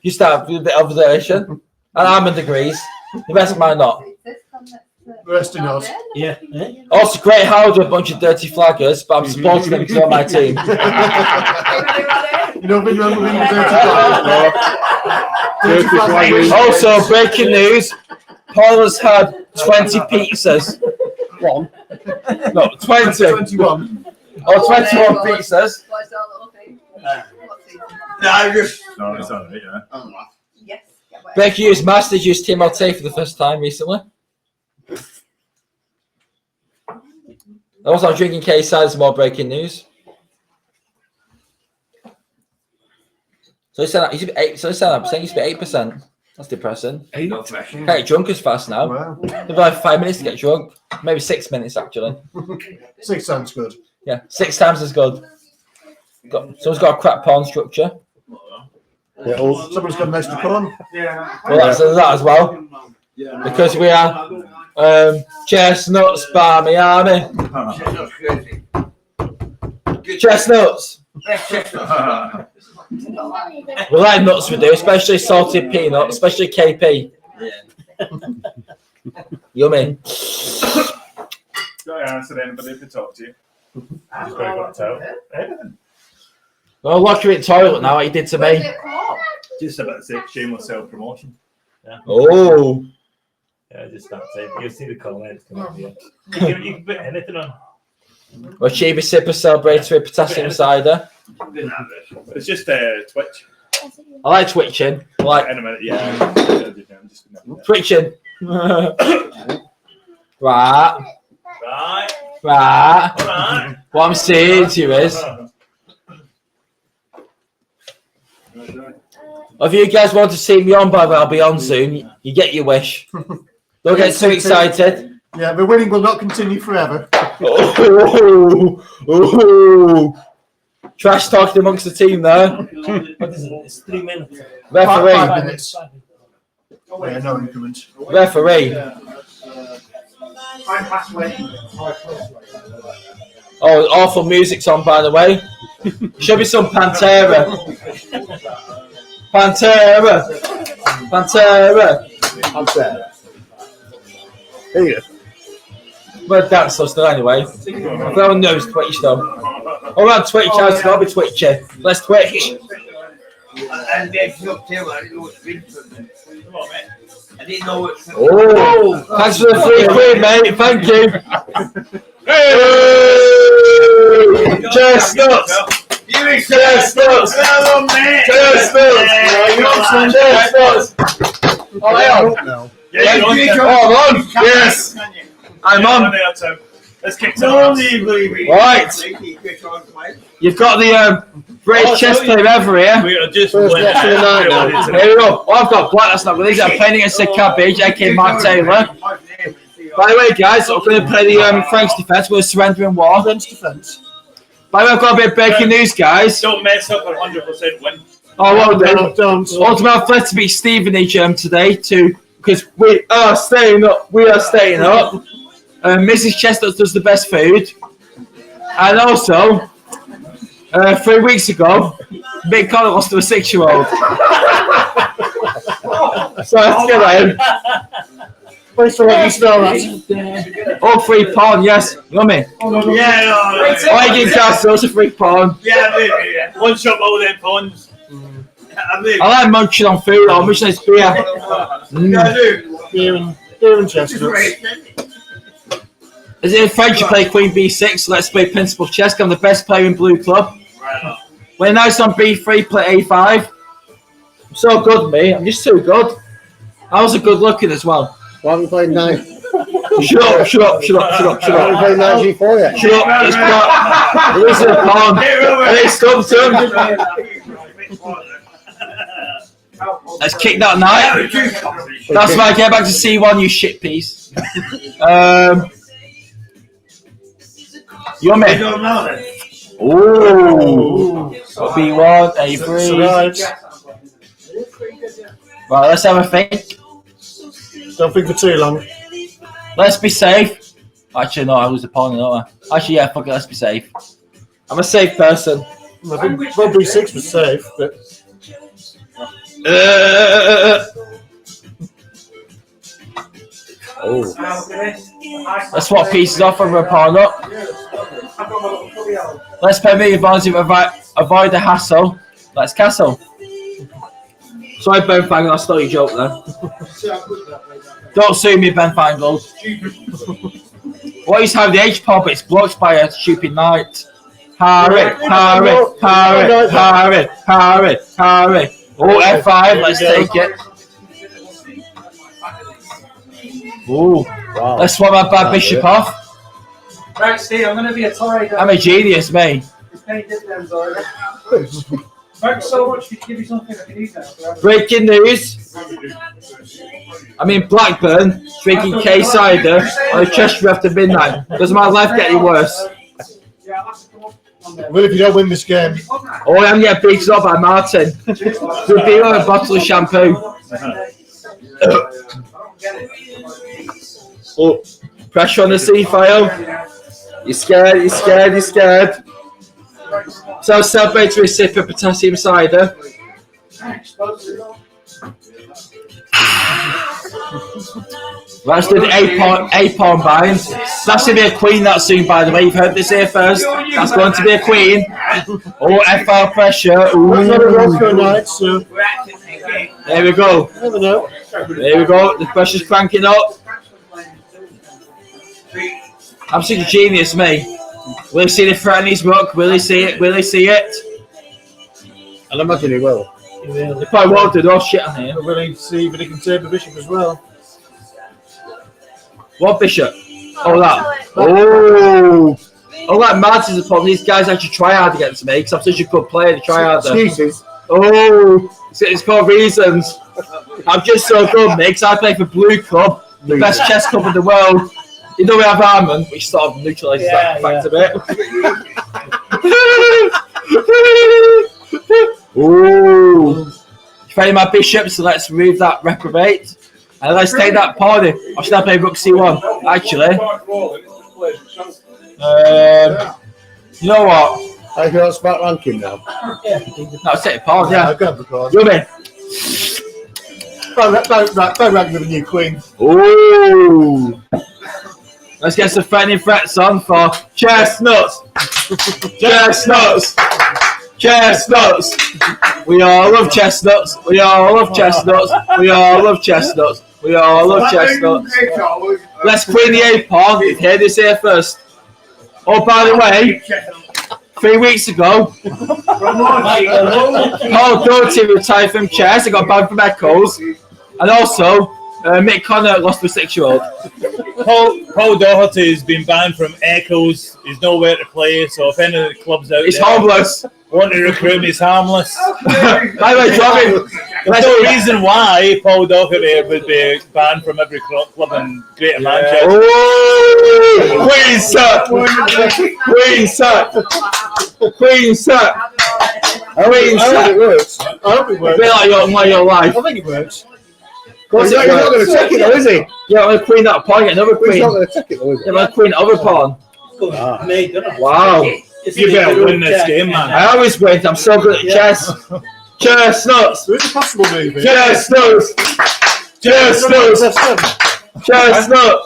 You start with a bit of observation. And I'm in degrees. The rest might not. The rest are not. Yeah. Also, Great Howard are a bunch of dirty flaggers, but I'm supporting them because they're on my team. You don't think you're being dirty? Also, breaking news, Paul has had 20 pizzas. One. No, 20. 21. Oh, 21 pizzas. No, just. No, it's all right, yeah. Breaking news, Masters used Tim Alté for the first time recently. Also, I'm drinking K-side, some more breaking news. So he's saying he's saying he's 8%. That's depressing. No pressure. Can't get drunk as fast now. Wow. They've like 5 minutes to get drunk. Maybe 6 minutes actually. 6 sounds good. Yeah, 6 times as good. Someone's got a crap pawn structure. Someone's got an extra pawn. Well, that's that as well. Because we are chestnuts by my army. Chestnuts. We like nuts, we do, especially salted peanut, especially KP. Yummy. Don't answer anybody if they talk to you. Just got to go to Well, lock you in the toilet now, what you did to me. Just about to say shameless self-promotion. Yeah. Oh. Yeah, just that saying. You'll see the comments come up here. You can put anything on. Well, Chibi Sipper celebratory potassium cider. It's just Twitch. I like twitching. I like in a minute, yeah. I'm just gonna... twitching. Right. Right. Right. What I'm saying to you is, if you guys want to see me on, by the way, I'll be on soon. You get your wish. Don't get too excited. Yeah, the winning will not continue forever. Oh. Trash talking amongst the team there. What is it? It's 3 minutes. Referee. 5 minutes. Yeah, no increment. Referee. Oh, awful music's on, by the way. Should be some Pantera. Pantera. There you go. Well, that's us though, anyway. Everyone knows Twitch though. All on Twitch, I've got to be twitching. Let's Twitch. And there's up too, I didn't know what's been for them. I didn't know what's been. Oh, thanks for the free queen, mate. Thank you. Hey! Chestnuts. Chestnuts. Chestnuts. Oh, hang on. Yeah, you're on. Yes. I'm on. Let's kick it off. Right. You've got the greatest chess player ever here. We are just Here we go. Oh, I've got black. That's not good. These are playing against the Cabbage, aka Mark Taylor. By the way, guys, I'm going to play the French defense. We're surrendering war. French defense. By the way, I've got a bit of breaking news, guys. Don't mess up a 100% win. Oh, well No, done. don't. Ultimate Athletic to beat Stevenage today, too, because we are staying up. We are staying up. Mrs. Chestnuts does the best food. And also, 3 weeks ago, Big Connor lost to a 6-year-old. So let's get that in. Thanks for letting me spell that. Oh, free pawn, yes. Yummy. Yeah, Oh, you get Castle, it's a free pawn. yeah, yeah. One shot all them pawns. I like munching on food, I'm wishing it's beer. Beer and chestnuts. Is it in French you play Queen B6? Let's play Principal Chess. I'm the best player in Blue Club. When nice on B3, play A5. I'm so good, mate. I'm just too good. I was a good looking as well. Why haven't we played knight? Shut up. Why haven't we played knight G4 yet? Shut up. It's got. It is a pawn. And it's stumped him. Let's kick that knight. That's why I get back to C1, you shit piece. Yummy. Ooh. B1, A3. Right, let's have a think. Don't think for too long. Let's be safe. Actually, no, I was the pawn, don't I? Actually, yeah, fuck it, let's be safe. I'm a safe person. Well, B6 was safe, but... Oh. Let's swap pieces off and we're pawn up. Let's play me advantage avoid the hassle. Let's castle. Sorry, Ben Fangle, I stole your joke there. Don't sue me, Ben Fangle. What is how the H pop? It's blocked by a stupid knight. Harry. Oh, F5, let's take it. Ooh, wow. Let's swap that bad bishop off. Right, Steve, I'm going to be a Torre. I'm a genius, mate. Thanks so much for giving me something I can eat now. Breaking news. I'm in Blackburn, drinking K cider on a Cheshire after midnight. Does my life get any worse? Well, if you don't win this game. Oh, I'm getting beaten up by Martin. We'll beat with a bottle of shampoo. Oh, pressure on the sea file. You're scared. So celebrate with a sip of potassium cider. That's the 8-pound bind. That's going to be a queen that soon, by the way. You've heard this here first. That's going to be a queen. Oh, FR pressure. Ooh. Not a Roscoe night, so. There we go. Never know. There we go. The pressure's cranking up. Absolute genius, me. Will he see the threat in his rook? Will he see it? And I imagine he will. He probably won't do no shit on here. But will he see if he can save the bishop as well? What bishop? Oh, that. Oh, that Martin's the problem. These guys actually try hard against me because I'm such a good player. They try harder. Excuses. Oh, it's called reasons. I'm just so good, mate, because I play for Blue Club, the best chess club in the world. You know we have Armand, which sort of neutralises that fact a bit. Ooh. Defending my bishop, so let's remove that reprobate. And let's take that pawn in. Or should I play rook c1? Actually. You know what? I think that's about ranking now. No, I'll take the pawn, yeah. I'll grab the pawn. Yummy. Don't rank with a new queen. Ooh. Let's get some threatening threats on for chestnuts. Chestnuts. Chestnuts. We all love chestnuts. We all love chestnuts. We all love chestnuts. We all love chestnuts. Let's queen the 8 pawn. You've heard this here first. Oh, by the way, 3 weeks ago, Paul Doherty retired from chess. I got banned from Echoes. And also, Mick Connor lost to a 6-year-old. Paul Doherty has been banned from Echoes. He's nowhere to play. So if any of the clubs out He's there homeless. want to recruit him, he's harmless. By the way, Robin, There's no reason why Paul Doherty would be banned from every club in Greater Manchester. Oh, Queen Suck! Queen Suck! Queen Suck! I hope it works. I hope it A works. bit like your life. I think it works. He's He's not going to take it though, is he? Yeah, I'm going to queen that pawn, get another He's queen. not going to take it though, is Yeah, I'm going to queen other pawn. Wow. You better win this game, man. I always win. I'm so good at chess. Chestnuts. There is a possible move here. Chestnuts. Chestnuts. Chestnuts.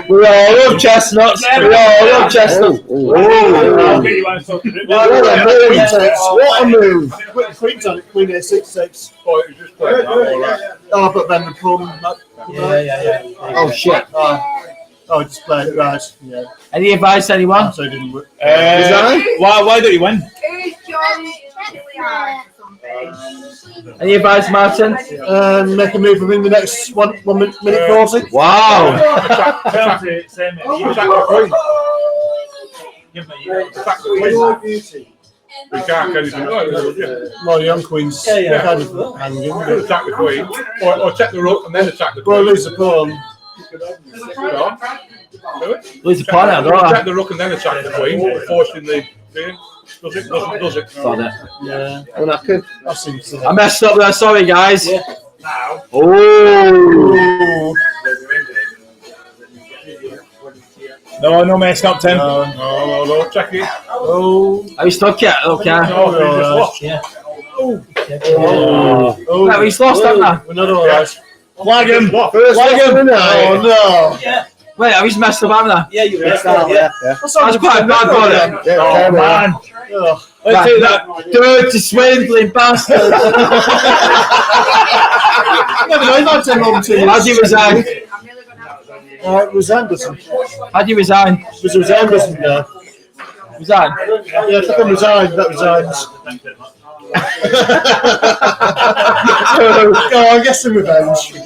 We all love chestnuts. We all love chestnuts. I'll get you on something. What a move. Queen's on it. Queen A6. Oh, but then the pawn. Yeah. Oh, shit. Oh, just play it right. Yeah. Any advice, anyone? So it didn't work. Why don't you win? Any advice, Martin? Make a move within the next one minute 40. Wow. We can't get anything. Well, young queen's kind of hanging. Attack the queen, or check the rook and then attack the queen. Well, lose the pawn. Lose the pawn out, don't I? Attack the rook and then attack the queen, forcing the thing. Does it? Got it. Yeah. And I could. I messed up there. Sorry, guys. Now. Oh. No messing up, Tim. No. Check it. Oh. Are you stuck yet? Okay. No, he just lost. Yeah. No, he's lost, haven't I? We're not all right. Flag him. First Flag him. Oh, no. Yeah. Wait, I've just messed up, haven't I? Yeah, you messed up. Yeah. That's quite bad, wasn't it? Oh, man. Let's do that. Dirty, swindling bastard. How'd you resign? It was Anderson. How'd you resign? It was Anderson there. Resign? Yeah, if I can resign, that resigns. I guess some revenge. You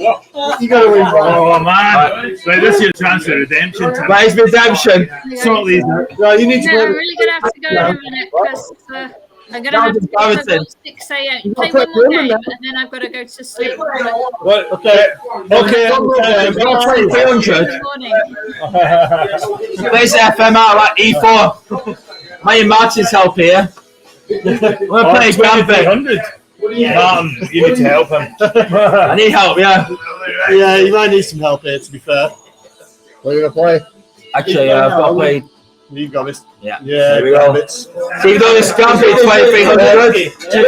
got to win one. Oh, man. Right, this is your chance for redemption. Where's redemption? Totally. No, you need to I'm really going to have to go in a minute because I'm going to have to go at 6 a.m. Play one more game and then I've got to go to sleep. What? Okay. Where's the FM out like E4? Martin's help here. I'm gonna play a gambit. Martin, you need to help him. I need help, yeah. Yeah, you might need some help here, to be fair. What are you going to play? Actually, I've got to play. You've got this. Yeah. Yeah, There we go. Gambits. So you've done this gambit 2300.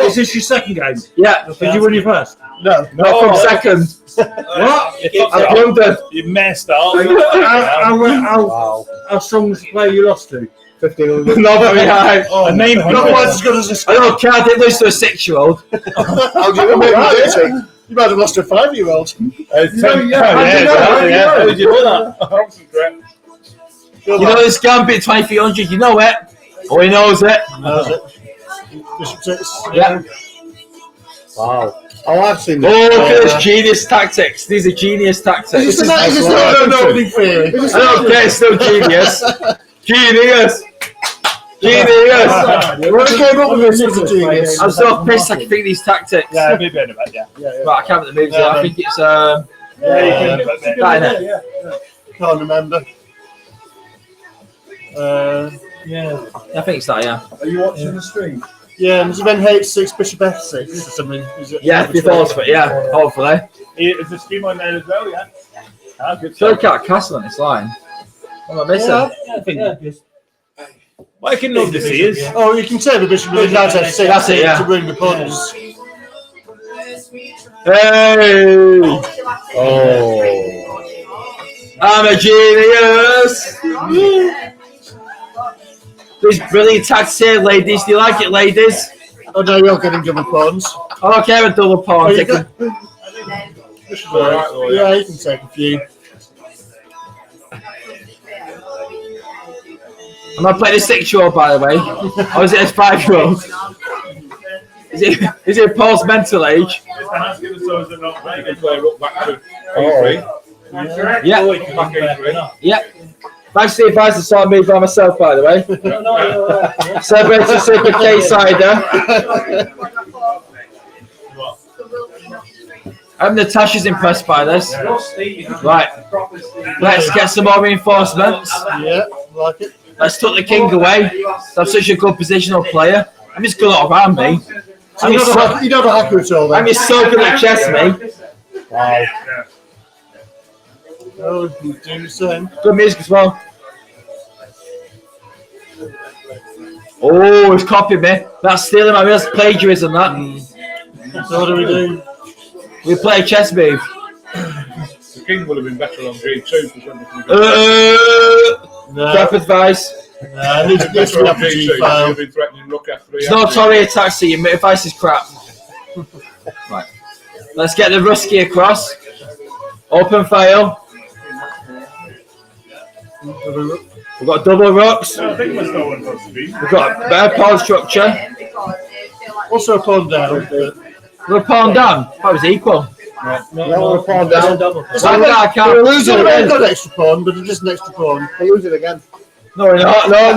Is this your second game? Yeah. Did you win your first? No. No, from second. What? I've blundered. You messed up. How strong was the player you lost to? 1500. Not very high. A 900. Not quite as good as a I don't care. I did lose to a 6-year-old. How do you know that? You might have lost to a 5-year-old. How did you know that? You know this gambit 2300. You know it. Oh, he knows it. Knows it. Bishop 6. Yeah. Wow. Oh, I've seen Oh, this. look at this genius tactics. These are genius tactics. Is this no big theory? I don't care. It's still genius. Genius. Genius. When it came up with this, it's a genius. I'm so pissed I can think these tactics. Yeah, maybe in a bit, yeah. Right, I can't remember the moves. I think it's that in it. Can't remember. Yeah, I think it's that. Yeah. Are you watching the stream? Yeah, and then H6, Bishop F6 or something. Is it? Yeah, if you falls for it. Yeah, hopefully. Is the stream on there as well, yeah? Ah, good Still stuff. got a castle on this line. What am I missing? I think what I can notice is Oh, you can take the Bishop with Knight F6 That's it, yeah. to bring the pawns. Hey! Oh. I'm a genius! These brilliant tactics here, ladies. Do you like it, ladies? Oh no, you're getting double pawns. I don't care about double pawn. Oh, you Taking... Yeah, you can take a few. I'm not playing a 6-year-old, by the way. Or is it a 5-year-old? Is it Paul's mental age? you can play rook back to Yeah. Yeah. Thanks to the advice to sort of move by myself, by the way. Celebrating Super K-Sider. Natasha's impressed by this. Right. Let's get some more reinforcements. Yeah, like it. Let's tuck the king away. That's such a good positional player. I'm just good around me. You don't know how good all I'm that. just so good at chess, me. Wow. Oh, you do the same. Good music as well. Oh, he's copying me. That's stealing my real plagiarism, that. So what do we do? We play a chess move. The king would have been better on grade 2 for something. Drop advice. No, it needs to be up to G5. Been threatening rook F3. It's no Tory attacks to you. My advice is crap. Right. Let's get the Rusky across. Open fail. We've got double rooks. I think we're still on for speed. We've got a better pawn structure. Also a pawn down. We're a pawn down. That was equal. No, we're a pawn down. I can't. We're losing again. Not an extra pawn, but it is an extra pawn. We're losing again. No, we're not. No.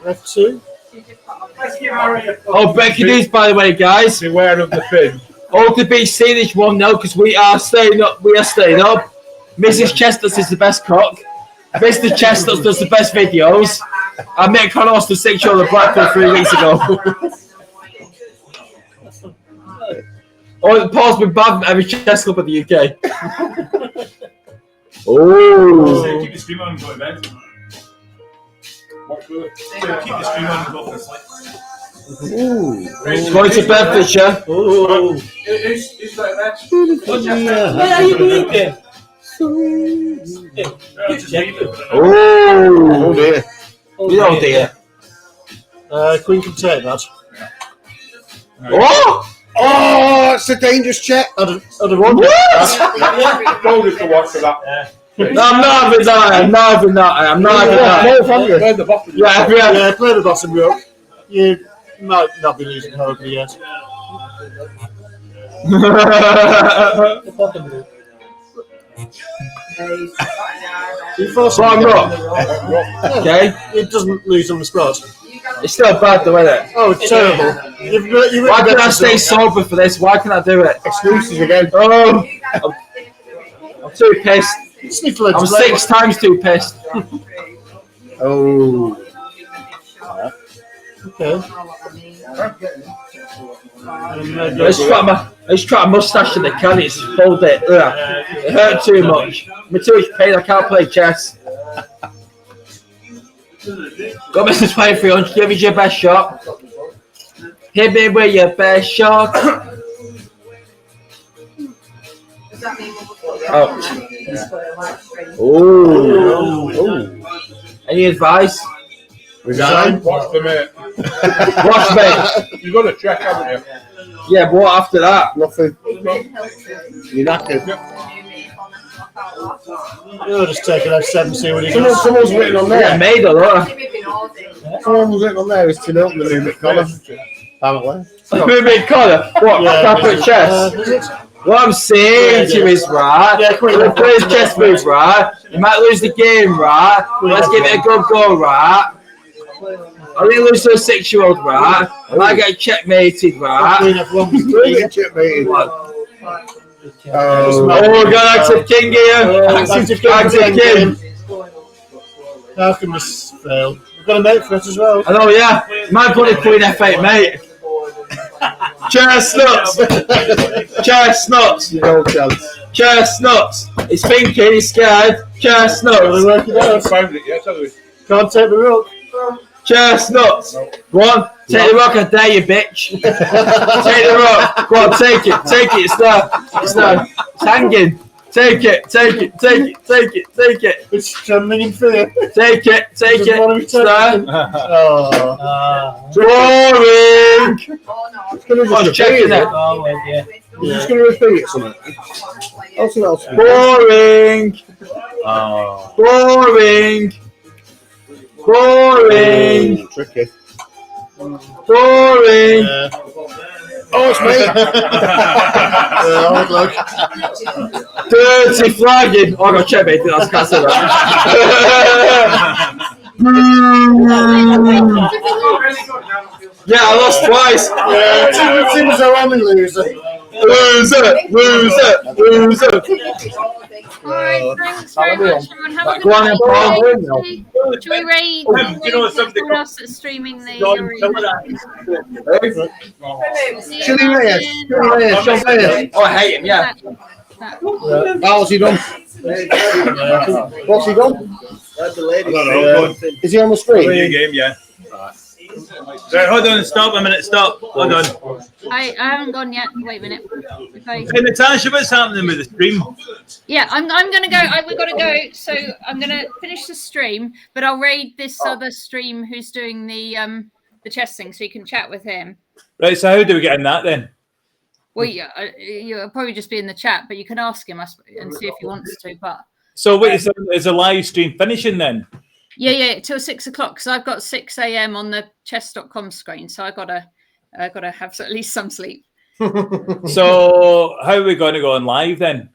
F2. Oh, breaking news, by the way, guys. Beware of the pin. All to be seen this one now because we are staying up. We are staying up. Mrs. Chestnuts is the best cook. Mr. Chestnuts does the best videos. I met Connors the 6-year-old at Blackpool 3 weeks ago. Oh, Paul's been banned from every chess club in the UK. Oh. Keep the stream on, go to bed. Watch Willie. Keep the stream on, go for a sleep. Going to Bedfordshire. Ooh. Who's like that? What are you doing there? Oh dear. Oh dear. Queen can take that. Oh! Oh, it's a dangerous check. I'd have won. Told us to watch for that. No, I'm not having that. I'm not having that. Play the bottom. Yeah, play the bottom rook. You might not be losing horribly yet. Bottom rook. Okay. It doesn't lose on the spot. It's still bad though, isn't it? Oh, it's terrible. Why can I stay sober for this? Why can I do it? Excuses again. Oh, I'm too pissed. I'm I'm 6 times too pissed. Oh. Okay. Let's try a mustache in the can. It's pulled it. It hurt too much. I'm too much pain. I can't play chess. Got Mr. 2300. Give us your best shot. Hit me with your best shot. Oh. Any advice? Resign. Watch the mate. Watch me. You've got to check, haven't you? Yeah, but what after that? Nothing. You're knackered. You're just taking F7, see what he gets. Someone's written on there. Yeah, made a lot. Someone was written on there is to open the new McConnell. Apparently. Moving corner. What? Proper chess. What I'm saying to you is, right, the player's chess move, right, you might lose the game, right, let's give it a good go, right, I didn't lose to a 6-year-old, right, I might get checkmated, right. Checkmated. Oh, we're going active king here. Active king. How can this fail? We've got a mate for it as well. I know, yeah. Might put a queen F8, mate. Chestnuts! Chestnuts! No chance. Chestnuts! He's thinking, he's scared. Chestnuts! Can't take the rook. Chestnuts! Go on, take the rook, I dare you, bitch. Take the rook. Go on, take it. Take it. It's there. It's there. It's hanging. Take it. Take it. Take it. Take it. Take it. It's trembling in fear. Take it. Take it. It's there. Boring! I'm checking it. You're just going to repeat something. Boring! Boring! Boring! Tricky. Boring! Oh, it's me! Hard luck. Dirty flagging! Oh, I got checkmate. I can't say that. Yeah, I lost twice. Yeah, it seems though I'm a loser. Loser! Loser! Loser! Alright, thanks very much, everyone. Have a Go on, good Paul. day. Should we raid? Do you know something? Someone else that's streaming the Chili Reyes. Sean Reyes. Oh, I hate him, yeah. How's he done? What's he done? Is he on the screen? Play a game, yeah. Right, hold on, stop a minute, stop. Hold on. I haven't gone yet. Wait a minute. Hey, Natasha, what's happening with the stream? Yeah, I'm gonna go. We've got to go. So I'm gonna finish the stream, but I'll raid this other stream who's doing the chess thing, so you can chat with him. Right, so how do we get in that then? Well, yeah, you'll probably just be in the chat, but you can ask him and see if he wants to. But So wait, is a live stream finishing then? yeah, till 6 o'clock. So I've got 6 a.m. on the chess.com screen, so I gotta have at least some sleep. So how are we going to go on live then?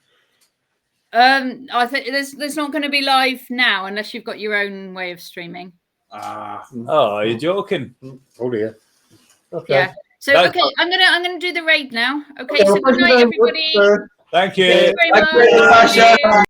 I think there's not going to be live now unless you've got your own way of streaming. Oh, you're joking. Oh dear. Okay. Yeah. So okay, I'm gonna do the raid now. Okay, so good night, everybody. Thank you. Thank you very much.